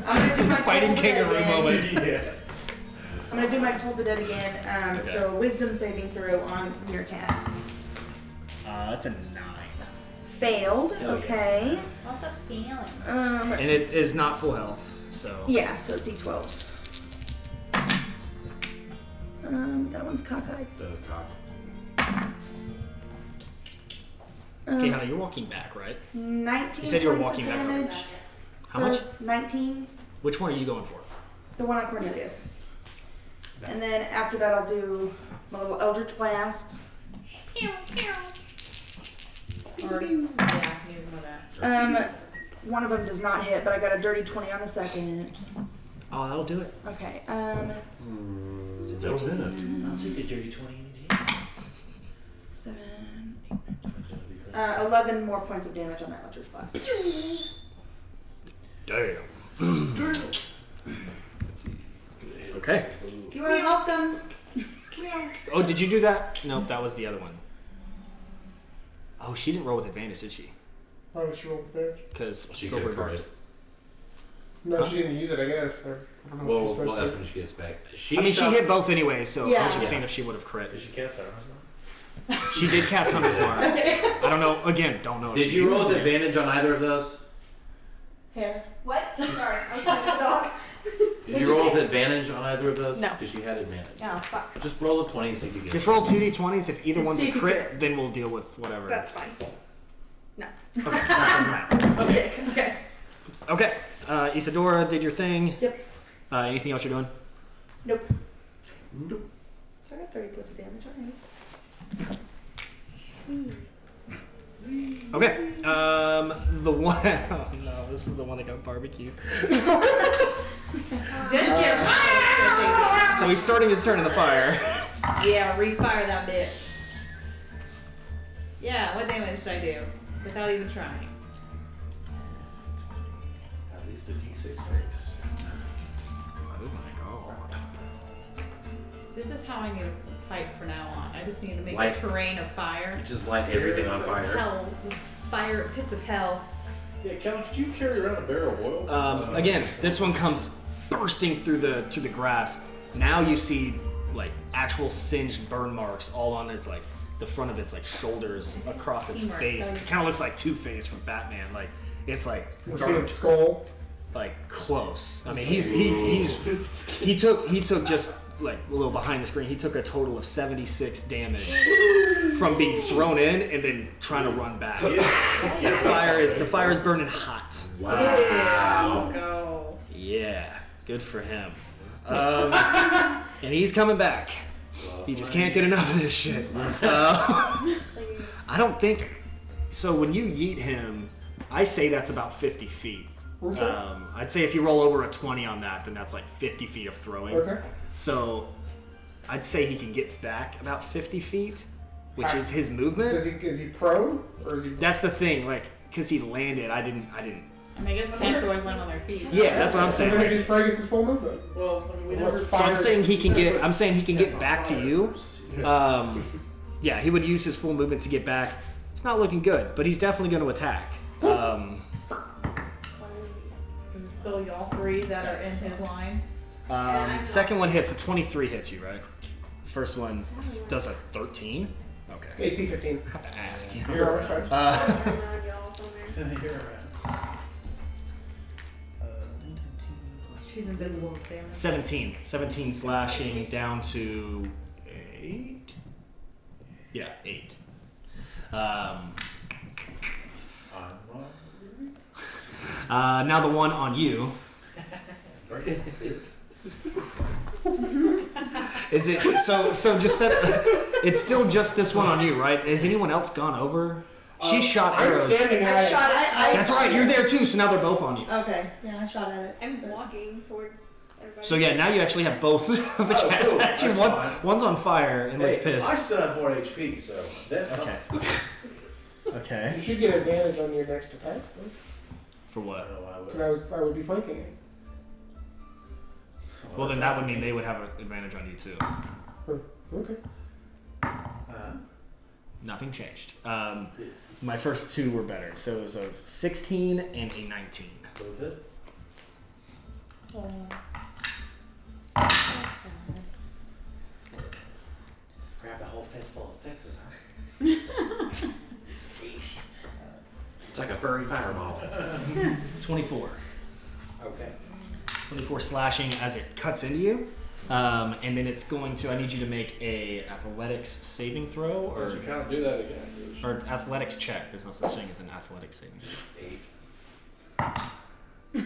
gonna do my Fighting Toll the Dead kangaroo again. moment. Yeah. I'm gonna do my Toll the Dead again. Okay. So wisdom saving throw on Meerkat. That's a 9. Failed. Hell yeah. Okay. What's a feeling? And it is not full health, so. Yeah, so D12s. That one's cockeyed. That was cock. Caehanna, you're walking back, right? 19 You said you were points walking of back. damage. How much? 19. Which one are you going for? The one on Cornelius. And then after that, I'll do my little Eldritch Blasts. Or, yeah, neither of that. One of them does not hit, but I got a dirty 20 on the second. Oh, that'll do it. Okay. I'll take a dirty 20 in 7, 8, 11 more points of damage on that Eldritch Blast. Damn. Okay. You are welcome. Oh, did you do that? Nope, that was the other one. Oh, she didn't roll with advantage, did she? Why would she roll with advantage? Because She silver could barbs. No, she didn't use it, I guess. I don't know Well, if she's supposed that's to. when she gets back. I mean, she hit both anyway, so I Yeah. was just Yeah. saying if she would have crit. Did she cast Iron She did cast Hunter's Mark. I don't know. Again, don't know. If Did she you roll used with it. advantage on either of those? Hair. What? Sorry, I was talking to the dog. Did you roll with advantage on either of those? No. Because she had advantage. No, fuck. Just roll a 20 so you can get Just roll 2d20s. If either And one's see a if you crit, crit. then we'll deal with whatever. That's fine. No. Okay, that doesn't matter. Sick. Okay. Okay, Isadora did your thing. Yep. Anything else you're doing? Nope. Nope. So I got 30 points of damage. Alright. Okay. The one. Oh no, this is the one that got barbecued. Just your fire! So he's starting his turn in the fire. Yeah, refire that bitch. Yeah, what damage should I do? Without even trying. At least a D6. Oh my god. This is how I need to fight from now on. I just need to make Light. a terrain of fire. Just light everything on fire. Hell. Fire, pits of hell. Yeah, Callan, could you carry around a barrel of oil? Again, this one comes bursting through the grass. Now you see like actual singed burn marks all on its like the front of its like shoulders across its Teamwork, face. guys. It kind of looks like Two-Face from Batman. Like it's like We're seeing burnt, skull. like close. I mean, he took just like a little behind the screen. He took a total of 76 damage from being thrown in and then trying to run back. The fire is burning hot. Wow. Let's go. Yeah, good for him. And he's coming back. He just can't get enough of this shit. I don't think so. When you yeet him, I say that's about 50 feet. Okay. I'd say if you roll over a 20 on that, then that's like 50 feet of throwing. Okay. So I'd say he can get back about 50 feet, which is his movement. Is he prone? Or is he... That's the thing, like, because he landed, I didn't. I mean, I guess cats always land on their feet. Yeah, that's what I'm saying. Sometimes he's probably gets his full movement. Well, I mean, we Unless never. So I'm saying he can get. I'm saying he can get back to you. Yeah. Yeah, he would use his full movement to get back. It's not looking good, but he's definitely going to attack. And still y'all three that are in his line. Second one hits. A 23 hits you, right? First one does a 13. Okay. AC 15. I have to ask you. You're always fine. You're around. She's invisible to damage. 17. 17 slashing down to 8. Yeah, 8. Now the one on you. Is it so? So just set. It's still just this one on you, right? Has anyone else gone over? She shot I'm arrows. standing at it. That's right, you're there too, so now they're both on you. Okay, yeah, I shot at it. I'm walking towards everybody. So yeah, now you actually have both of the cats cool. at you. That's One's, fine. one's on fire and Light's I pissed. still have more HP, so that's Okay. Okay. You should get advantage on your next attacks, though. For I what? don't know why I would. Because I would be flanking it. Well, then that would mean they would have an advantage on you too. Okay. Nothing changed. My first two were better. So it was a 16 and a 19. Both hit. Let's grab the whole fistful of sixes, huh? It's like a furry fireball. 24. Okay. 24 slashing as it cuts into you. And then it's going to, I need you to make a athletics saving throw Or or you can't do that again. Dude. or athletics check. There's no such thing as an athletics saving throw. 8.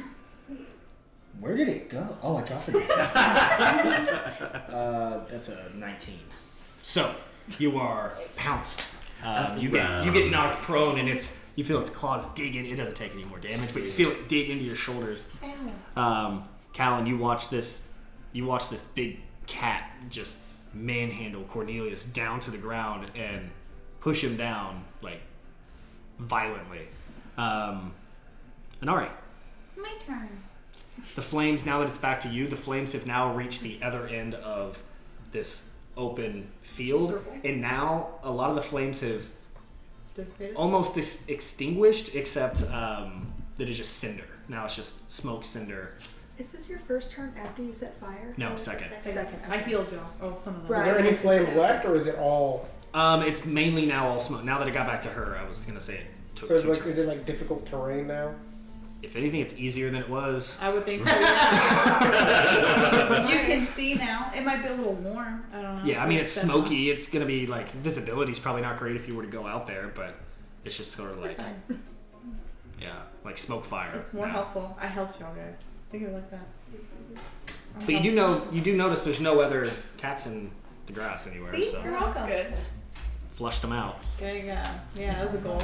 Where did it go? Oh, I dropped it. That's a 19. So you are pounced. You get knocked prone, and you feel its claws dig in. It doesn't take any more damage, but you feel it dig into your shoulders. Callan, you watch this big cat just manhandle Cornelius down to the ground and push him down like violently. Anari. My turn. The flames, now that it's back to you, the flames have now reached the other end of this open field. Circle. And now a lot of the flames have Dissipated? almost extinguished, except that it's just cinder. Now it's just smoke cinder. Is this your first turn after you set fire? No, second. Second. I healed you. Oh, some of them. Right. Is there any flames left, or is it all? It's mainly now all smoke. Now that it got back to her, I was going to say it took So it's two like, turns. is it like difficult terrain now? If anything, it's easier than it was. I would think so. Yeah. You can see now. It might be a little warm. I don't know. Yeah, I mean, it's smoky. It's going to be like, visibility's probably not great if you were to go out there, but it's just sort of like, yeah, like smoke fire. It's more now. helpful. I helped y'all guys. Think of it like that. But you do notice there's no other cats in the grass anywhere, See? so You're welcome. Good. flushed them out. There you go. Yeah, that was a goal.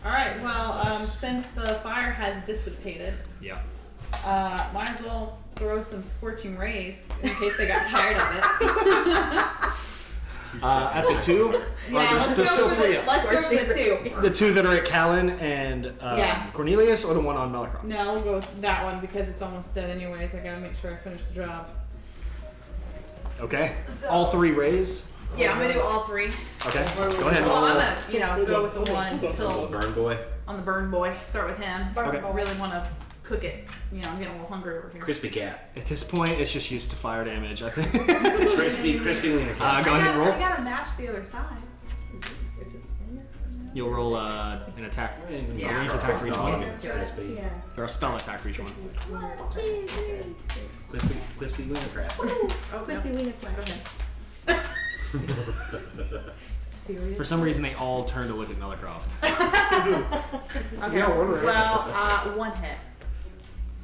All right. Well, since the fire has dissipated, Yeah. might as well throw some scorching rays in case they got tired of it. At the two, there's still three. Let's go for the two. The two that are at Callan and Yeah. Cornelius, or the one on Melicroft? No, we'll go with that one because it's almost dead anyways. I gotta make sure I finish the job. Okay. All three rays. Yeah, I'm gonna do all three. Okay. Go ahead. Well, I'm gonna, go with the one till Burn boy. on the burn boy. Start with him. Okay. I really want to cook it. I'm getting a little hungry over here. Crispy cat. At this point, it's just used to fire damage, I think. Crispy wiener cat. Go ahead and roll. I gotta match the other side. You'll roll an attack. Yeah. A ranged attack for each one. Crispy. Or a spell attack for each one. Crispy wiener crab. Oh, Crispy wiener flag. Go ahead. Serious? For some reason, they all turn to look at Melicroft. Okay. Yeah, one ray. Well, one hit.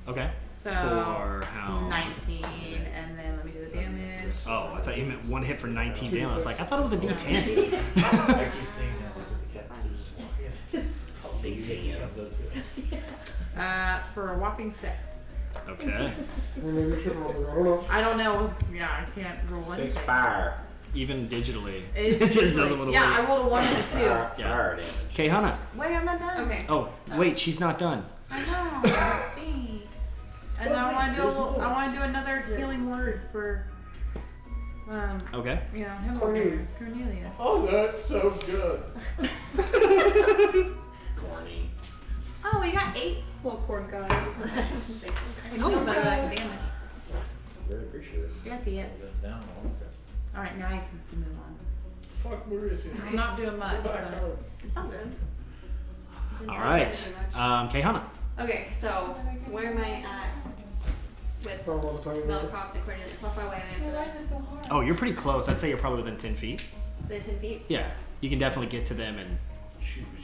Okay. So For how? 19, and then let me do the damage. Oh, I thought you meant one hit for 19 damage. I was like, I thought it was a D10. I keep saying that with the cats. They're just walking. It's all D10. comes up to it. For a whopping 6. Okay. Maybe we should roll. I don't know. I don't know. I can't roll anything. 6 fire. Even digitally, It's it just doesn't want to Yeah, work. I rolled a 1 and a 2. Fire damage. Caehanna. Wait, I'm not done. Okay. Oh, wait, she's not done. I know. Thanks. And then I want to do another healing word for Okay. him. Cornelius. Cornelius. Oh, that's so good. Corny. Oh, we got 8 little corn guys. I know that damn it. Very appreciative. Yes, he is. Down. All right, now you can move on. Fuck Maurice. I'm not doing much. But It's not good. All right. Caehanna. Okay, so where am I at with Roll all the time. Melicroft and Cornelius? How far away am I from them? Oh, you're pretty close. I'd say you're probably within 10 feet. Within 10 feet? Yeah. You can definitely get to them and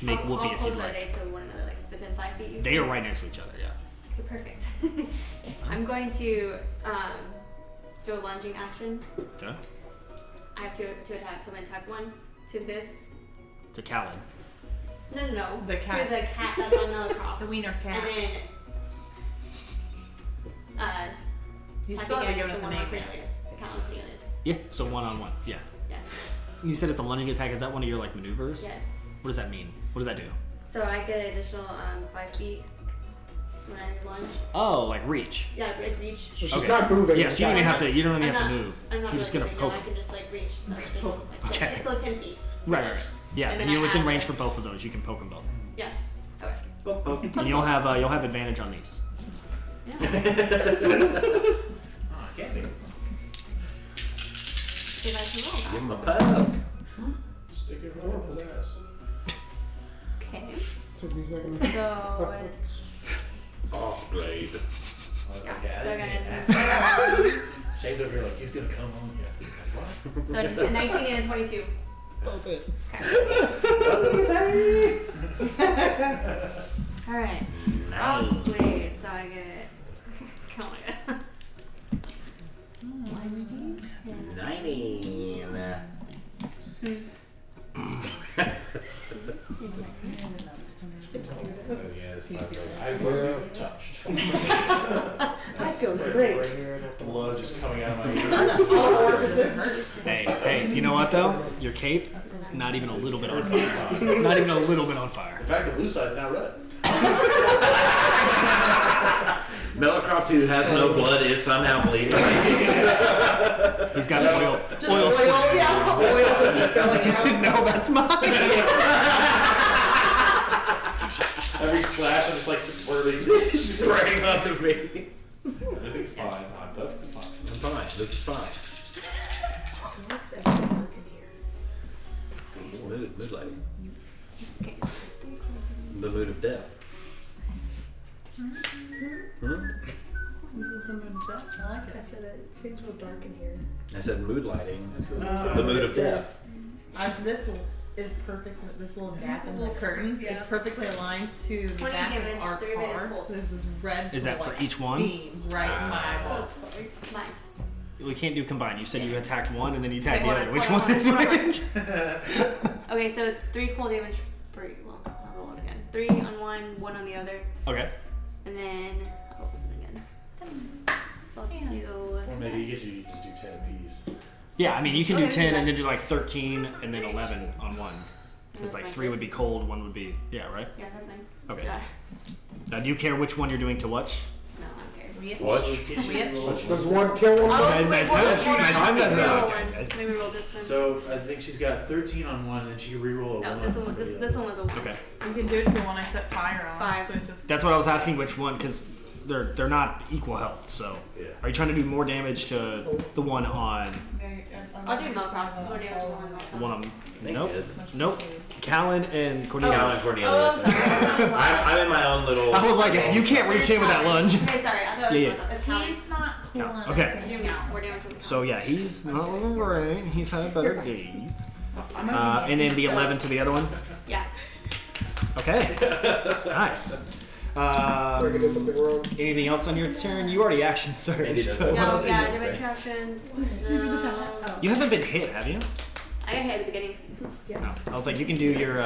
make How whoopee if close you'd are like. they to one another? Like within 5 feet? You They think? are right next to each other, yeah. Okay, perfect. I'm going to do a lunging action. Okay. I have two attacks. I'm going to attack once to this. To Callan. No. The cat. To the cat that's on Melicroft. The wiener cat. And then, He's I still think haven't it's given the us one an on AP. Cornelius. The count on Cornelius. Yeah, so 1-on-1. Yeah. Yeah. You said it's a lunging attack. Is that one of your like maneuvers? Yes. What does that mean? What does that do? So I get an additional 5 feet when I lunge. Oh, like reach. Yeah, I reach. So she's Okay. not moving. Yeah, so you don't even have to. You don't even I'm have to not- move. I'm not You're just really gonna moving, poke I them. can just like reach. The additional, like, Okay. It's still 10 feet. Right. Yeah. And Then then you're I within add range it. for both of those. You can poke them both, Yeah. Okay. Poke, poke. and you'll have advantage on these. Oh, can't be. See if I can roll Give that. him a poke. Stick it right up his ass. Okay. Took me a second. So it's Boss blade. yeah. So I got a Shane's over here like, he's gonna come on you. What? so a 19 and a 22. Both it. All right. Cross blade. So I get. Oh my god. 90. Yeah, it's fine. I wasn't touched. I feel great. Blood just coming out of my ears. All orifices. Hey, you know what though? Your cape, not even a little bit on fire. Not even a little bit on fire. In fact, the blue side's now red. Melicroft, who has no blood, is somehow bleeding. He's got oil. Just Oil. oil, yeah. Oil is spilling out. No, that's mine. Every slash, I'm just like squirting. Spraying onto me. Everything's fine. I'm perfectly fine. I'm fine. This is fine. Mood lighting. Okay. The mood of death. This is the moon of death. I like it. I said it seems real dark in here. I said mood lighting. The mood of death. This is perfect. This little gap in the curtains is perfectly aligned to the 20 back damage, of our 3 minutes car. full. So there's this red. Is that for like, each one? beam right in my eyeball. It's mine. We can't do combined. You said you attacked one and then you attacked Okay, the other. Which one one on is one. which? Okay, so 3 cold damage for well, I'll roll it again. 3 on one, 1 on the other, Okay. and then I'll roll this one again. So I'll do. Or maybe you just do 10 apiece. Yeah, I mean you can do Okay, 10 yeah. and then do like 13 and then 11 on one. Because like 3 would be cold, 1 would be right. Yeah, that's fine. Okay. So, Now, do you care which one you're doing to watch? no, I don't care. What? Does one kill one? Oh, wait, hold on, hold on. I'm Let me not- roll one. Let me roll this one. So I think she's got 13 on one, and then she can reroll a No, 1. this one. This one was a 1. Okay. So you can do it to the one I set fire on. 5. So it's just. That's what I was asking. Which one? Because they're not equal health. So, Yeah. are you trying to do more damage to the one on I'll do Melcroft. More damage to one Melcroft. the one on? They Nope. did. Nope. Callan and Cornelius. Callan and Cornelius. Oh, I'm sorry. I'm in my own little. I was like, if you can't reach him with that lunge. Okay, sorry. I thought it was Yeah, Melcroft. It's Callan. He's not cool. No, enough okay. to Do hang me out. more damage with So yeah, he's not looking great. He's had better days. And then the 11 to the other one. Yeah. Okay. Nice. I did something wrong. Anything else on your turn? You already action surged. So what No, else are yeah, you I did my doing? 2 actions. No. You haven't been hit, have you? I got hit at the beginning. No. I was like, you can do your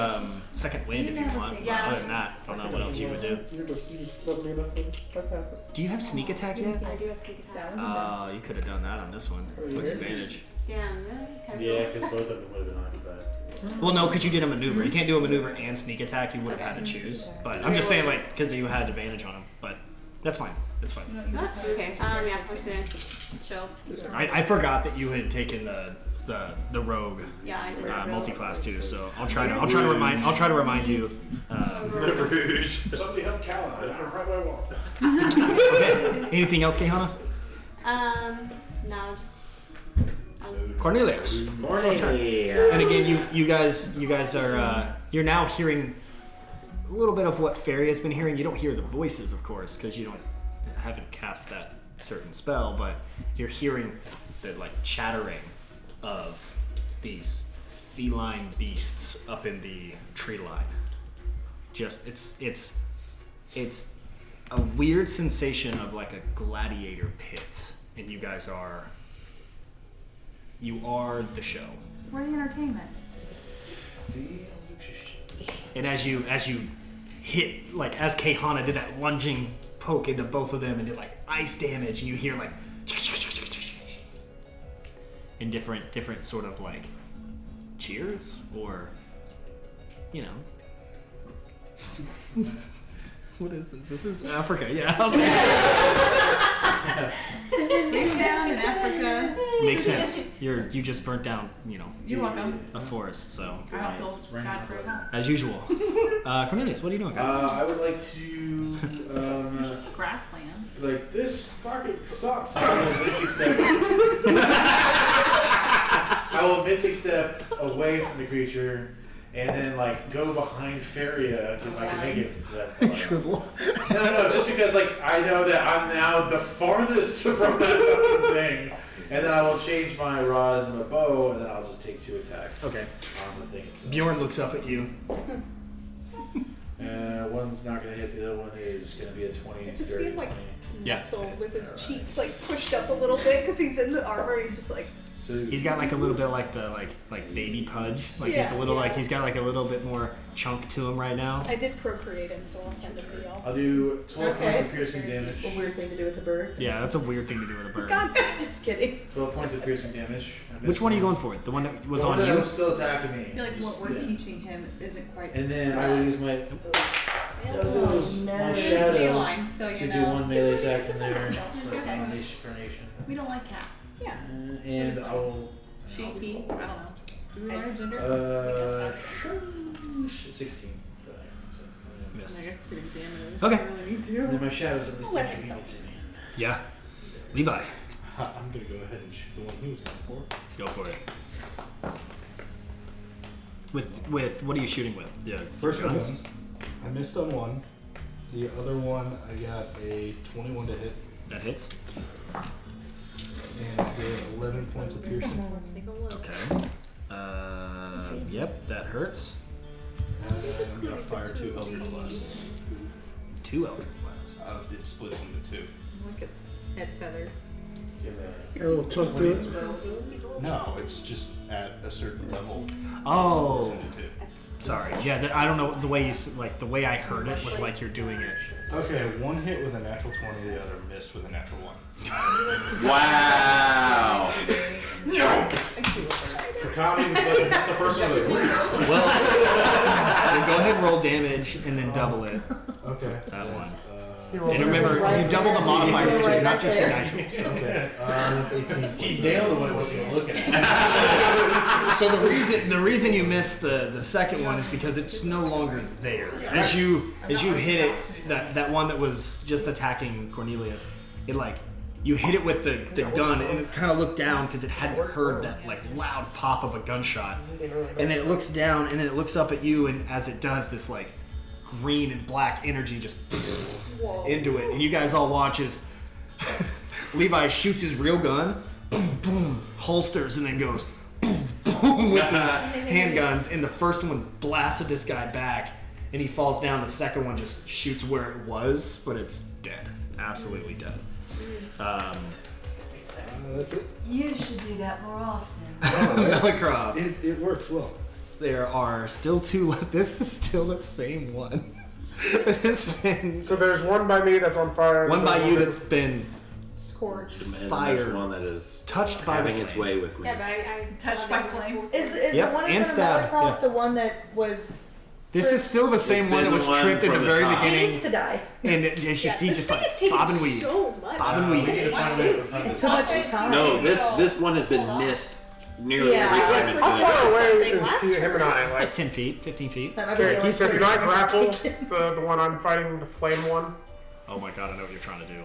second wind if you want. But Yeah. other than that, I don't know what else you would do. You just doesn't do enough to bypass it. Do you have sneak attack yet? I do have sneak attack. You could have done that on this one with advantage. Damn, really? Kind of Yeah, because both of them would have been occupied. Well, no, because you did a maneuver. You can't do a maneuver and sneak attack. You would have had to choose. But I'm just saying, like, because you had advantage on him. But that's fine. That's fine. Okay. Yeah, I'm just gonna chill. I forgot that you had taken the rogue Yeah, I did. multi-class too. So I'll try to remind you. Rouge. Somebody help Callan. I don't know right where I want. Okay. Anything else, Caehanna? No, just. Cornelius. Cornelia. And again, you guys are you're now hearing a little bit of what Fairy has been hearing. You don't hear the voices, of course, because you haven't cast that certain spell, but you're hearing the like chattering of these feline beasts up in the tree line. Just it's a weird sensation of like a gladiator pit, and you guys are the show. We're the entertainment. And as you hit, like as Caehanna did that lunging poke into both of them and did like ice damage, and you hear like in different sort of like cheers or What is this? This is Africa. Yeah. I was Big down in Africa. Makes sense. You just burnt down, You're welcome. a forest. So I don't feel bad for it. as usual. Cornelius, what are you doing? I would like to. It's just the grassland. Like, this fucking sucks. I will Misty Step. I will Misty Step away from the creature and then, like, go behind Feria if I can make it. Shrivel. No, just because, like, I know that I'm now the farthest from that fucking thing. And then I will change my rod and my bow, and then I'll just take 2 attacks Okay. on the thing itself. Bjorn looks up at you. One's not going to hit, the other one is going to be a 20. I just 30, see him like 20. Yeah. nestle with his cheeks like pushed up a little bit because he's in the armor. He's just like, So He's got like a little bit like the like baby Pudge. Like he's a little like he's got like a little bit more chunk to him right now. I did procreate him, so I'll send him to y'all. I'll do 12 points of piercing It's damage. a weird thing to do with a bird. Yeah, that's a weird thing to do with a bird. God, just kidding. 12 points of piercing damage. Which one are you going for? The one that was The one on that you? was still attacking me. I feel like Just- what we're yeah. teaching him isn't quite. And then I will use my no. my It's shadow feline, so to you do know. 1 melee attack from there Okay. for Carnation. We don't like cats. Yeah. And I will. She, he, I don't know. Do we learn gender? 16 for that. So, Missed. I guess we could examine it. Okay. If we really need to. and then my shadow's at least Let him inconveniencing me. Yeah. Levi, I'm gonna go ahead and shoot the one he was going for. go for it. With what are you shooting with? Yeah. First one, guns? I missed on one. The other one, I got a 21 to hit That hits. and I did 11 points of piercing. Let's take a look. Okay. Yep, that hurts. And I'm gonna fire 2 Eldritch Blasts. 2 Eldritch Blasts. It splits into 2. Like it's head feathers. Give a Oh, chunk to it. No, it's just at a certain level. Oh. It splits into 2. Sorry. Yeah, I don't know the way the way I heard it was like you're doing it. Okay, one hit with a natural 20, the other missed with a natural 1. Wow. For comedy, that's the first one. Well, then go ahead and roll damage and then double it. Okay. That one. You roll And remember, Right you double the there. modifiers You too, go right not back just the there. dice rolls. So. Okay. That's 18 He points. nailed the one he wasn't even looking at. So the reason you missed the second one is because it's no longer there. As you hit it, that one that was just attacking Cornelius, it like you hit it with the gun and it kind of looked down because it hadn't heard that like loud pop of a gunshot, and then it looks down and then it looks up at you, and as it does, this like green and black energy just into it, and you guys all watch as Levi shoots his real gun, boom, holsters, and then goes boom with his handguns, and the first one blasted this guy back, and he falls down. The second one just shoots where it was, but it's dead, absolutely dead. That's it. You should do that more often. Melicroft. It works well. There are still 2 left. This is still the same one. It's been So there's one by me that's on fire. one by you that's been Scorched. And Fire. there's one that is touched by the having its flame. way with me. Yeah, but I Touched by flame. Is Yep, the one in and front of stab, Melicroft yeah. the one that was... This is still the same It's one been that the was one tripped in the from the very top. He beginning, needs to die. and as you see, this just thing like is taking bob and weave, so much. bob and We need weave. to find a way to find It's this. so much time. No, this one has been missed nearly Yeah, every time it's How been far attacked. away something is last him and I? Like 10 feet, 15 feet. That might be the Okay, only so can spirit I that's grapple taken. the one I'm fighting, the flame one? Oh my god, I know what you're trying to do.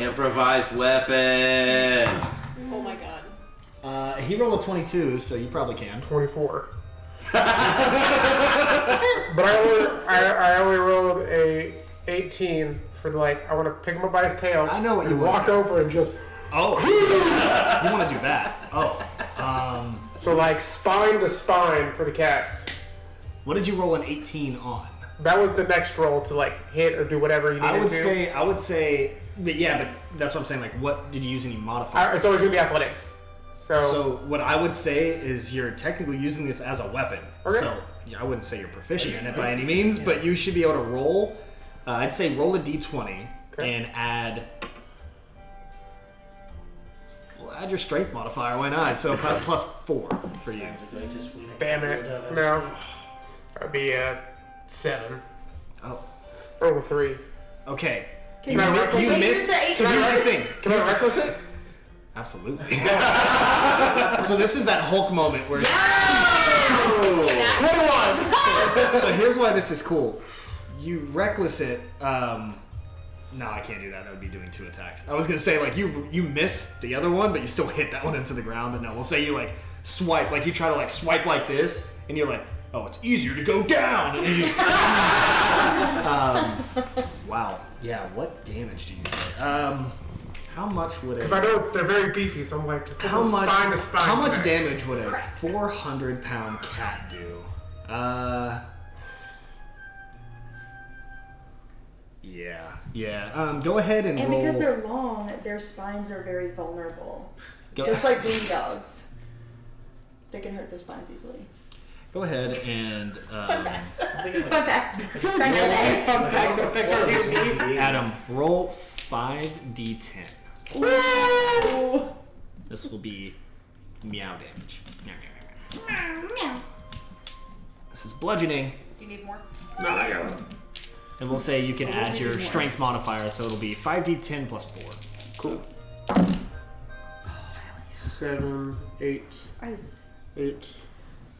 Improvised weapon. Oh my god. He rolled a 22, so you probably can. 24. But I only rolled a 18 for I want to pick him up by his tail. I know what you and want. walk over and just Oh, you want to do that? Oh, so spine to spine for the cats. what did you roll an 18 on? That was the next roll to hit or do whatever you needed I would to. say, but yeah, but that's what I'm saying. Like, what did you use any modifiers? It's always gonna be athletics. So what I would say is you're technically using this as a weapon. Okay. So I wouldn't say you're proficient in it by any means, but you should be able to roll. I'd say roll a d20 and add your strength modifier. Why not? So plus 4 for you. Damn it. No. That'd be 7. Oh. Roll a 3. Okay. Can I reckless You it? missed. So here's the thing. Can I reckless it? Absolutely. So this is that Hulk moment where. 21! So here's why this is cool. You reckless it. No, I can't do that. That would be doing 2 attacks. I was gonna say like you miss the other one, but you still hit that one into the ground. But no, we'll say you like swipe, like you try to like swipe like this, and you're like, oh, it's easier to go down. And you just, wow. Yeah. What damage do you say? How much would it? Because I know they're very beefy, so I'm like, How much? spine to spine. How much damage would a 400-pound cat do? Yeah. Go ahead and And roll. because they're long, their spines are very vulnerable. Go, Just like wing dogs. They can hurt their spines easily. go ahead and Fun fact. Fun fact. Fun facts affect our D&D. Adam, roll 5d10. Woo! This will be meow damage. This is bludgeoning, Do you need more? No, I got it. and we'll say you can add your strength modifier, so it'll be 5d10 plus 4. Cool. 7, 8, 8.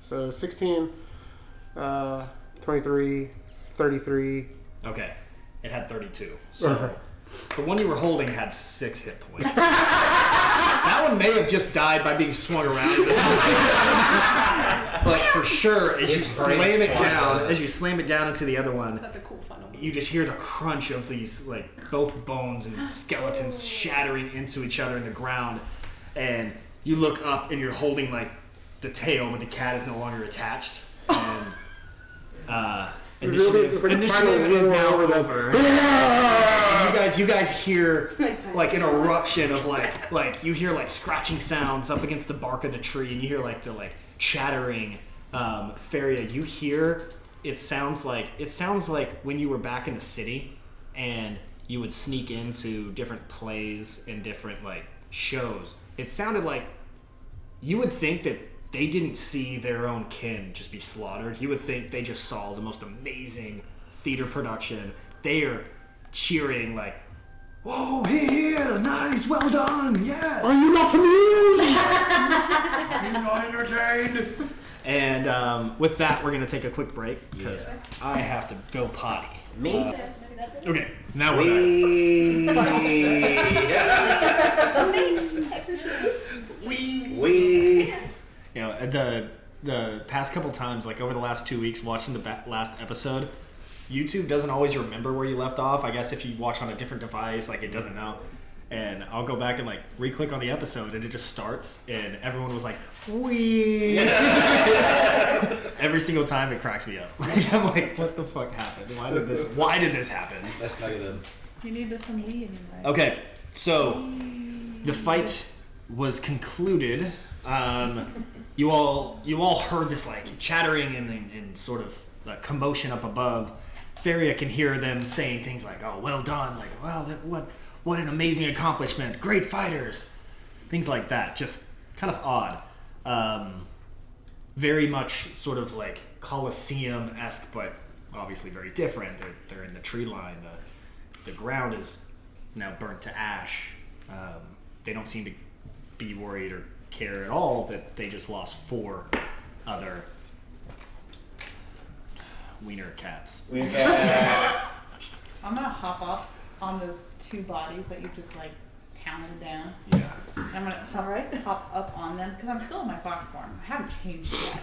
So 16, 23, 33. Okay, it had 32. So the one you were holding had 6 hit points. That one may have just died by being swung around at this point. But for sure, as you slam it down into the other one, That's a cool funnel. you just hear the crunch of these, like, both bones and skeletons shattering into each other in the ground. And you look up and you're holding, like, the tail, but the cat is no longer attached. And initiative is now over. And you guys hear like an eruption of like you hear like scratching sounds up against the bark of the tree, and you hear like the like chattering. Feria, you hear it sounds like when you were back in the city and you would sneak into different plays and different like shows. It sounded like you would think that they didn't see their own kin just be slaughtered. You would think they just saw the most amazing theater production. They are cheering like, "Whoa, here, nice, well done, yes." Are you not amused? Are you not entertained? And with that, we're gonna take a quick break because I have to go potty. Me? Okay, now we're We. You know, the past couple times, like over the last 2 weeks, watching the last episode, YouTube doesn't always remember where you left off. I guess if you watch on a different device, like it doesn't know. And I'll go back and like re-click on the episode, and it just starts, and everyone was like, "Wee!" Every single time, it cracks me up. I'm like, "What the fuck happened? Why did this happen?" That's negative. You need some weed in your life. Okay, so the fight was concluded. You all heard this like chattering and sort of commotion up above. Feria can hear them saying things like, "Oh, well done!" Like, "Wow, what an amazing accomplishment! Great fighters!" Things like that. Just kind of odd. Very much sort of like Colosseum-esque, but obviously very different. They're in the tree line. The ground is now burnt to ash. They don't seem to be worried or care at all that they just lost 4 other wiener cats. I'm gonna hop up on those 2 bodies that you just like pounded down. Yeah. I'm gonna hop up on them because I'm still in my fox form. I haven't changed yet.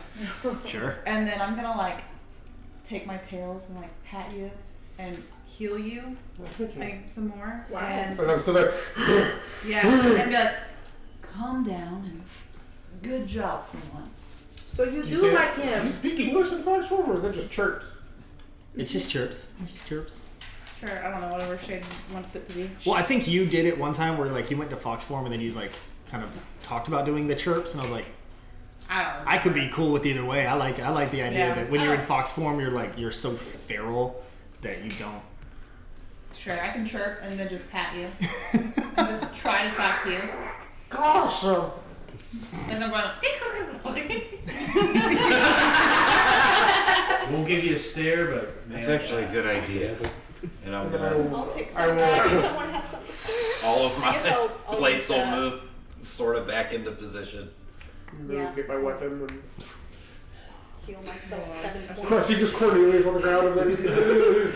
Sure. And then I'm gonna like take my tails and like pat you and heal you like some more. Wow. And And I'm still there. yeah, and be like, calm down and good job for once. So you You do say- like Do him. you speak English in Fox form, or is that just chirps? It's just chirps. Sure, I don't know, whatever shade wants it to be. Well, I think you did it one time where like you went to fox form and then you like kind of talked about doing the chirps, and I was like, I I could be cool with either way. I like the idea Yeah. that when you're in fox form, you're so feral that you don't. Sure, I can chirp and then just pat you. And just try to talk to you. Awesome. And I'm going, We'll give you a stare, but That's actually a good idea. And I'm And then I gonna, will. I'll take I some. will. If someone has something to say. all of I guess my I'll plates use, will move sort of back into position. Go Yeah. get my weapon. And... Heal myself 7 Of points. course, he just Cornelius on the ground and then.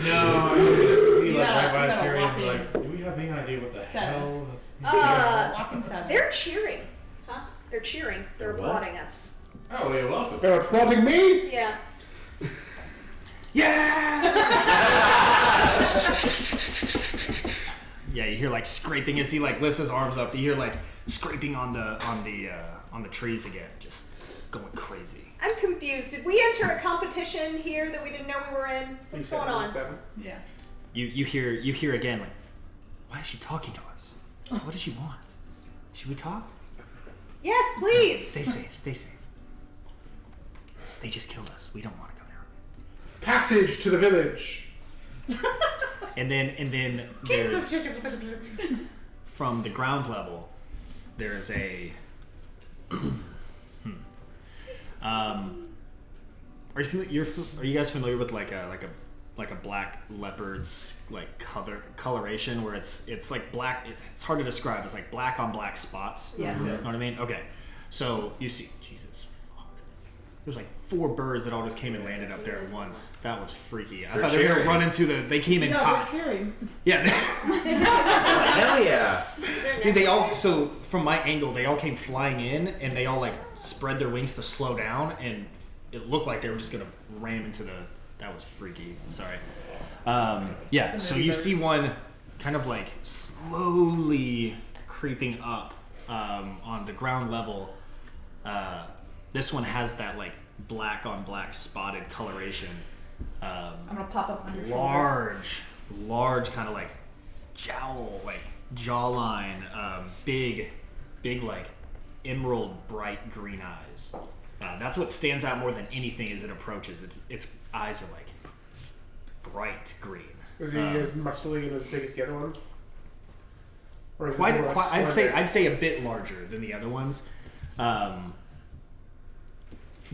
no, I was gonna be You like gotta- right by you gotta Fury and walk be in. like, do we have any idea what the Seven. hell is walking 7. They're cheering. Huh? They're cheering. They're What? applauding us. Oh, you're welcome. They're applauding me. Yeah. Yeah, you hear like scraping as he like lifts his arms up. You hear like scraping on the trees again, just going crazy. I'm confused. Did we enter a competition here that we didn't know we were in? What's going on? Yeah. You hear again like, why is she talking to us? What does she want? Should we talk? Yes, please. Stay safe. Stay safe. They just killed us. We don't want to go now. Passage to the village. And then there's from the ground level, there's a. Are you guys familiar with like a black leopard's like coloration where it's like black? It's hard to describe. It's like black on black spots. Yes. You know what I mean? Okay. So you see, Jesus, fuck. There's like 4 birds that all just came and landed up there at once. That was freaky. I thought they were gonna cheering. run into the. They came in hot. they're cheering. Yeah. Hell yeah! Dude, they all. So from my angle, they all came flying in, and they all like spread their wings to slow down, and it looked like they were just gonna ram into the. That was freaky. Sorry. Yeah. So you see one kind of like slowly creeping up on the ground level. This one has that like black on black spotted coloration. I'm gonna pop up on your shoulders. Large kind of like jowl, like jawline, big like emerald bright green eyes. That's what stands out more than anything as it approaches. Its eyes are like bright green. Is he as muscly and as big as the other ones? Or is he Quite, more like slender? I'd say a bit larger than the other ones.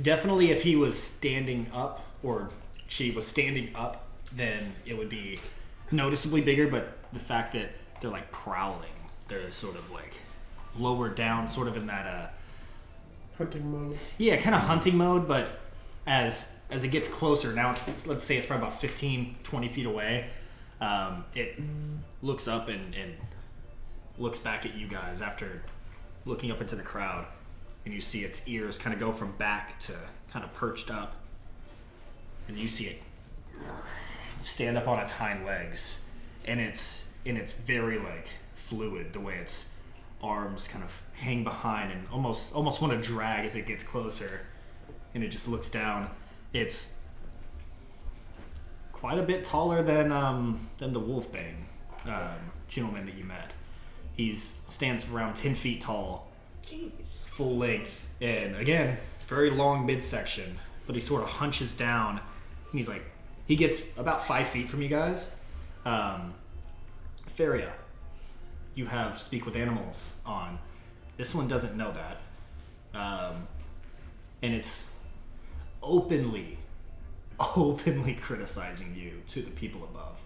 Definitely, if he was standing up or she was standing up, then it would be noticeably bigger. But the fact that they're like prowling, they're sort of like lower down, sort of in that Hunting mode. yeah, kind of hunting mode. But as it gets closer, now it's let's say it's probably about 15, 20 feet away. It looks up and looks back at you guys after looking up into the crowd, and you see its ears kind of go from back to kind of perched up, and you see it stand up on its hind legs, and it's very like fluid the way its arms kind of hang behind and almost want to drag as it gets closer, and it just looks down. It's quite a bit taller than the Wolfbane gentleman that you met. Stands around 10 feet tall, Jeez. full length, and again, very long midsection, but he sort of hunches down, and he gets about 5 feet from you guys. Feria, you have Speak with Animals on. This one doesn't know that. And it's openly criticizing you to the people above.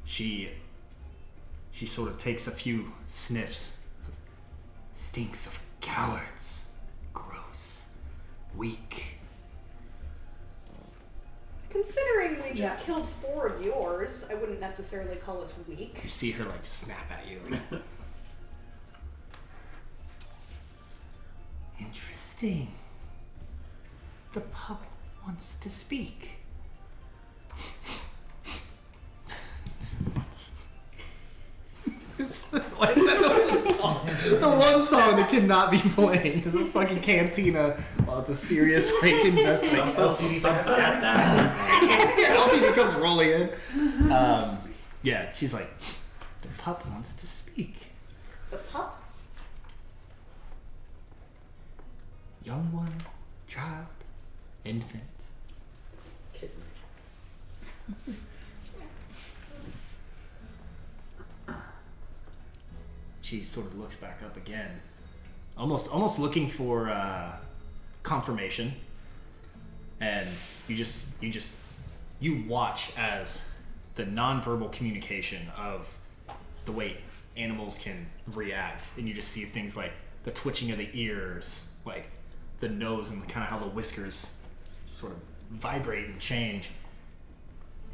She sort of takes a few sniffs. Stinks of cowards. Gross. Weak. Considering we just Yeah. killed 4 of yours, I wouldn't necessarily call us weak. You see her like snap at you. Interesting. The pup wants to speak. Why is that the one song? The one song that cannot be playing is a fucking cantina while it's a serious like investment. LTV comes rolling in. Yeah, she's like, the pup wants to speak. The pup? young one, child, infant. She sort of looks back up again, almost looking for confirmation, and you watch as the nonverbal communication of the way animals can react, and you just see things like the twitching of the ears, like the nose, and kind of how the whiskers sort of vibrate and change.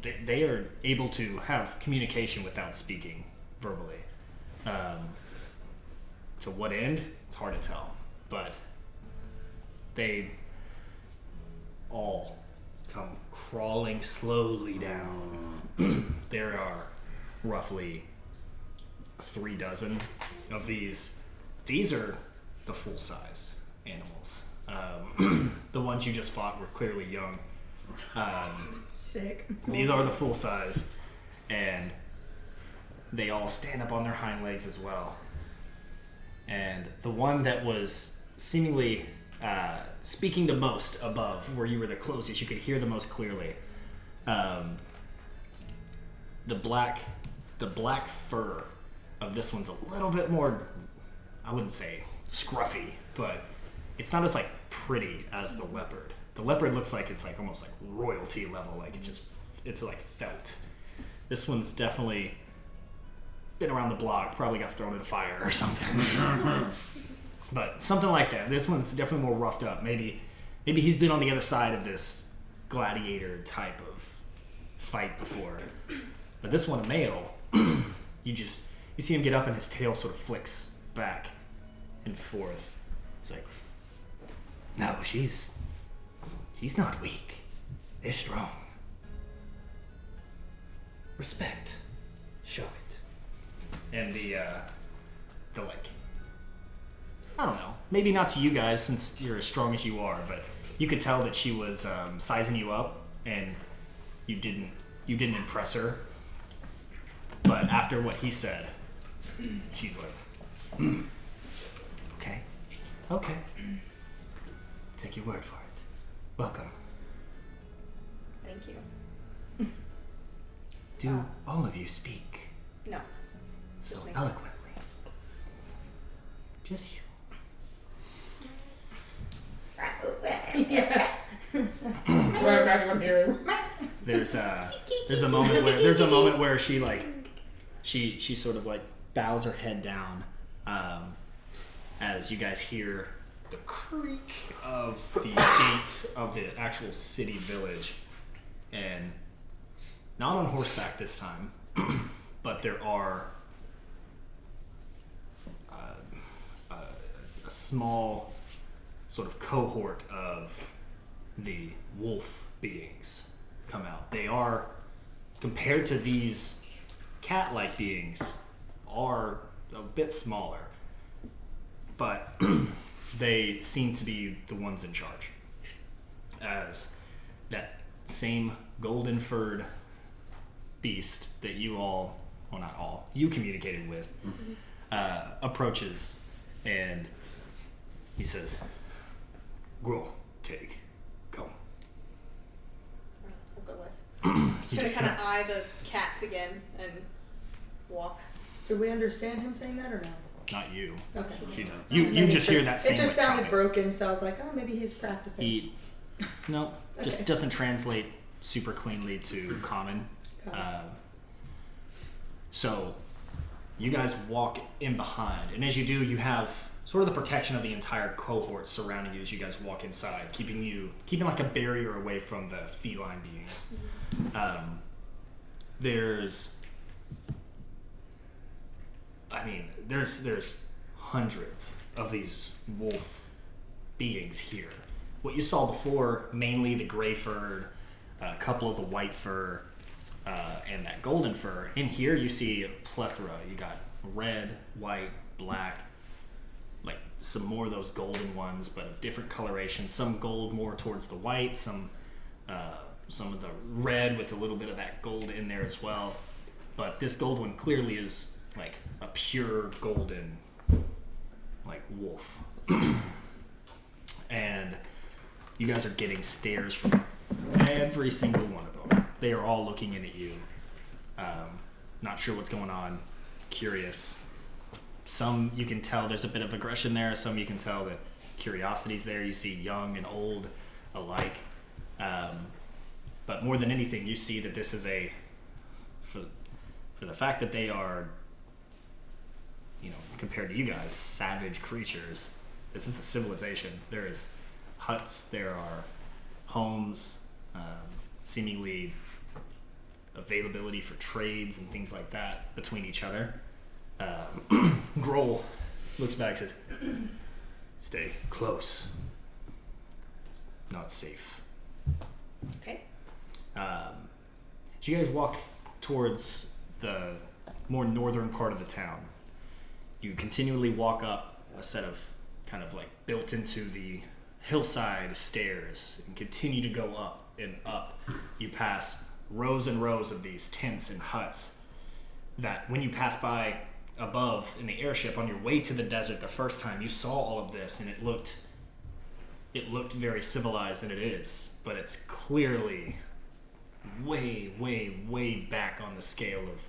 They are able to have communication without speaking verbally. To what end? It's hard to tell, but they all come crawling slowly down. There are roughly 3 dozen of these. These are the full-size animals. The ones you just fought were clearly young. Sick. These are the full size, and they all stand up on their hind legs as well. And the one that was seemingly speaking the most above, where you were the closest, you could hear the most clearly. The black fur of this one's a little bit more, I wouldn't say scruffy, but it's not as like pretty as the leopard. The leopard looks like it's like almost like royalty level, like it's like felt. This one's definitely been around the block, probably got thrown in a fire or something. But something like that. This one's definitely more roughed up. Maybe he's been on the other side of this gladiator type of fight before. But this one, a male, you see him get up and his tail sort of flicks back and forth. It's like, no, she's not weak. They're strong. Respect. Show it. And the like, I don't know, maybe not to you guys since you're as strong as you are, but you could tell that she was sizing you up and you didn't impress her. But after what he said, she's like, okay. Take your word for it. Welcome. Thank you. Do all of you speak No. so Just me. eloquently? Just you. That's what I'm hearing. There's a moment where she sort of like bows her head down as you guys hear the creak of the gates of the actual city village, and not on horseback this time, but there are a small sort of cohort of the wolf beings come out. They are, compared to these cat-like beings, are a bit smaller, but they seem to be the ones in charge, as that same golden-furred beast that you all, well, not all, you communicated with, approaches, and he says, "Grow, take, come." We'll go with. He Just just gonna kind of eye the cats again and walk. Did we understand him saying that or no? not you. Okay. She does. You just hear that same. It just sounded chopping. broken, so I was like, oh, maybe he's practicing. He, no, just Okay. doesn't translate super cleanly to common. Got it. So you guys walk in behind, and as you do, you have sort of the protection of the entire cohort surrounding you as you guys walk inside, keeping like a barrier away from the feline beings. There's hundreds of these wolf beings here. What you saw before, mainly the gray fur, a couple of the white fur, and that golden fur. In here you see a plethora. You got red, white, black, like some more of those golden ones, but of different colorations. Some gold more towards the white, some of the red with a little bit of that gold in there as well. But this gold one clearly is like a pure golden, like wolf. And You guys are getting stares from every single one of them. They are all looking in at you. Not sure what's going on. Curious. Some you can tell there's a bit of aggression there. Some you can tell that curiosity's there. You see young and old alike. But more than anything, you see that this is for the fact that they are, compared to you guys, savage creatures. This is a civilization. There is huts. There are homes. Seemingly availability for trades and things like that between each other. Grohl looks back and says, "Stay close. Not safe." Okay. As you guys walk towards the more northern part of the town, you continually walk up a set of kind of like built into the hillside stairs and continue to go up and up. You pass rows and rows of these tents and huts that when you pass by above in the airship on your way to the desert the first time, you saw all of this and it looked very civilized, and it is, but it's clearly way, way, way back on the scale of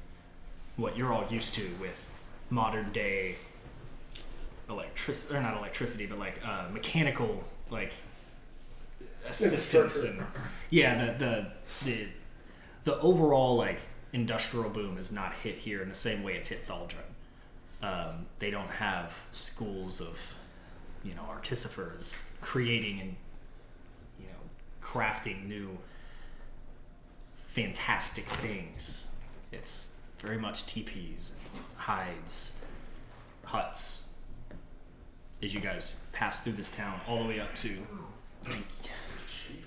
what you're all used to with modern day mechanical assistance and the overall industrial boom is not hit here in the same way it's hit Thaldron. They don't have schools of artificers creating and crafting new fantastic things. It's very much teepees, hides, huts. As you guys pass through this town all the way up to,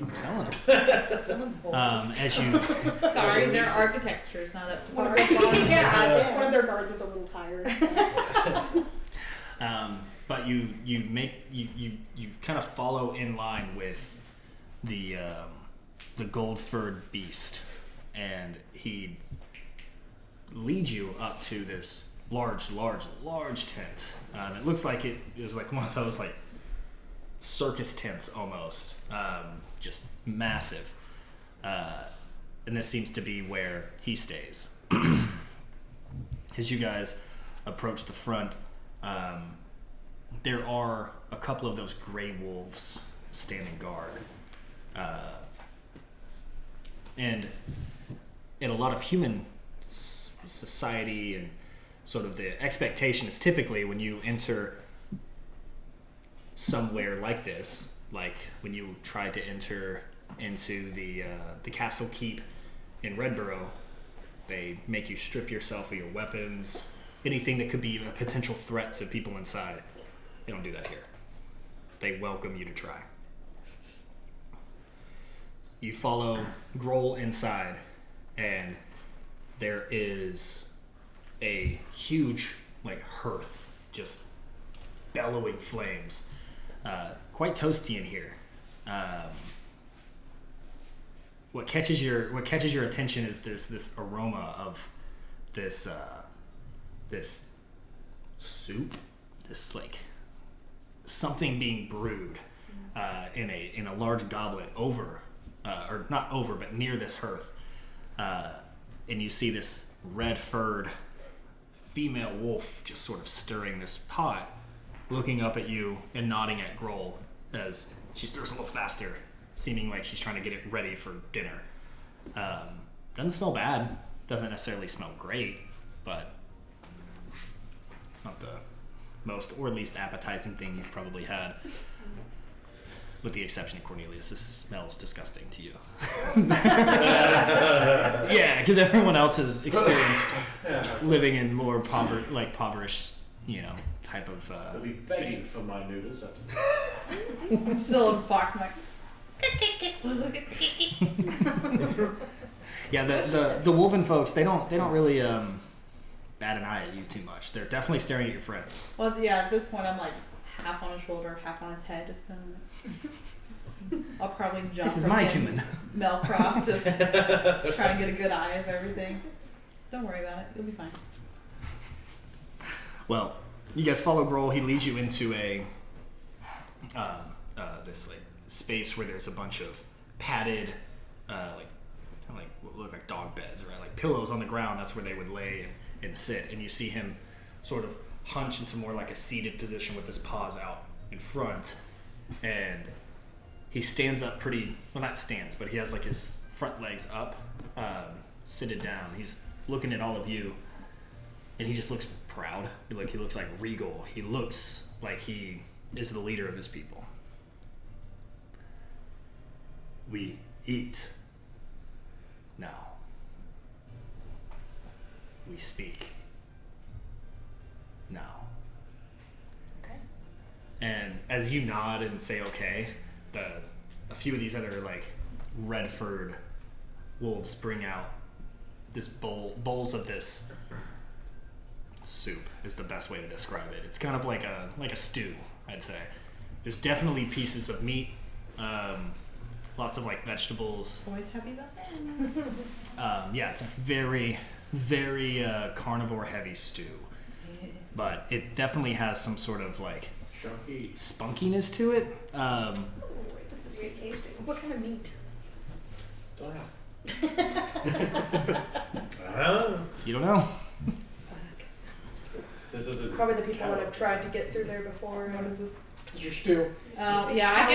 I'm telling them. Someone's bold. As you Sorry, their architecture is not up to par. Yeah, one of their guards is a little tired. but you kind of follow in line with the gold-furred beast, and he leads you up to this large tent. It looks like it is like one of those circus tents almost, just massive. And this seems to be where he stays. As you guys approach the front, there are a couple of those gray wolves standing guard. And in a lot of human society and sort of the expectation is typically when you enter somewhere like this, like when you try to enter into the castle keep in Redborough, they make you strip yourself of your weapons, anything that could be a potential threat to people inside. They don't do that here. They welcome you to try. You follow Grohl inside, and there is a huge hearth, just bellowing flames. Quite toasty in here. What catches your attention is there's this aroma of this soup, this something being brewed in a large goblet over, or not over, but near this hearth, and you see this red-furred female wolf just sort of stirring this pot, looking up at you and nodding at Grohl as she stirs a little faster, seeming like she's trying to get it ready for dinner. Doesn't smell bad, doesn't necessarily smell great, but it's not the most or least appetizing thing you've probably had. With the exception of Cornelius, this smells disgusting to you. Yeah, because everyone else has experienced living in more impoverished, type of I'll be begging spaces. for my noodles. I'm still in Fox. I'm like, Yeah, the Wolven folks, they don't really bat an eye at you too much. They're definitely staring at your friends. well, yeah. At this point, I'm like half on his shoulder, half on his head, just kind of. I'll probably jump. This is from my him, human. Melcroft, just trying to get a good eye of everything. Don't worry about it. You'll be fine. Well, you guys follow Grohl. He leads you into this space where there's a bunch of padded, like what look like dog beds, right? Like pillows on the ground. That's where they would lay and sit. And you see him sort of hunch into more like a seated position with his paws out in front, and he stands up pretty well. Not stands, but he has like his front legs up, sitting down. He's looking at all of you, and he just looks proud. He looks like regal. He looks like he is the leader of his people. We eat now. We speak now. Okay. And as you nod and say okay, a few of these other like red-furred wolves bring out this bowls of this soup is the best way to describe it. It's kind of like a stew, I'd say. There's definitely pieces of meat, lots of like vegetables. Always happy about that. Yeah, it's a very, very carnivore heavy stew, but it definitely has some sort of like Chunky. spunkiness to it. This is good tasting. What kind of meat? Don't ask. You don't know. This isn't Probably the people that have tried to get through there before. What is this? It's your stew. Oh, yeah, I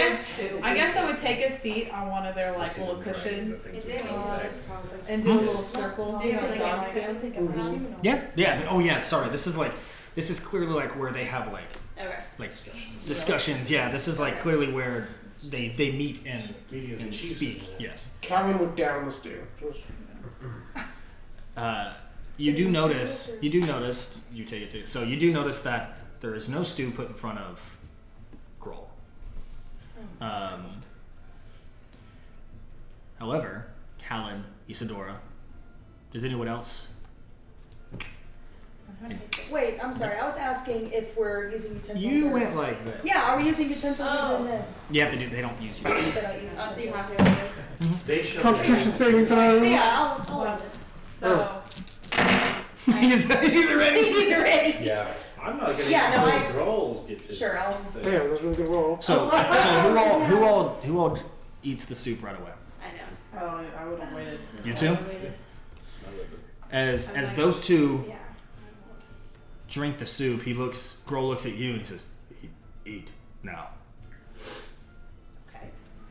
guess I would take a seat on one of their like little cushions It did. and do a little circle. Do you like have, like, dogs do. Yeah. Oh yeah. Sorry. This is clearly like where they have like Okay. discussions. Yeah. This is like clearly where they meet and the speak. chiefs. Yes. Callan would down the stew. You do notice. You take it too. So you do notice that there is no stew put in front of Grohl. However, Callan, Isadora, does anyone else? Wait, I'm sorry. I was asking if we're using utensils. You or... went like this. Yeah, are we using utensils Oh. or doing this? You have to do. They don't use you. They don't use I'll see you utensils. after this. They show Constitution saving throw. Yeah, I'll end it. So he's ready. He's ready. Yeah. I'm not gonna Yeah, no, until Grohl gets his Sure, I'll- thing. Damn, that's a really good roll. So who all eats the soup right away? I know. oh, I would have waited. You two? Smell it. As those two drink the soup, Grohl looks at you and he says, "Eat now. Okay.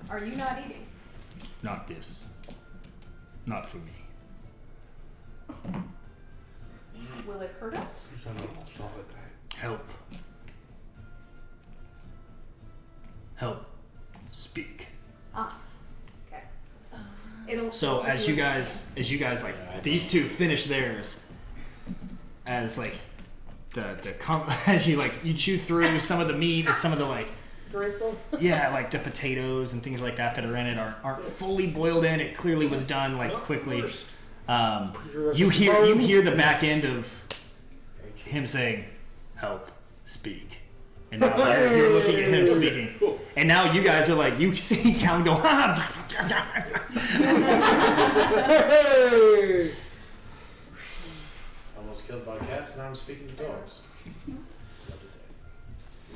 Are you not eating? Not this. Not for me." Will it hurt us? He's on a solid diet. Help. Speak. Okay. It'll. So as you guys like these two finish theirs, as like as you chew through some of the meat and some of the like Gristle. like the potatoes and things like that are in it aren't fully boiled in. It clearly was done like quickly. You hear the back end of him saying, "Help, speak," and now you're looking at him speaking, and now you guys are like, you see Callan go, Hey! Almost killed by cats, now I'm speaking to dogs.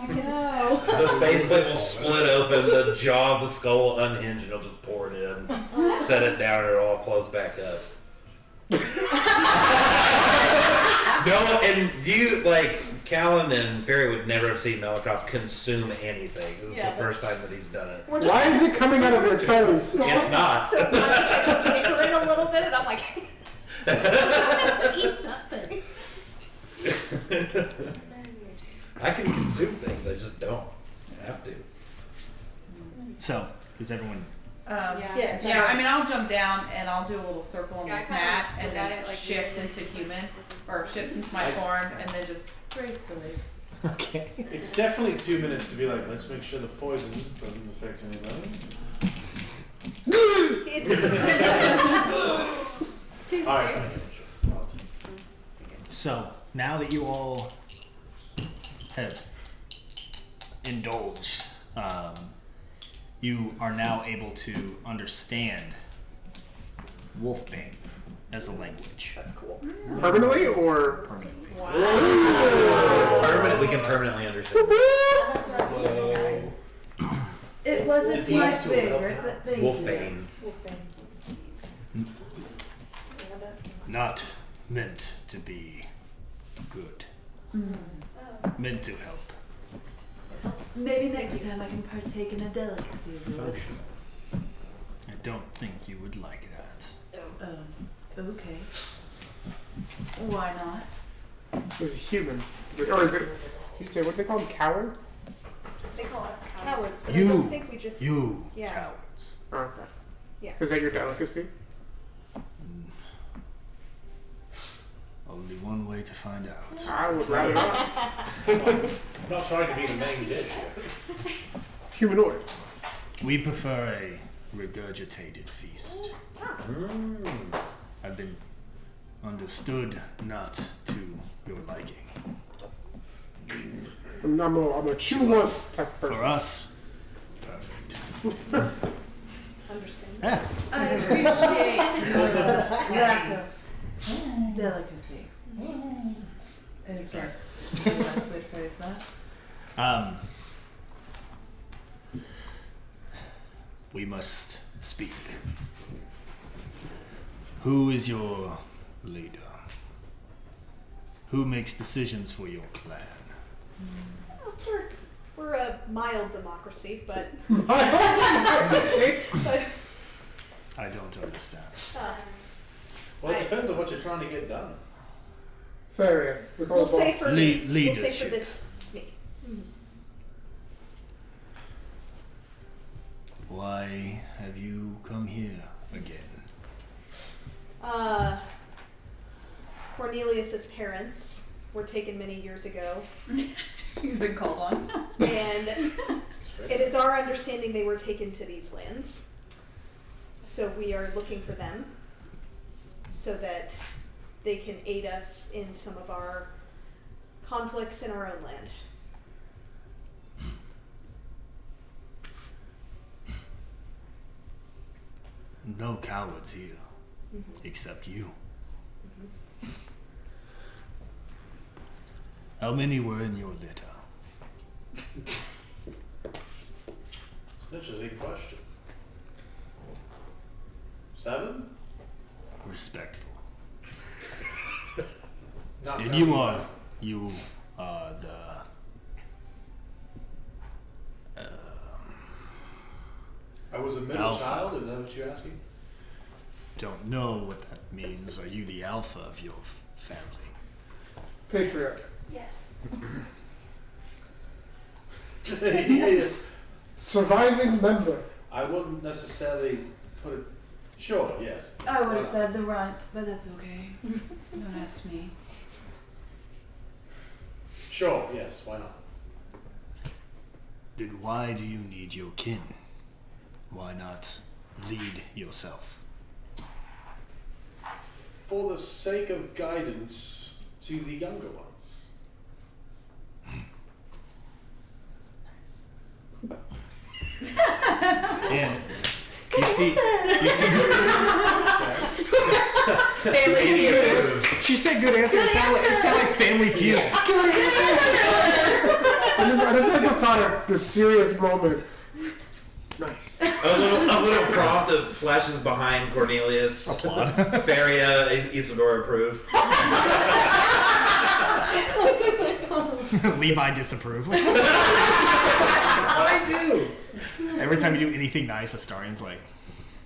No. The faceplate will split open, the jaw of the skull will unhinge, and it'll just pour it in. Set it down, and it'll all close back up. No, and you, like, Callan and Fairy would never have seen Melicroft consume anything. This is Yeah, the first time that he's done it. Why is it coming out of their toes? It's not. So I'm just like snickering a little bit, and I'm like, I want to eat something. I can consume things, I just don't have to. So does everyone? Yes. Yeah, I mean, I'll jump down and I'll do a little circle on Yeah, I the kinda mat and look at then it like shift you're- into human or shift into my form and then just gracefully. Okay. It's definitely 2 minutes to be like, let's make sure the poison doesn't affect anybody. Alright, fine. So now that you all have indulged, you are now able to understand Wolfbane as a language That's cool. Permanently or? permanently. We can permanently understand. That's what I mean, guys. Wasn't Wolfbane. my favorite, but thank you. Wolfbane. Not meant to be good. Meant to help. Maybe next time I can partake in a delicacy of yours. I don't think you would like that. Okay. Why not? Is it human? Or is it? You say what they call them? Cowards? They call us Cowards, but I You, don't think we just. you Yeah. cowards. Oh, okay. Yeah. Is that your delicacy? Only one way to find out. I would rather not. I'm not trying to be the main dish here. Humanoid. We prefer a regurgitated feast. I've been understood not to your liking. I'm a chew once type of person. For us, perfect. Understand. Yeah. I appreciate your lack of delicacy. I guess the best way to phrase that. We must speak. Who is your leader? Who makes decisions for your clan? We're a mild democracy, but I don't understand. Well, it depends on what you're trying to get done. Fair enough. We call we'll it say boss. for we'll say for Leadership. this me. Why have you come here again? Cornelius's parents were taken many years ago, He's been called on. and it is our understanding they were taken to these lands. So we are looking for them, so that they can aid us in some of our conflicts in our own land. No cowards here, except you. How many were in your litter? Interesting question. 7? Respectful. Not And counting you mine. are the I was a middle Alpha. child. Is that what you're asking? don't know what that means. Are you the alpha of your family? Patriarch. Yes. Yes. Surviving member. I wouldn't necessarily put it. Sure. Yes. I would Why have not? said the runt, but that's okay. Don't ask me. Sure. Yes. Why not? Then why do you need your kin? Why not lead yourself? For the sake of guidance to the younger ones. And you see, she said good answer. It sounded like Family Feud. Good answer. I just like the thought of the serious moment. Nice. A little prompt of flashes behind Cornelius. Applaud. Feria, Isidore approve. Levi disapprove. I do. Every time you do anything nice, Astarion's like,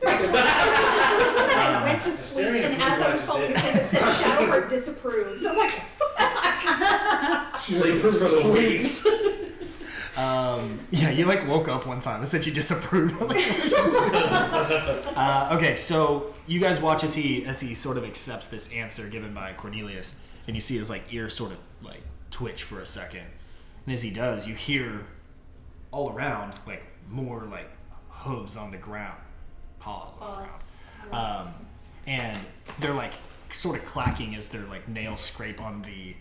I went to sleep, Asterion and as I was falling asleep, it said Shadowheart disapproves. I'm like, Sleep for the weeks. yeah, you like woke up one time and said you disapproved. I was like, okay, so you guys watch as he sort of accepts this answer given by Cornelius, and you see his like ear sort of like twitch for a second, and as he does, you hear all around like more like hooves on the ground, paws on the ground, and they're like sort of clacking as their like nails scrape on the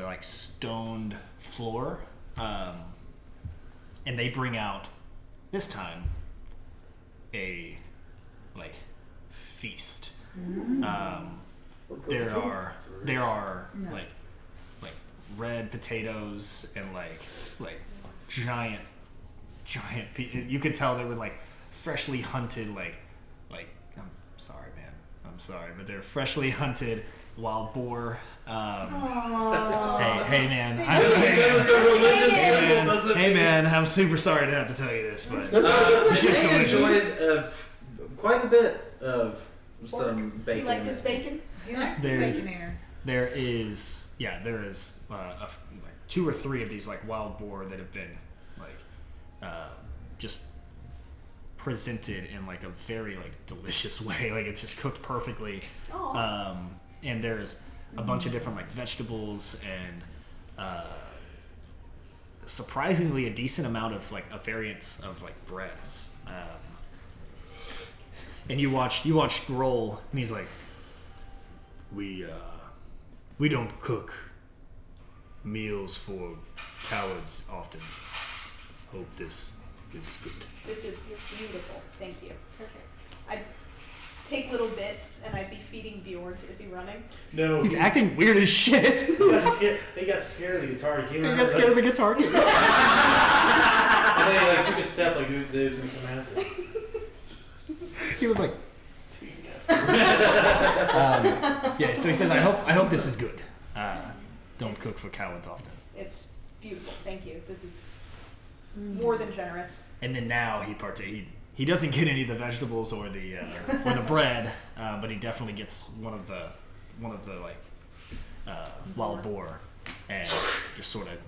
like stoned floor. And they bring out, this time, a, like, feast. There are like red potatoes and like giant giant. You could tell they were like freshly hunted. Like I'm sorry, man. I'm sorry, but they're freshly hunted wild boar. Hey, man. Hey, man. I'm super sorry to have to tell you this, but it's just delicious. Enjoyed quite a bit of some bacon. You like this bacon? He likes the There's- baconator. There is like 2 or 3 of these like wild boar that have been like just presented in like a very like delicious way. Like it's just cooked perfectly. And there's a bunch of different like vegetables and surprisingly a decent amount of like a variance of like breads. And you watch Grohl and he's like, we don't cook meals for cowards often. Hope this is good. This is beautiful. Thank you. Perfect. I'd take little bits and I'd be feeding Bjorn. Is he running? No, He's acting weird as shit. He got scared of the guitar. He got scared of the guitar. And then he like took a step like he was gonna come after him. He was like, yeah. So he says, I hope this is good. Don't cook for cowards often. It's beautiful. Thank you. This is more than generous. And then now he doesn't get any of the vegetables or the bread, but he definitely gets one of the like wild boar, and just sort of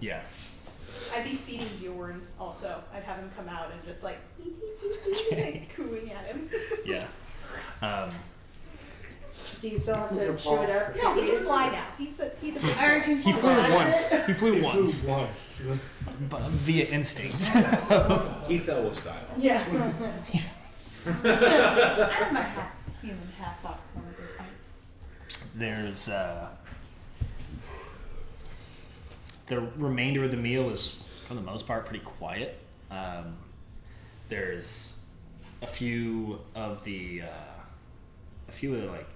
I'd be feeding Bjorn also. I'd have him come out and just like, like cooing at him. yeah. Do you still have to chew it up? No, he can fly now. He's a I heard you He flew once. He flew once, Once. but via instinct. He fell with style. Yeah. I'm a half human, half fox one at this point. There's the remainder of the meal is for the most part pretty quiet. There's a few of the like,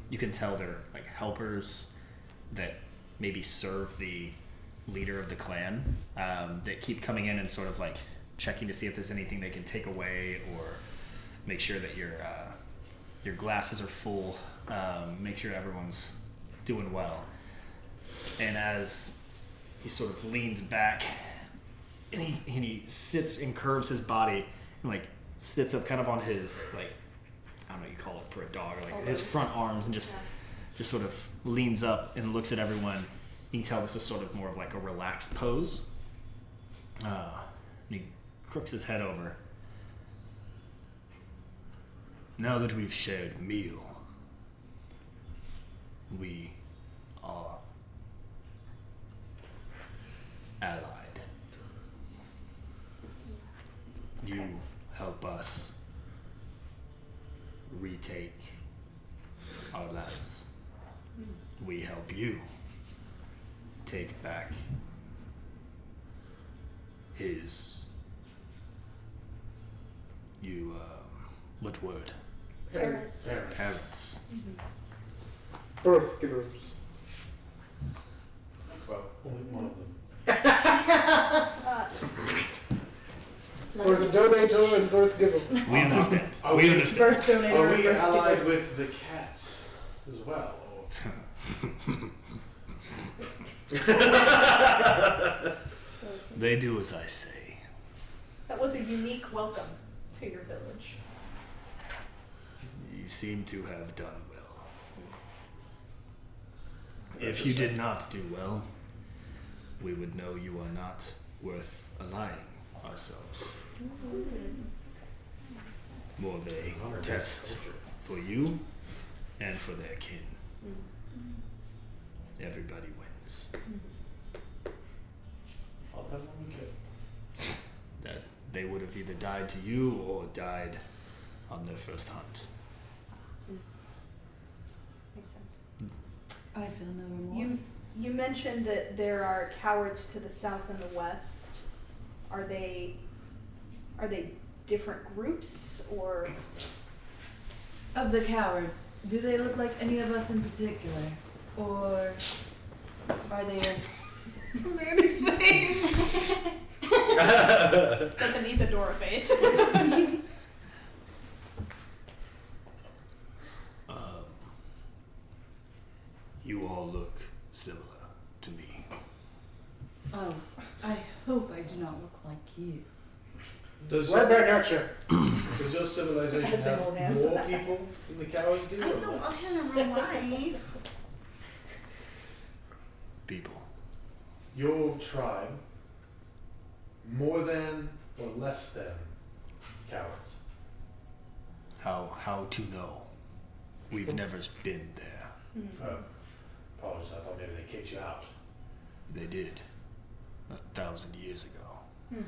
you can tell they're like helpers that maybe serve the leader of the clan, that keep coming in and sort of like checking to see if there's anything they can take away or make sure that your glasses are full, make sure everyone's doing well. And as he sort of leans back and he sits and curves his body and like sits up kind of on his, like, I don't know what you call it for a dog, or like his front arms, and just sort of leans up and looks at everyone. You can tell this is sort of more of like a relaxed pose. And he crooks his head over. Now that we've shared a meal, we are allied. You help us retake our lands. We help you take back his... what word? Parents. Parents. Birth givers. Well, only one of them. Birth donator and birth giver. We understand. We understand. Birth donator. Are we birth allied giver. with the cats as well? They do as I say. That was a unique welcome to your village. You seem to have done well. If you did not do well, we would know you are not worth allying ourselves. More of a test for you and for their kin. Everybody wins. I'll have one we could. That they would have either died to you or died on their first hunt. Makes sense. I feel no remorse. You mentioned that there are cowards to the south and the west. Are they different groups, or Of the cowards, do they look like any of us in particular? Or are they Mandy's face. That's an Ethadora face. You all look similar to me. Oh, I hope I do not look like you. Does Right back at you. does your civilization As they have hold hands. more people than the cowards do? I or still less? love him in real life. People. Your tribe more than or less than cowards? How to know? We've never been there. Apologies, I thought maybe they kicked you out. They did. 1,000 years ago.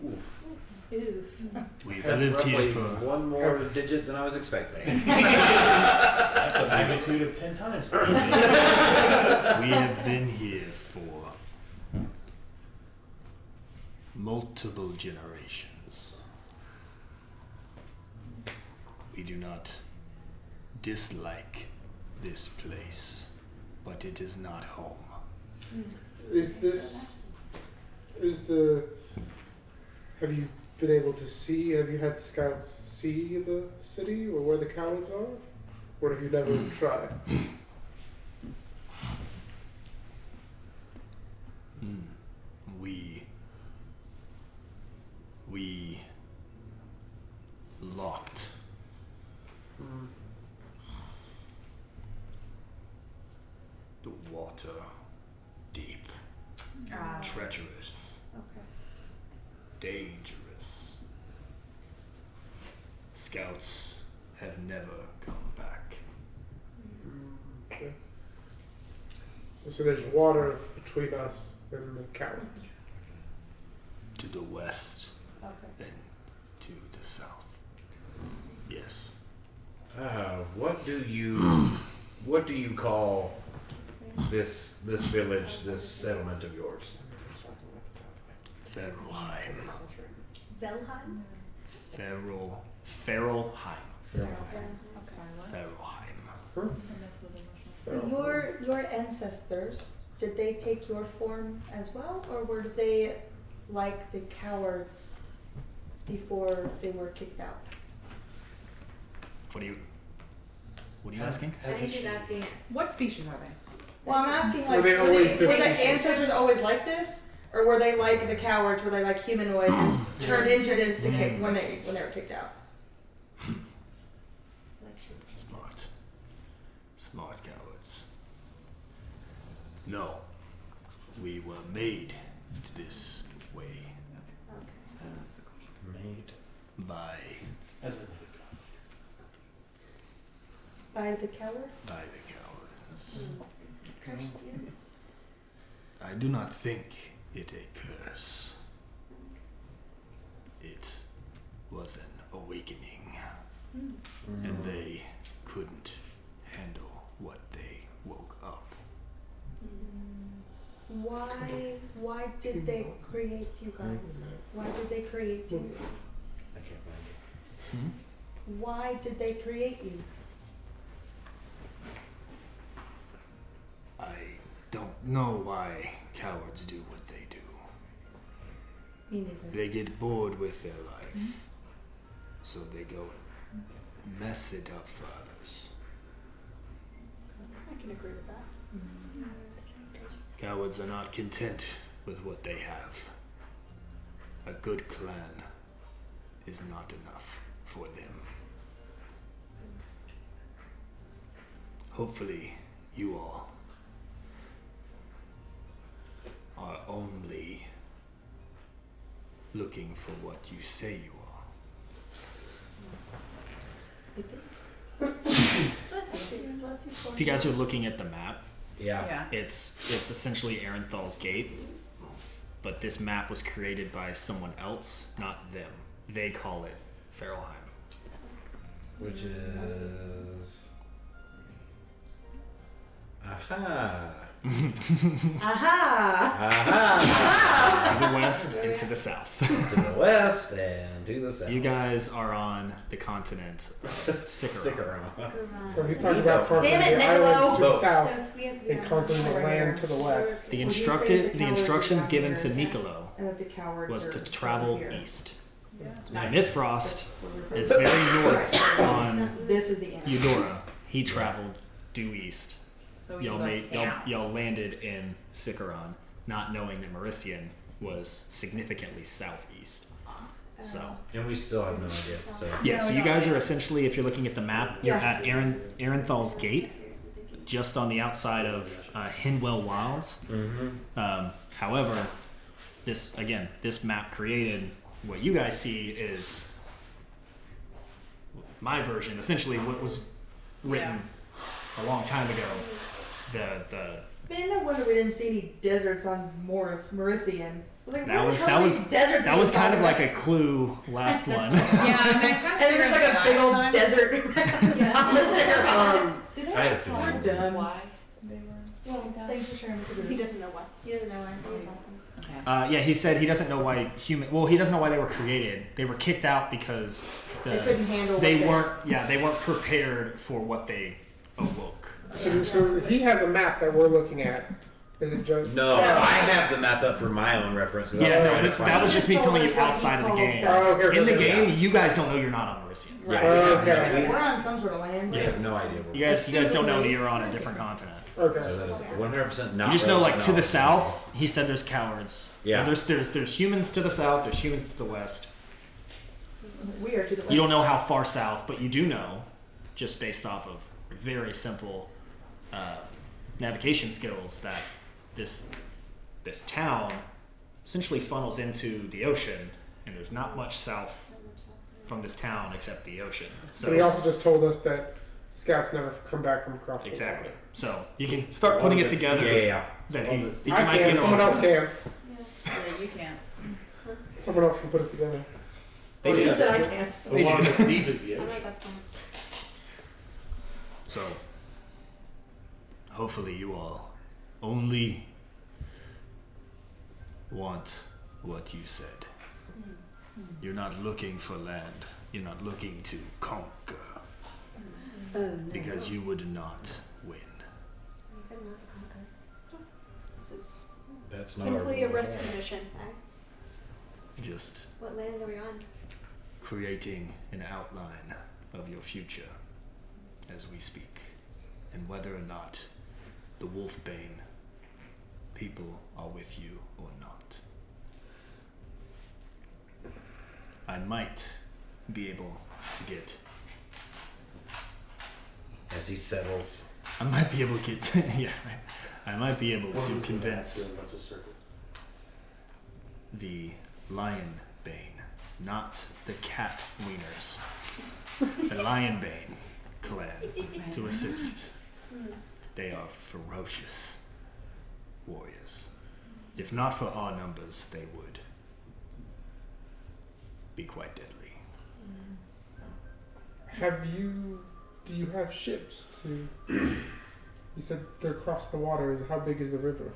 Oof. Oof. We've That's lived roughly here for one more digit than I was expecting. That's a magnitude of 10 times. we have been here for multiple generations. We do not dislike this place, but it is not home. Have you been able to see, have you had scouts see the city or where the cowards are? Or have you never tried? We locked the water deep, treacherous, dangerous. Scouts have never come back. Okay. So there's water between us and the cowards. To the west Okay. and to the south. Yes. What do you call this village, this settlement of yours? Feralheim. Velheim? Feralheim. Your ancestors, did they take your form as well, or were they like the cowards before they were kicked out? What are you asking? I think she's asking. What species are they? Well, I'm asking, Were like, they always were this the species? ancestors always like this, or were they like the cowards? Were they like humanoid and turned into this to kick when they were kicked out? Smart cowards. No, we were made this way Made. by As a By the cowards? the cowards. Cursed you? I do not think it a curse. It was an awakening, and they couldn't handle what they woke up. Why did they create you guys? Why did they create you? I can't find Why did they create you? I don't know why cowards do what they do. Me neither. They get bored with their life, so they go and mess it up for others. I can agree with that. Cowards are not content with what they have. A good clan is not enough for them. Hopefully, you all are only looking for what you say you are. If you guys are looking at the map, Yeah. it's essentially Arenthal's Gate, but this map was created by someone else, not them. They call it Feralheim. Which is. Aha! Aha! Aha! To the west and to the south. To the west and to the south. You guys are on the continent of Sycaron. So he's talking about conquering Damn it, the island to the Niccolo. south So we have to be and on conquering the shore. land to the west. The Would you say the instructions cowards are given down to here? Nicolo The cowards was are to travel over here. east. Nice. Mythfrost is very north on This is the end. Eudora. He traveled due east. So we Y'all go made south. y'all landed in Sycaron, not knowing that Merician was significantly southeast. So And we still have no idea. So yeah, so you guys are essentially, if you're looking at the map, you're at Arenthal's Gate, just on the outside of Hinwell Wilds. However, this map created what you guys see is my version, essentially what was written a long time ago. Man, no wonder we didn't see any deserts on Merician. Like, That was deserts that was kind of like a clue last one. Yeah, I mean, I kind of And there's like a big old desert. I had a feeling. We're done. Why they were? Well, thanks for sharing with He us. doesn't know why. He doesn't know why. He was lost him. Okay. Yeah, he said he doesn't know why he doesn't know why they were created. They were kicked out because They couldn't handle they what weren't prepared for what they awoke. So he has a map that we're looking at. Is it just No, I have the map up for my own reference. 'cause I was Yeah, no, trying to that find was it. just me Told telling us you what he outside of the calls game. that. Oh, okay, In the okay, game, you guys don't know you're not on Merician. Yeah, Okay. We're on some sort of land. we have no idea. You guys don't know that you're on a different continent. Okay. So that is 100% not. You just know, like, relevant to the knowledge. south, he said there's cowards. Yeah. There's humans to the south. There's humans to the west. We are to the west. You don't know how far south, but you do know, just based off of very simple navigation skills, that this town essentially funnels into the ocean, and there's not much south from this town except the ocean. But he also just told us that scouts never come back from across the Exactly. water. So you can start putting it together. Yeah. That he I might be can. in the Someone wrong else place. can. Yeah, you can't. Someone else can put it together. They He do. said I can't. They Along do. as deep as the I'm ocean. like, that's not. So hopefully you all only want what you said. You're not looking for land. You're not looking to conquer, Oh, no. because you would not win. He said not to conquer. This is That's not simply a our rescue mission. Just What land are we on? creating an outline of your future as we speak, and whether or not the Wolfbane people are with you or not. I might be able to get. As he settles. I might be able to get. Yeah, I might be able to convince That's a circle. the Lion Bane, not the Cat Wieners, the Lion Bane clan to assist. They are ferocious warriors. If not for our numbers, they would be quite deadly. Do you have ships to? You said they're across the water. How big is the river?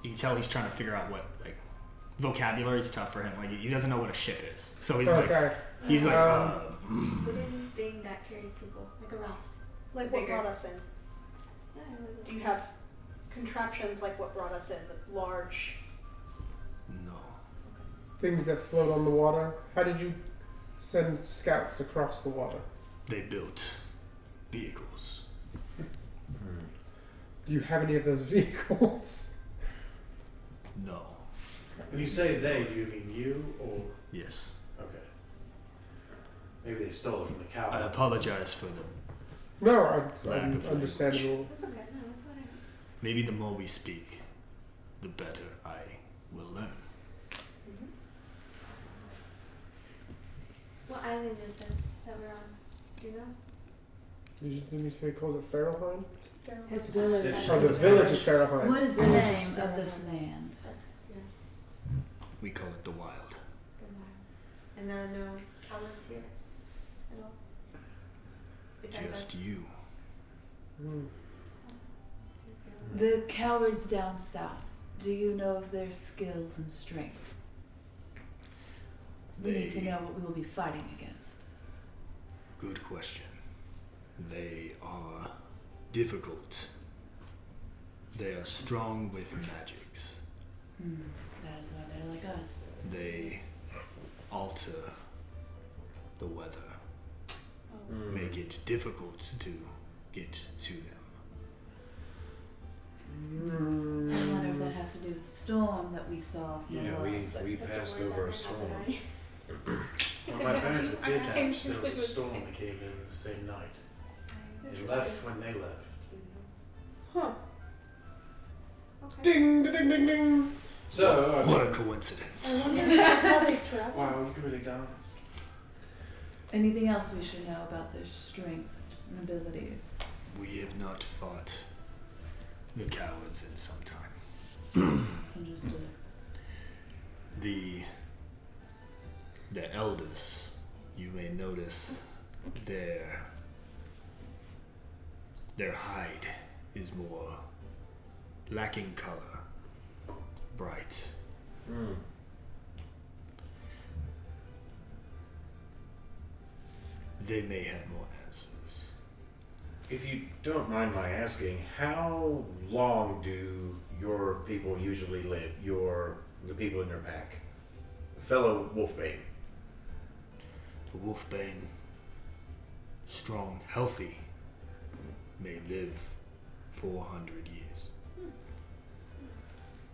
You can tell he's trying to figure out what, like, vocabulary is tough for him. Like, he doesn't know what a ship is. So he's like, Okay. Wooden thing that carries people, like a raft. Like what Bigger. brought us in? Yeah, like Do you have contraptions like what brought us in? The large. no. Things that float on the water. How did you send scouts across the water? They built vehicles. Do you have any of those vehicles? No. When you say they, do you mean you or Yes. okay? Maybe they stole it from the cow. I apologize for the. No, Lack of understandable. That's okay. No, that's what I. Maybe the more we speak, the better I will learn. What island is this that we're on? Do you know? Did you say he calls it Farrelheim? His village. Oh, the village is Farrelheim. What is the name of this land? That's yeah. We call it the Wild. The wilds. And there are no Callans here at all. besides Just us? you. The cowards down south, do you know of their skills and strength? We need to know what we will be fighting against. Good question. They are difficult. They are strong with magics. That is why they're like us. They alter the weather, make it difficult to get to them. I wonder if that has to do with the storm that we saw. From Yeah, above. we passed over a storm. When my parents were kidnapped, there was a storm that came in the same night. They left when they left. Huh. Okay. Ding, ding, ding, ding. So, What a coincidence. That's how they travel. wow, you can really dance. Anything else we should know about their strengths and abilities? We have not fought the cowards in some time. Understood. The elders, you may notice their hide is more lacking color, bright. They may have more answers. If you don't mind my asking, how long do your people usually live? The people in your pack, fellow Wolfbane. The Wolfbane, strong, healthy, may live 400 years.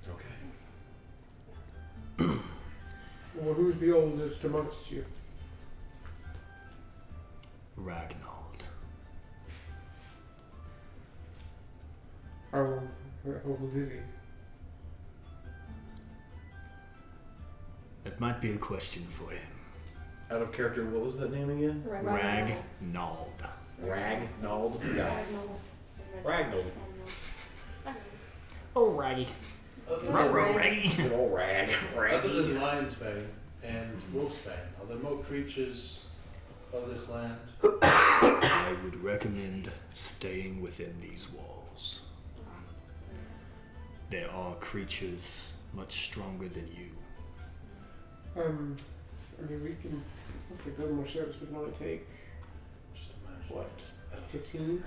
Okay. Well, who's the oldest amongst you? Ragnold. How old is he? That might be a question for him. Out of character, what was that name again? Ragnold. Ragnold? Yeah. Ragnold. Oh, Raggy. Raggy. Good old Rag. Other than Raggy. Lionsbane and Wolfsbane, are there more creatures of this land? I would recommend staying within these walls. There are creatures much stronger than you. I mean, we can. Once they build more ships, we can only take Just imagine. what 15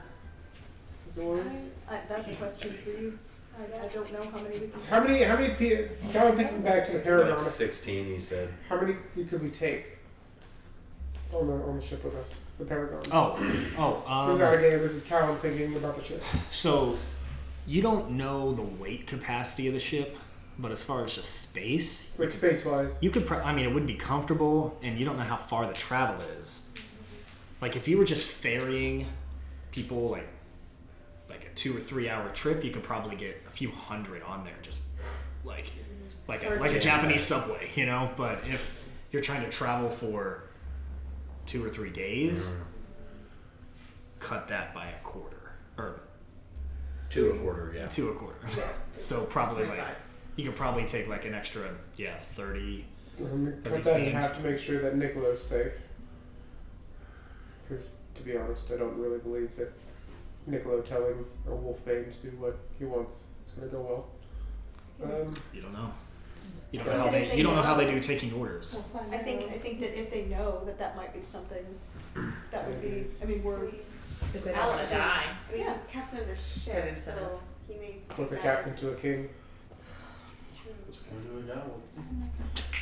of the ones. That's a question for you. I don't know how many we can. How many people? Callan, thinking back to the Paragon. Like 16, he said. How many could we take on the ship with us? The Paragon. Oh, This is out of game. This is Callan thinking about the ship. So you don't know the weight capacity of the ship, but as far as just space, Like space wise. you could. I mean, it wouldn't be comfortable, and you don't know how far the travel is. Like if you were just ferrying people, like a 2 or 3 hour trip, you could probably get a few hundred on there, just like a Japanese subway, you know. But if you're trying to travel for 2 or 3 days, cut that by a quarter or 2 1/4, yeah. 2 1/4. So probably like you could probably take like an extra 30. Cut these that in beings. half to make sure that Nicolo's safe. Because to be honest, I don't really believe that Nicolo telling a Wolfbane to do what he wants is going to go well. You don't know. You I don't know how think if they. You don't know how they know- do taking orders. I think that if they know that might be something that would be. I mean, we're If they don't want to die. I mean, he's captain of the ship, Good incentive. so he may. What's a think captain to a king? What's going to do now?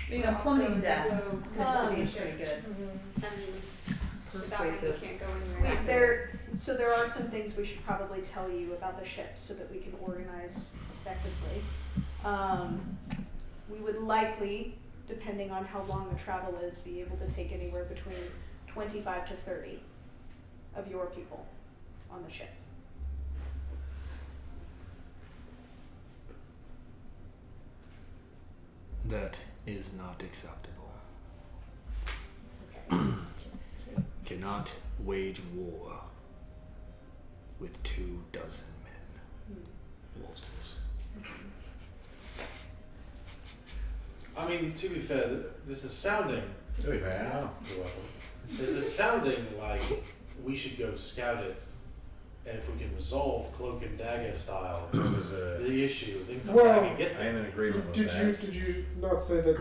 You know, plummeting death Um, tends to be pretty good. that- I mean, without him, Persuasive. you can't go anywhere. there are some things we should probably tell you about the ship so that we can organize effectively. We would likely, depending on how long the travel is, be able to take anywhere between 25 to 30 of your people on the ship. That is not acceptable. Cannot wage war with 24 men. Wolves. I mean, to be fair, this is sounding. To be fair, You're welcome. This is sounding like we should go scout it, and if we can resolve cloak and dagger style the issue, then come Well, back and get I them. am in agreement with that. Did you not say that?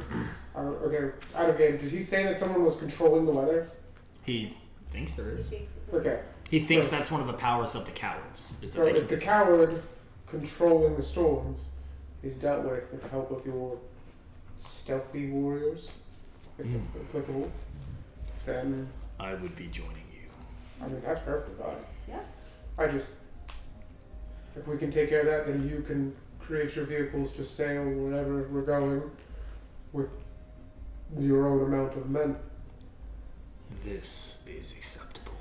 Okay, out of game. Did he say that someone was controlling the weather? He thinks there is. Okay. He thinks that's one of the powers of the cowards. Is that So they if the coward controlling the storms is dealt with the help of your stealthy warriors, if applicable, then I would be joining you. I mean that's perfectly fine. Yeah. I just if we can take care of that, then you can create your vehicles to sail wherever we're going with your own amount of men. This is acceptable.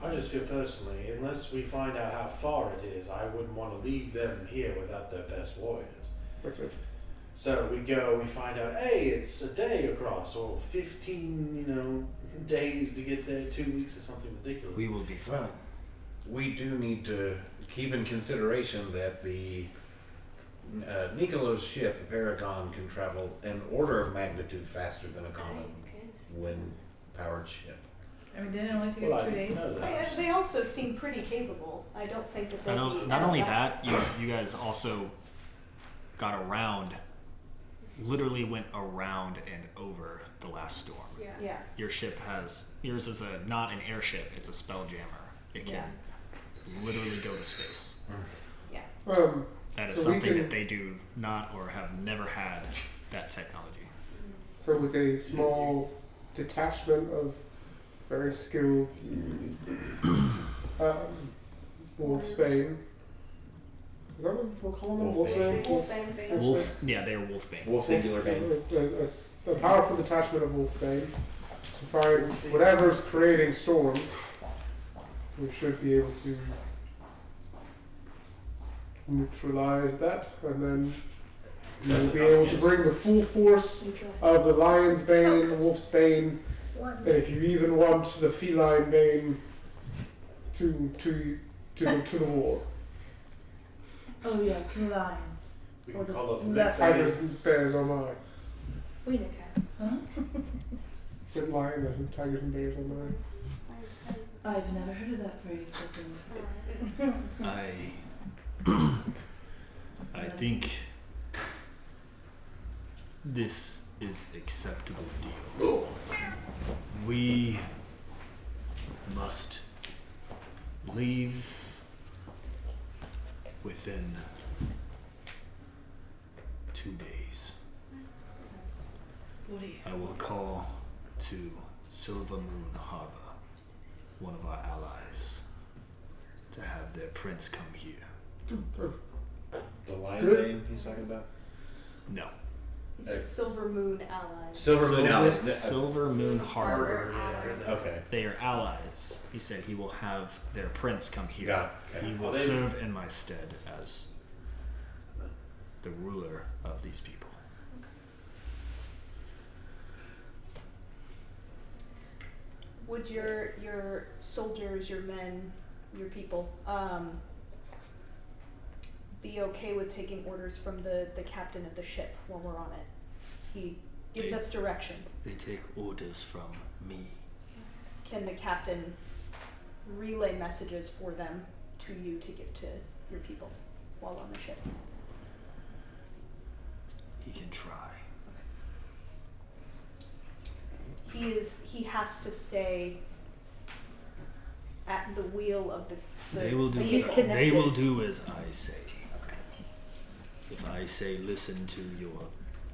I just feel personally, unless we find out how far it is, I wouldn't want to leave them here without their best warriors. That's it. So we go, we find out, hey, it's a day across, or 15, days to get there, 2 weeks or something ridiculous. We will be fine. We do need to keep in consideration that the Nicolo's ship, the Paragon, can travel an order of magnitude faster than a common wind-powered ship. I mean, didn't it only take Well, us 2 I days? know that. They also seem pretty capable. I don't think that I they'll know, be not out only of that, you guys also got around, literally went around and over the last storm. Yeah. Yeah. Yours is not an airship, it's a spelljammer. It can literally go to space. Yeah. That is So we something can- that they do not or have never had that technology. So with a small detachment of very skilled Wolfsbane. Is that what we're calling them? Wolfbane. Wolfbane? Wolf, yeah, they are Wolfbane. Wolf singular bane. A powerful detachment of Wolfbane to find whatever's creating storms. We should be able to neutralize that, and then we'll be able to bring the full force of the Lion's Bane, the Wolf's Bane, and if you even want the Feline Bane to the war. Oh yes, the lions. We Or can the call up leopards. Tigers and bears are mine. Wiener cats, huh? Said lioness and tigers and bears are mine. I've never heard of that phrase before. I think this is acceptable deal. We must leave within 2 days. 40. I will call to Silver Moon Harbor, one of our allies, to have their prince come here. The lion Good. bane he's talking about? No. He said Silver Moon allies. Silver Moon allies. Silver Moon Harbor. Yeah, I heard that. Okay. They are allies. He said he will have their prince come here. Got it. Okay. He will Are they- serve in my stead as the ruler of these people. Would your soldiers, your men, your people, be okay with taking orders from the captain of the ship while we're on it? He gives us direction. They take orders from me. Can the captain relay messages for them to you to give to your people while on the ship? He can try. He has to stay at the wheel of the They will do. vehicle. They will do as I say. If I say listen to your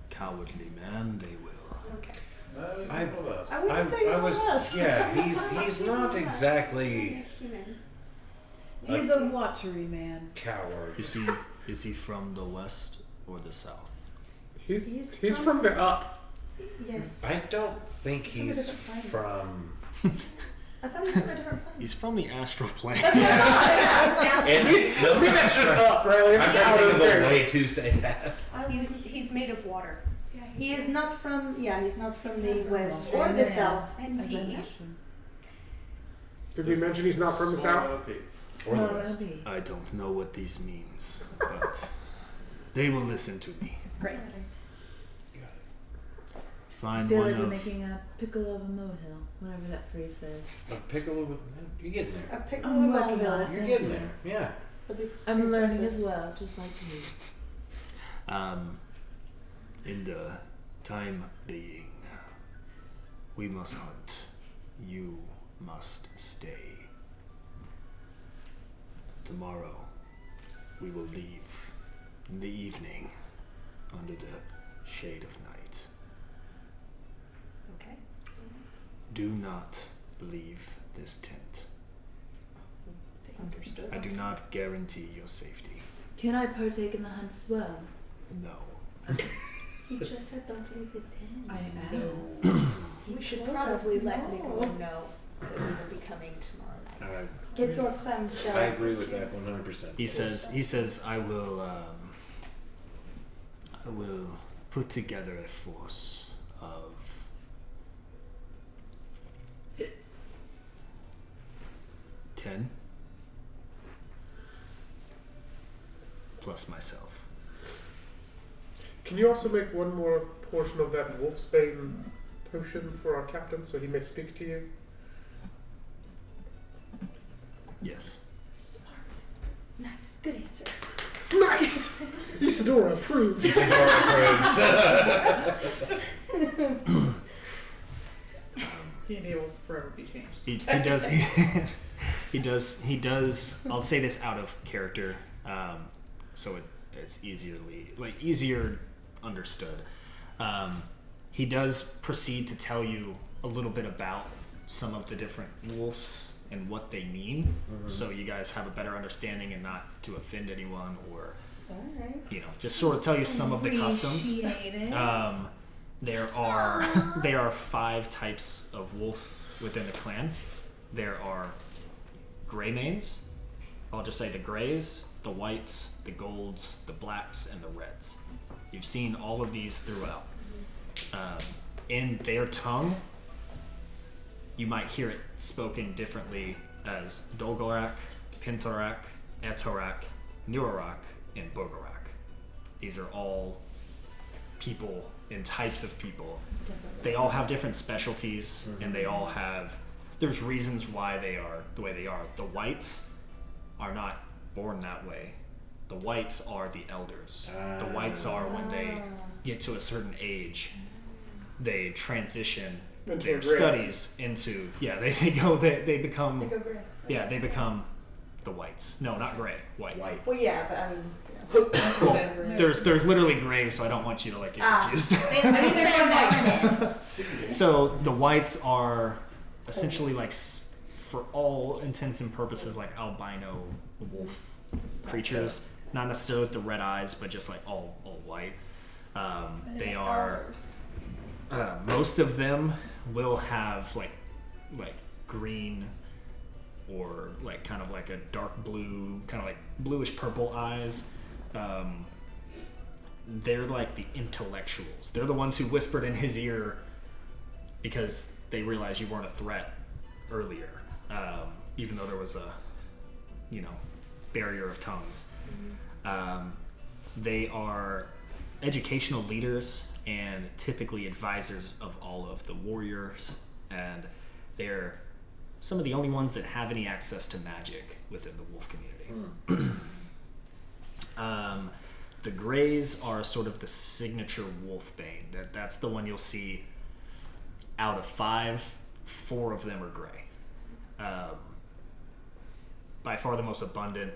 cowardly man, they will. Okay. No, he's I- one of us. I wouldn't say I he's was, one of us. yeah, he's not exactly Human. He's a watery man. coward. Is he from the west or the south? He's from the up. Yes. I don't think He's from a he's different from. I thought he was from a different planet. He's from the astral plane. And I think that's just up, right? I'm trying to think of a way to say that. He's made of water. He is not from, he's not from the He's west not or from the there. south. As I mentioned. Did we mention he's not from the Small south? OP. Or the Small west. OB. I don't know what this means, but they will listen to me. Great. I Find feel one like we're of making a pickle of a molehill, whatever that phrase says. A pickle of you're getting there. A pickle I'm of a working on molehill. it. You're Thank getting you. there. Yeah. I'm learning as well, just like you. in the time being, we must hunt. You must stay. Tomorrow, we will leave in the evening under the shade of night. Okay. Do not leave this tent. Understood. I do not guarantee your safety. Can I partake in the hunt as well? No. You just said don't leave the tent. I know. We should told probably us let no. Nico know that we will be coming tomorrow night. Get your clamshell. I agree with that 100%. He says, I will put together a force of 10 plus myself. Can you also make one more portion of that wolfsbane potion for our captain so he may speak to you? Yes. Nice. Good answer. Nice! Isadora approves. D&D will forever be changed. He does. He does. I'll say this out of character, so it's easier understood. He does proceed to tell you a little bit about some of the different wolves and what they mean, so you guys have a better understanding and not to offend anyone or, just sort of tell you some of the customs. There are 5 types of wolf within the clan. There are gray manes. I'll just say the grays, the whites, the golds, the blacks, and the reds. You've seen all of these throughout. In their tongue, you might hear it spoken differently as Dolgorak, Pintorak, Etorak, Nuarak, and Bogorak. These are all people and types of people. They all have different specialties, and they all have... There's reasons why they are the way they are. The whites are not born that way. The whites are the elders. The whites are when they get to a certain age, they transition Into their a gray. studies into they become they become the whites. No, not gray, white. White. Well, yeah, but I mean, Well, there's literally gray, so I don't want you to get confused. I mean, they're white. So the whites are essentially for all intents and purposes, like albino wolf creatures. Not necessarily with the red eyes, but just all white. They are. Most of them will have like green or kind of like a dark blue, kind of like bluish purple eyes. They're like the intellectuals. They're the ones who whispered in his ear because they realized you weren't a threat earlier, even though there was a barrier of tongues. They are educational leaders and typically advisors of all of the warriors, and they're some of the only ones that have any access to magic within the wolf community. The Greys are sort of the signature wolfbane. That's the one you'll see. Out of 5, 4 of them are gray. By far the most abundant.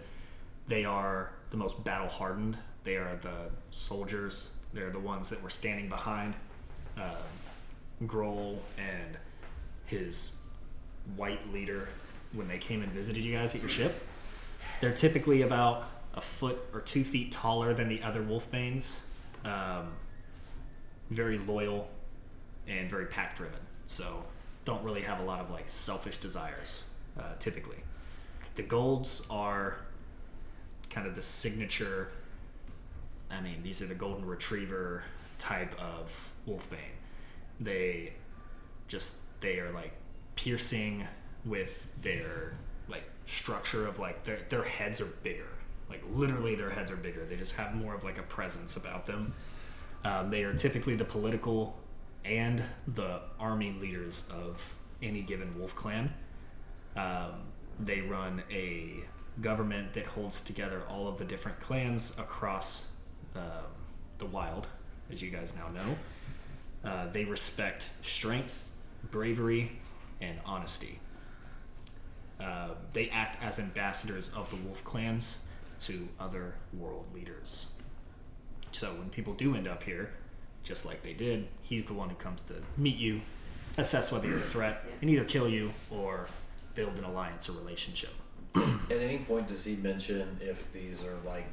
They are the most battle hardened. They are the soldiers. They're the ones that were standing behind Grohl and his white leader when they came and visited you guys at your ship. They're typically about a foot or 2 feet taller than the other wolfbanes. Very loyal and very pack driven. So don't really have a lot of selfish desires typically. The golds are kind of the signature. I mean, these are the golden retriever type of wolfbane. They are piercing with their structure of their heads are bigger. Literally their heads are bigger. They just have more of a presence about them. They are typically the political and the army leaders of any given wolf clan. They run a government that holds together all of the different clans across the wild, as you guys now know. They respect strength, bravery, and honesty. They act as ambassadors of the wolf clans to other world leaders. So when people do end up here, just like they did, he's the one who comes to meet you, assess whether you're a threat, and either kill you or build an alliance or relationship. At any point, does he mention if these are like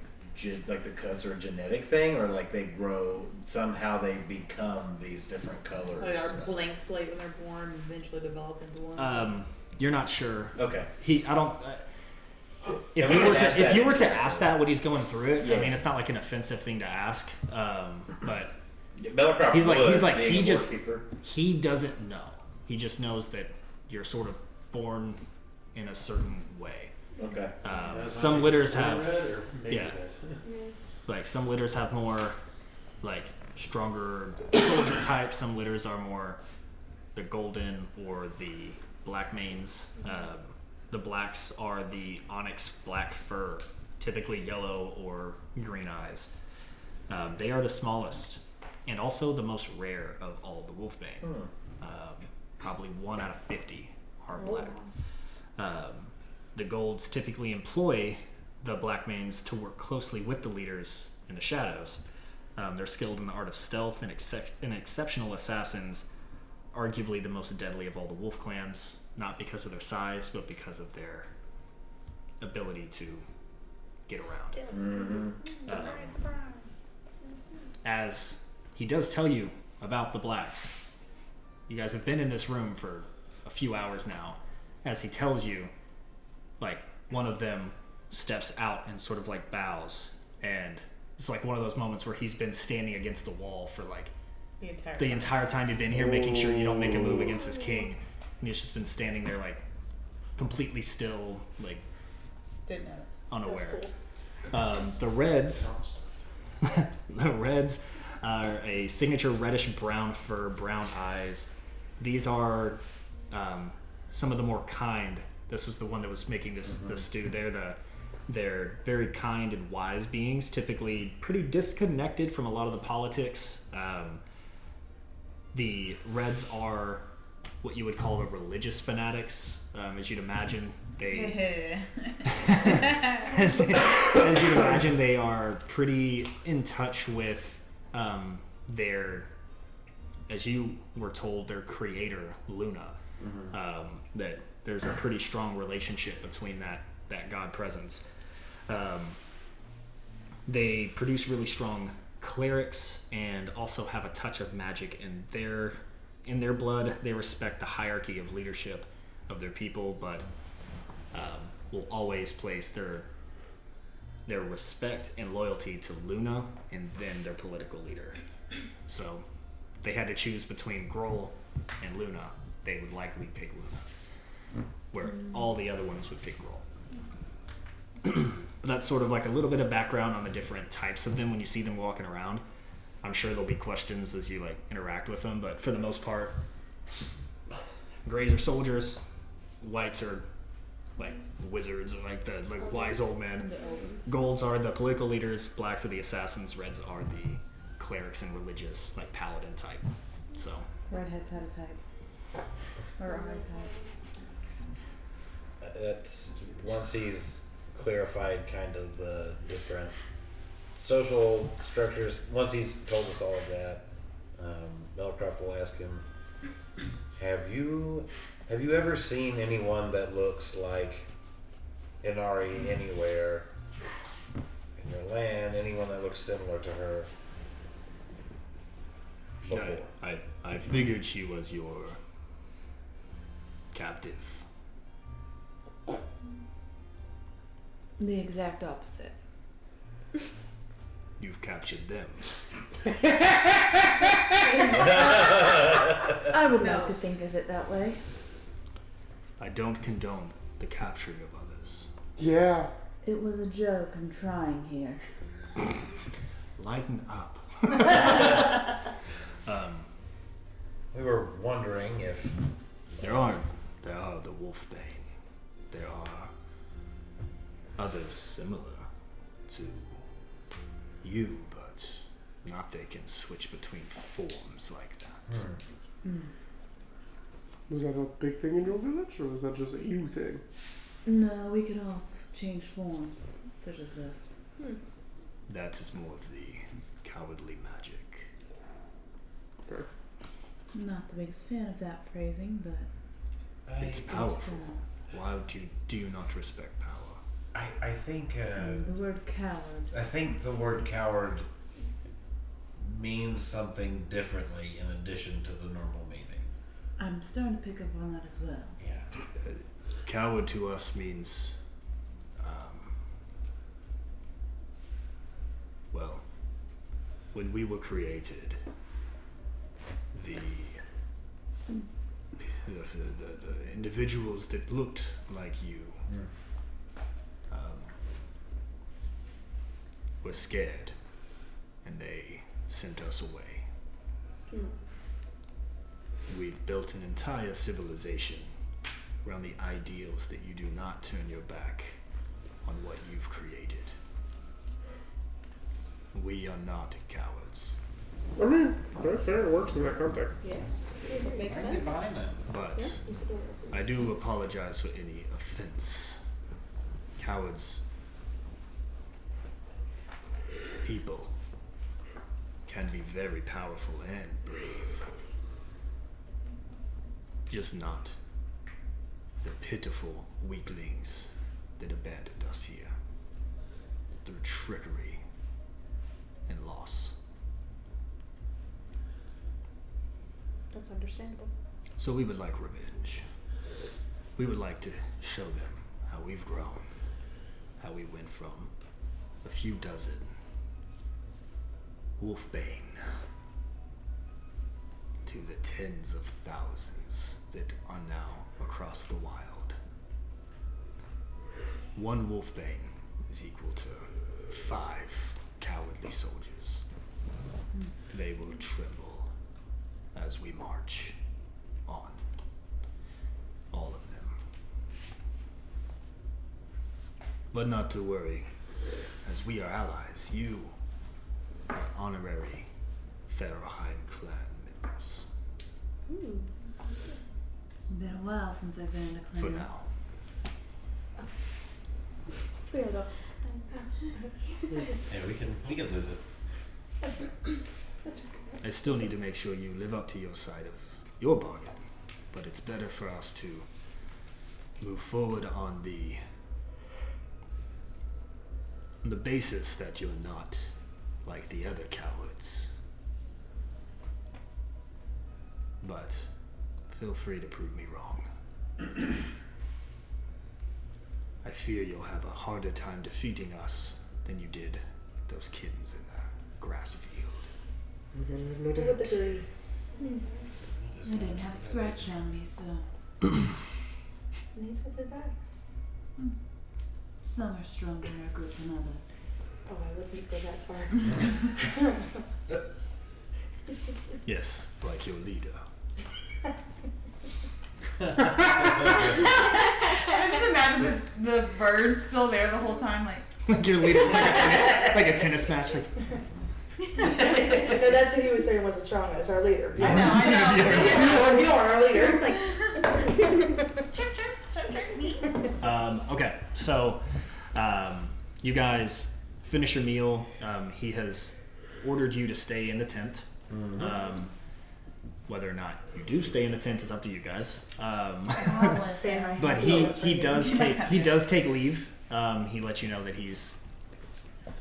the cuts are a genetic thing, or like they grow somehow they become these different colors? Like our blank slate when they're born, eventually develop into one. You're not sure. Okay. If you were to ask that when he's going through it, yeah. I mean, it's not like an offensive thing to ask. But Bellicroft he doesn't know. He just knows that you're sort of born in a certain way. Okay. Some litters have, red or maybe yeah, red. like some litters have more, like stronger soldier type. Some litters are more the golden or the black manes. The blacks are the onyx black fur, typically yellow or green eyes. They are the smallest and also the most rare of all the wolfbane. Probably 1 out of 50 are black. The golds typically employ the black manes to work closely with the leaders in the shadows. They're skilled in the art of stealth and exceptional assassins, arguably the most deadly of all the wolf clans, not because of their size, but because of their ability to get around. Surprise. As he does tell you about the blacks, you guys have been in this room for a few hours now. As he tells you, like, one of them steps out and sort of like bows, and it's like one of those moments where he's been standing against the wall for like the entire time you've been here, making sure you don't make a move against his king, and he's just been standing there like completely still, like Didn't notice. unaware. The reds the reds are a signature reddish brown fur, brown eyes. These are some of the more kind. This was the one that was making this the stew. They're very kind and wise beings, typically pretty disconnected from a lot of the politics. The reds are what you would call the religious fanatics, as you'd imagine. They, as you'd imagine, they are pretty in touch with their, as you were told, their creator, Luna. That there's a pretty strong relationship between that God presence. They produce really strong clerics and also have a touch of magic in their blood. They respect the hierarchy of leadership of their people, but will always place their respect and loyalty to Luna and then their political leader. So they had to choose between Grohl and Luna. They would likely pick Luna, where all the other ones would pick Grohl. That's sort of like a little bit of background on the different types of them when you see them walking around. I'm sure there'll be questions as you like interact with them, but for the most part, grays are soldiers, whites are like wizards or like the wise old men. Golds are the political leaders, blacks are the assassins, reds are the clerics and religious, like paladin type. So Redheads have a type. Or a hard type. That's once he's clarified kind of the different social structures. Once he's told us all of that, Bellicroft will ask him, Have you ever seen anyone that looks like Inari anywhere in your land? Anyone that looks similar to her before? I figured she was your captive. The exact opposite. You've captured them. I would like to think of it that way. I don't condone the capturing of others. Yeah. It was a joke. I'm trying here. Lighten up. similar to you, but not they can switch between forms like that. Was that a big thing in your village, or was that just a you thing? No, we can all change forms, such as this. That is more of the cowardly magic. Okay. I'm not the biggest fan of that phrasing, but It's powerful. Why do you not respect power? I think the word coward. I think the word coward means something differently in addition to the normal meaning. I'm starting to pick up on that as well. Yeah. Coward to us means, well, when we were created, the individuals that looked like you were scared, and they sent us away. We've built an entire civilization around the ideals that you do not turn your back on what you've created. We are not cowards. I mean, very fair. It works in that context. Yes, it makes I sense. can find that. But I do apologize for any offense. Cowards, people, can be very powerful and brave. Just not the pitiful weaklings that abandoned us here through trickery and loss. That's understandable. So we would like revenge. We would like to show them how we've grown, how we went from a few dozen wolfbane to the tens of thousands that are now across the wild. One wolfbane is equal to 5 cowardly soldiers. They will tremble as we march on. All of them. But not to worry, as we are allies. You are honorary Pharaohheim clan members. It's been a while since I've been in a clan. For now. We gotta go. Yeah, we can lose it. I still need to make sure you live up to your side of your bargain, but it's better for us to move forward on the basis that you're not like the other cowards. But feel free to prove me wrong. I fear you'll have a harder time defeating us than you did those kittens in the grass field. No To doubt. a degree. I didn't have a scratch on me, so Neither did I. some are stronger in our group than others. Oh, I wouldn't go that far. Yes, like your leader. I just imagine the bird still there the whole time, like. Like your leader, it's like a tennis match. Like, So that's who he was saying wasn't strong as our leader. I know. You are our leader. okay, so you guys finish your meal. He has ordered you to stay in the tent. Whether or not you do stay in the tent is up to you guys. But he does take leave. He lets you know that he's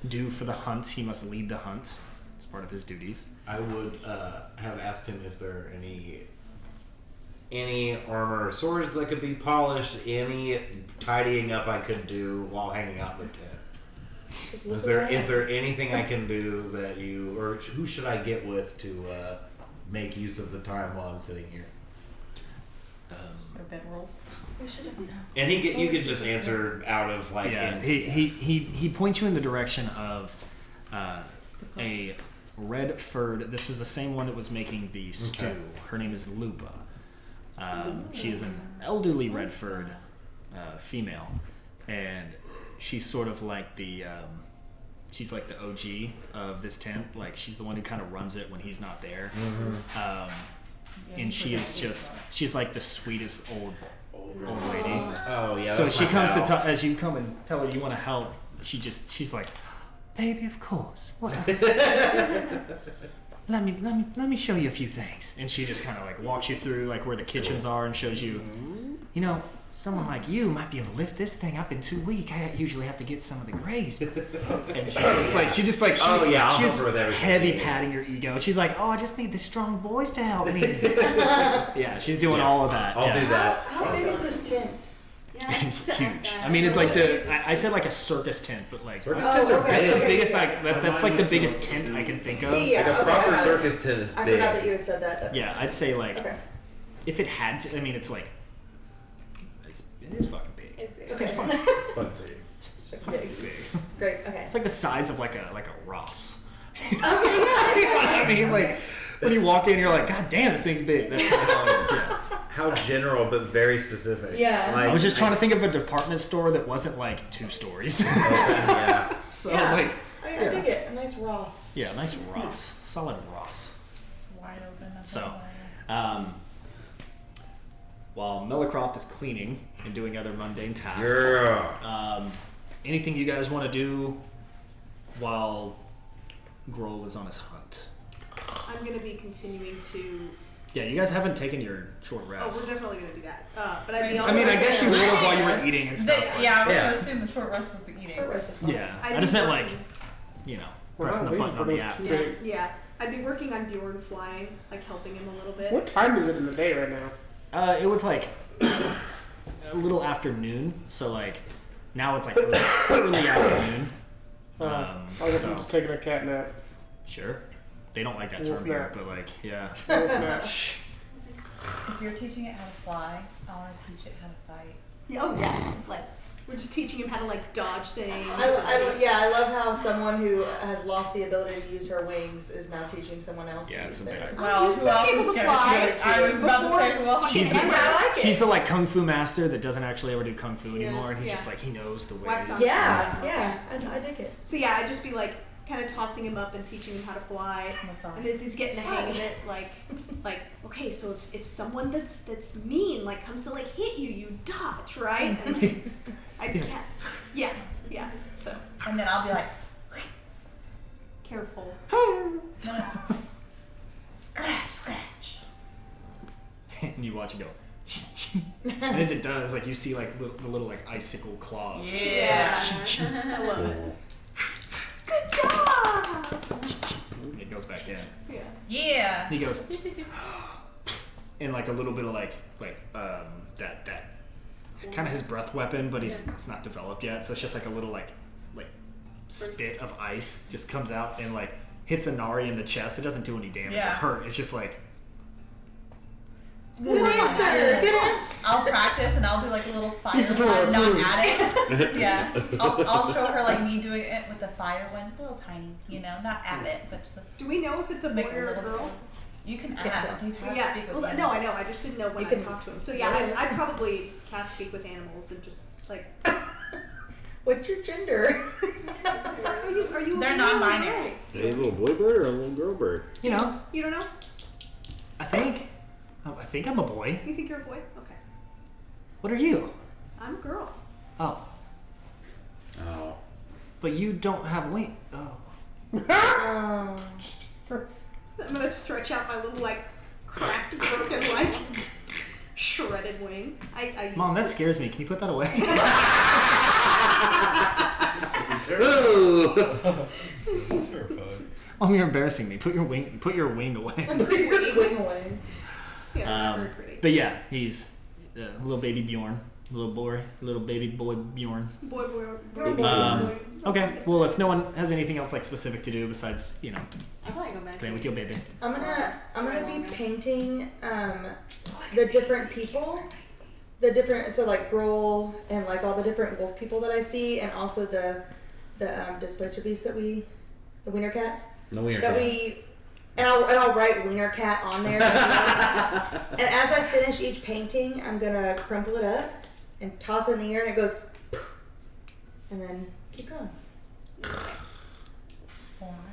due for the hunt. He must lead the hunt. It's part of his duties. I would have asked him if there are any armor or swords that could be polished, any tidying up I could do while hanging out in the tent. Is there anything I can do that you, or who should I get with to make use of the time while I'm sitting here? Or bed rolls. And you could just answer out of like. Yeah, he points you in the direction of a red furred. This is the same one that was making the stew. Okay. Her name is Lupa. She is an elderly red furred female, and she's sort of like the she's like the OG of this tent. Like she's the one who kind of runs it when he's not there. And she's like the sweetest old lady. Oh yeah. So that's she my comes pal. to as you come and tell her you want to help. She's like, baby, of course. What? Let me show you a few things. And she just kind of like walks you through like where the kitchens are and shows you, you know, someone like you might be able to lift this thing up in 2 weeks. I usually have to get some of the grays. And she's heavy patting your ego. She's like, oh, I just need the strong boys to help me. Yeah, she's doing all of that. I'll do that. How big is this tent? It's huge. I mean, it's like I said like a circus tent, but like Circus Oh, tents are okay. that's the big. biggest that's like the biggest tent I can think of. Yeah, Like a okay, proper I- circus tent is I big. forgot that you had said that. Yeah, I'd say like Okay. if it had to. I mean, it's like it is fucking big. Okay. Fancy. It's big. Great. Okay. It's like the size of like a Ross. Okay. Yeah. You know what I mean? Like when you walk in, you're like, God damn, this thing's big. That's kind of how it is. Yeah. How general, but very specific. Yeah. Like, I was just trying to think of a department store that wasn't like 2 stories. Yeah. So Yeah. I was like, I dig it. A nice Ross. yeah, nice Ross, solid Ross. Wide open. So, while Melicroft is cleaning and doing other mundane tasks, anything you guys want to do while Grohl is on his hunt? I'm gonna be continuing to. Yeah, you guys haven't taken your short Oh, we're rest. definitely gonna do that. But I'd be I mean, I guess you would have while you were Yes. eating and stuff. but- Yeah, I was Yeah. gonna assume the short rest was the eating. Short rest is fine. Yeah, I'd I be just meant working- like, you know, We're pressing not the leaving button for on the those app. 2 Yeah, days. yeah. I'd be working on Bjorn flying, like helping him a little bit. What time is it in the day right now? It was like a little afternoon, so like now it's like early afternoon. I was So just taking a cat nap. sure, they don't like that Wolf term here, nap. but like yeah. Wolf nap. If you're teaching it how to fly, I want to teach it how to fight. Yeah, oh yeah. Like we're just teaching him how to like dodge things. I love how someone who has lost the ability to use her wings is now teaching someone else Yeah, to it's use a bit. theirs. Well, you who said else able is to going fly to? I was about to say who else. She's Okay, the I like it. she's the like kung fu master that doesn't actually ever do kung fu Yeah, anymore, and he's yeah. just like he knows the ways. Wax on. Yeah, I dig it. So yeah, I'd just be like kind of tossing him up and teaching him how to fly. Massage. And as he's getting the hang of it, like okay, so if someone that's mean like comes to like hit you, you dodge, right? And yeah. So And then I'll be like, careful. scratch. And you watch it go. And as it does, like you see like the little like icicle claws. Yeah. I love it. Good job. It goes back in. Yeah. Yeah. He goes, and like a little bit of like that kind of his breath weapon, but it's not developed yet. So it's just like a little like spit of ice just comes out and like hits Inari in the chest. It doesn't do any damage Yeah. or hurt. It's just like Good answer. Good answer. I'll practice and I'll do like a little fire This is what one, not approves. at it. Yeah. I'll show her like me doing it with the fire one, a little tiny, you know, not at it, but just Do we know if it's a boy make a or a little. girl? You can Can't ask. tell. You have to Yeah. speak with Well, me. no, I know. I just didn't know when You I can- talked to him. So Yeah. I'd probably cast speak with animals and just like. What's your gender? Are you? They're a non-binary. girl? A little boy bird or a little girl bird? you know. You don't know? I think I'm a boy. You think you're a boy? Okay. What are you? I'm a girl. Oh, Oh. but you don't have wings. Oh. Oh. I'm gonna stretch out my little like cracked, broken, like shredded wing. I Mom, that used scares me. Can you put that away? Terrified. Mom, you're embarrassing me. Put your wing away. Wing away. to- yeah, very Um, pretty. but yeah, he's little baby Bjorn, little baby boy Bjorn. Boy. Okay, well, if no one has anything else like specific to do besides I'll probably go back. playing with your baby, I'm gonna be painting the different people, so like Grohl and like all the different wolf people that I see, and also the displacer beasts the wiener cats No wiener that cats. and I'll write wiener cat on there. And as I finish each painting, I'm gonna crumple it up and toss it in the air, and it goes, poof. and then keep going.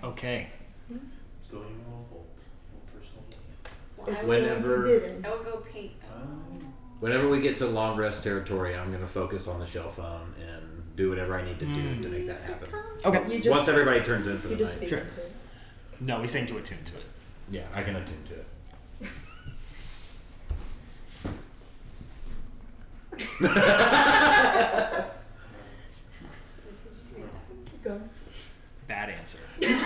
Okay. It's going on Volt. Personal Volt. It's Whenever- going to Divin. I will go paint. Whenever we get to long rest territory, I'm going to focus on the shell phone and do whatever I need to do to make that happen. Okay. You just, Once everybody turns in for you the just night. speak Sure. into it. No, we sang to attune to it. Yeah, I can attune to it. Keep going. Bad answer. DM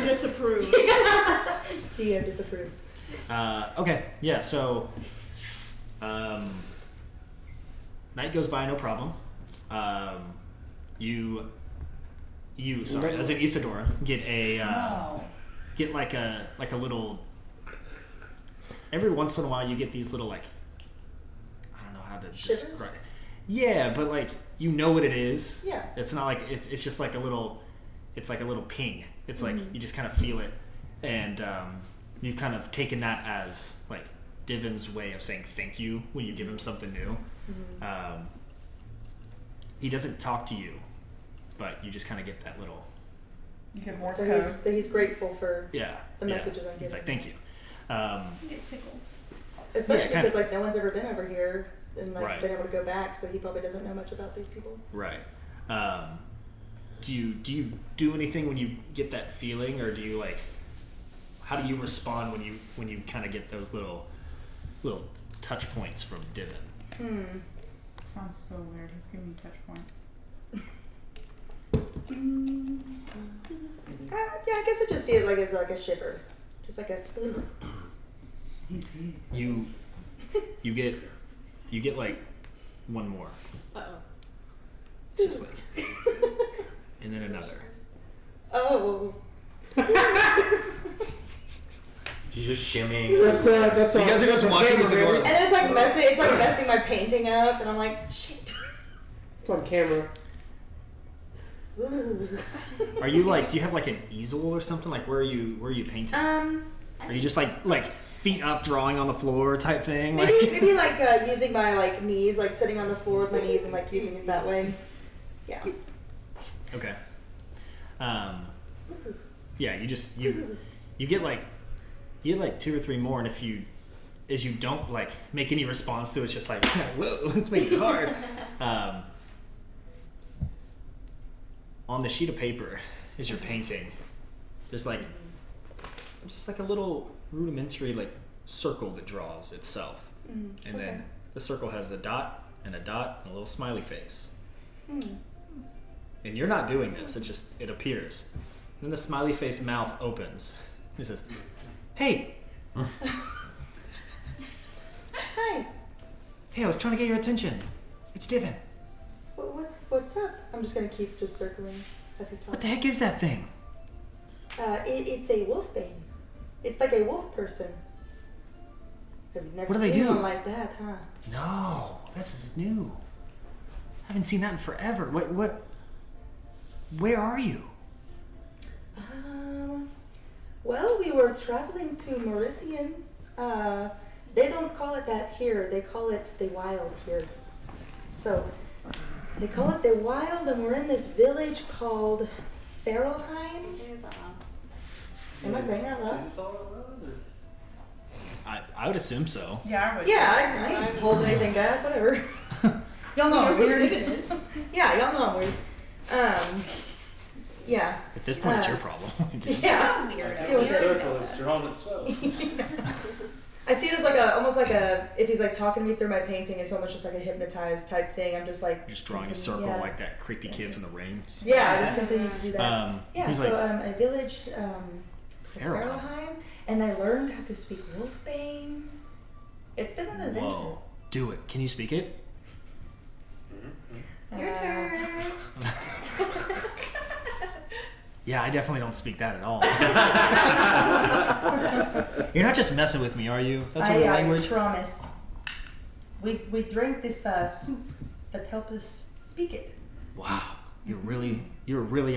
disapproves. TM disapproves. Okay. Yeah. So, night goes by, no problem. You sorry, as an Isadora, get a get like a little. Every once in a while, you get these little like. I don't know how to Shivers? describe. Yeah, but like you know what it is. Yeah. It's not like it's just like a little. It's like a little ping. It's like you just kind of feel it, and you've kind of taken that as like Divin's way of saying thank you when you give him something new. He doesn't talk to you, but you just kind of get that little. You get Morse That code. he's grateful for Yeah. the yeah. messages I'm getting. He's like, thank you. You get tickles. Especially Yeah, kinda. because like no one's ever been over here and like Right. been able to go back, so he probably doesn't know much about these people. Right. Do you do anything when you get that feeling, or do you like? How do you respond when you kind of get those little touch points from Divin? Sounds so weird. He's giving me touch points. Yeah, I guess I just see it like as like a shiver, just like a. You get like one more. Uh-oh. It's just like, and then another. Oh. You're just shimmying. That's You guys are just watching this camera, and And then it's like messing. It's like messing my painting up, and I'm like, shit. It's on camera. Are you like? Do you have like an easel or something? Like where are you painting? Are you just like feet up, drawing on the floor type thing? Maybe like using my like knees, like sitting on the floor with my knees and like using it that way. Yeah. Okay. Yeah, you get like 2 or 3 more, and if you don't like make any response to it, it's just like whoa, let's make it hard. On the sheet of paper as you're painting, there's like just like a little rudimentary like circle that draws itself, and then the circle has a dot and a little smiley face. And you're not doing this; it appears. And then the smiley face mouth opens. He says, "Hey, Hi. hey! I was trying to get your attention. It's Divin. What's up? I'm just gonna keep just circling as he talks. What the heck is that thing?" It's a wolfbane. It's like a wolf person. I've never What do they seen do? one like that, huh? No, this is new. I haven't seen that in forever. What? Where are you? Well, we were traveling to Mauritian. They don't call it that here. They call it the wild here. So, they call it the wild, and we're in this village called Farrelheim. Am I saying that Is loud? this all out loud? I would assume so. Yeah, I would. Yeah, I ain't holding anything back. Whatever. Y'all know I'm weird. Yeah, y'all know I'm weird. Yeah. At this point, it's your problem. Yeah. The circle has drawn itself. I see it as like almost like if he's like talking to me through my painting, it's almost just like a hypnotized type thing. I'm just like You're just drawing a circle yeah. like that creepy kid from The Ring. Yeah, I just continue to do that. Yeah, he's so like, a village, Farrelheim. Farrelheim, and I learned how to speak Wolfbane. It's been an adventure. Whoa, do it. Can you speak it? Your turn. Yeah, I definitely don't speak that at all. You're not just messing with me, are you? That's a real language? I promise. We drank this soup that helped us speak it. Wow, you're really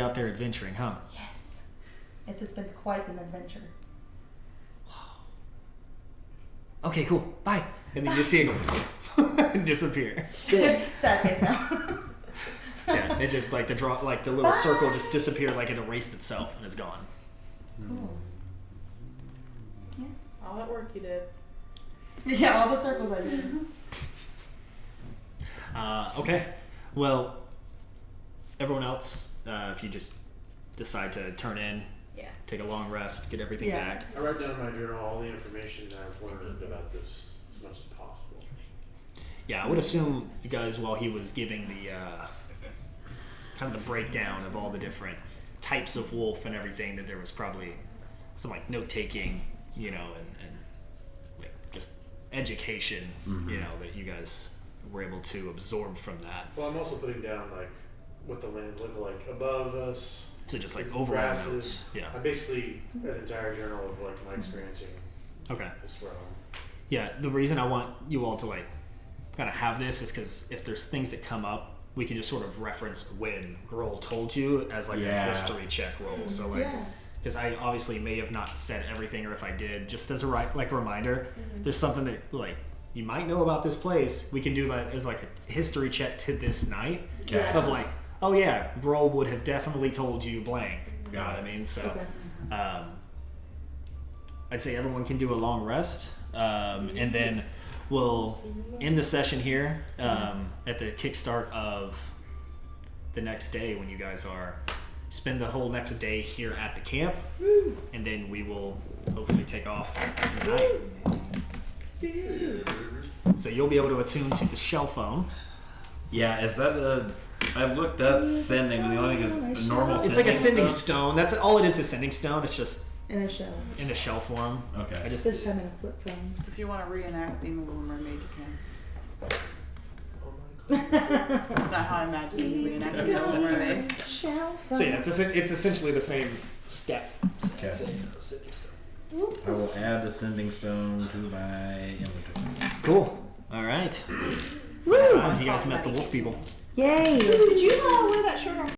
out there adventuring, huh? Yes. It has been quite an adventure. Okay, cool. Bye. And then you just see it go and disappear. Sad face now. Yeah, it just like the little circle just disappeared, like it erased itself and is gone. Cool. All that work you did. Yeah, all the circles I did. Okay, well, everyone else, if you just decide to turn in, Yeah. take a long rest, get everything Yeah. back. I write down in my journal all the information that I've learned about this as much as possible. Yeah, I would assume you guys, while he was giving the kind of the breakdown of all the different types of wolf and everything, that there was probably some like note taking, you know, and like just education, you know, that you guys were able to absorb from that. Well, I'm also putting down like what the land looked like above us. So just like overall grasses. notes. Yeah. I'm basically an entire journal of like my experiencing Okay. this realm. Yeah, the reason I want you all to like kind of have this is because if there's things that come up, we can just sort of reference when Grohl told you as like a history check roll. So like, because I obviously may have not said everything, or if I did, just as a reminder, there's something that like you might know about this place. We can do that as like a history check to this night of like, oh yeah, Grohl would have definitely told you blank. You know what I mean? So I'd say everyone can do a long rest, and then we'll end the session here at the kickstart of the next day when you guys spend the whole next day here at the camp, and then we will hopefully take off in the night. So you'll be able to attune to the shell phone. Yeah, is that I've looked up sending, but the only thing is a normal sending. It's like a sending stuff? stone. That's all it is sending stone. It's just In a shell. in a shell form. Okay. I just This time in a flip phone. If you want to reenact being the Little Mermaid, you can. Oh my god. That's not how I imagine you reenacting the Little Mermaid. Shell phone. so yeah, it's essentially the same step. Okay. Sending stone. I will add the sending stone to my inventory. Cool. All right. Fun times. You guys met the wolf people. Yay! Did you wear that shirt on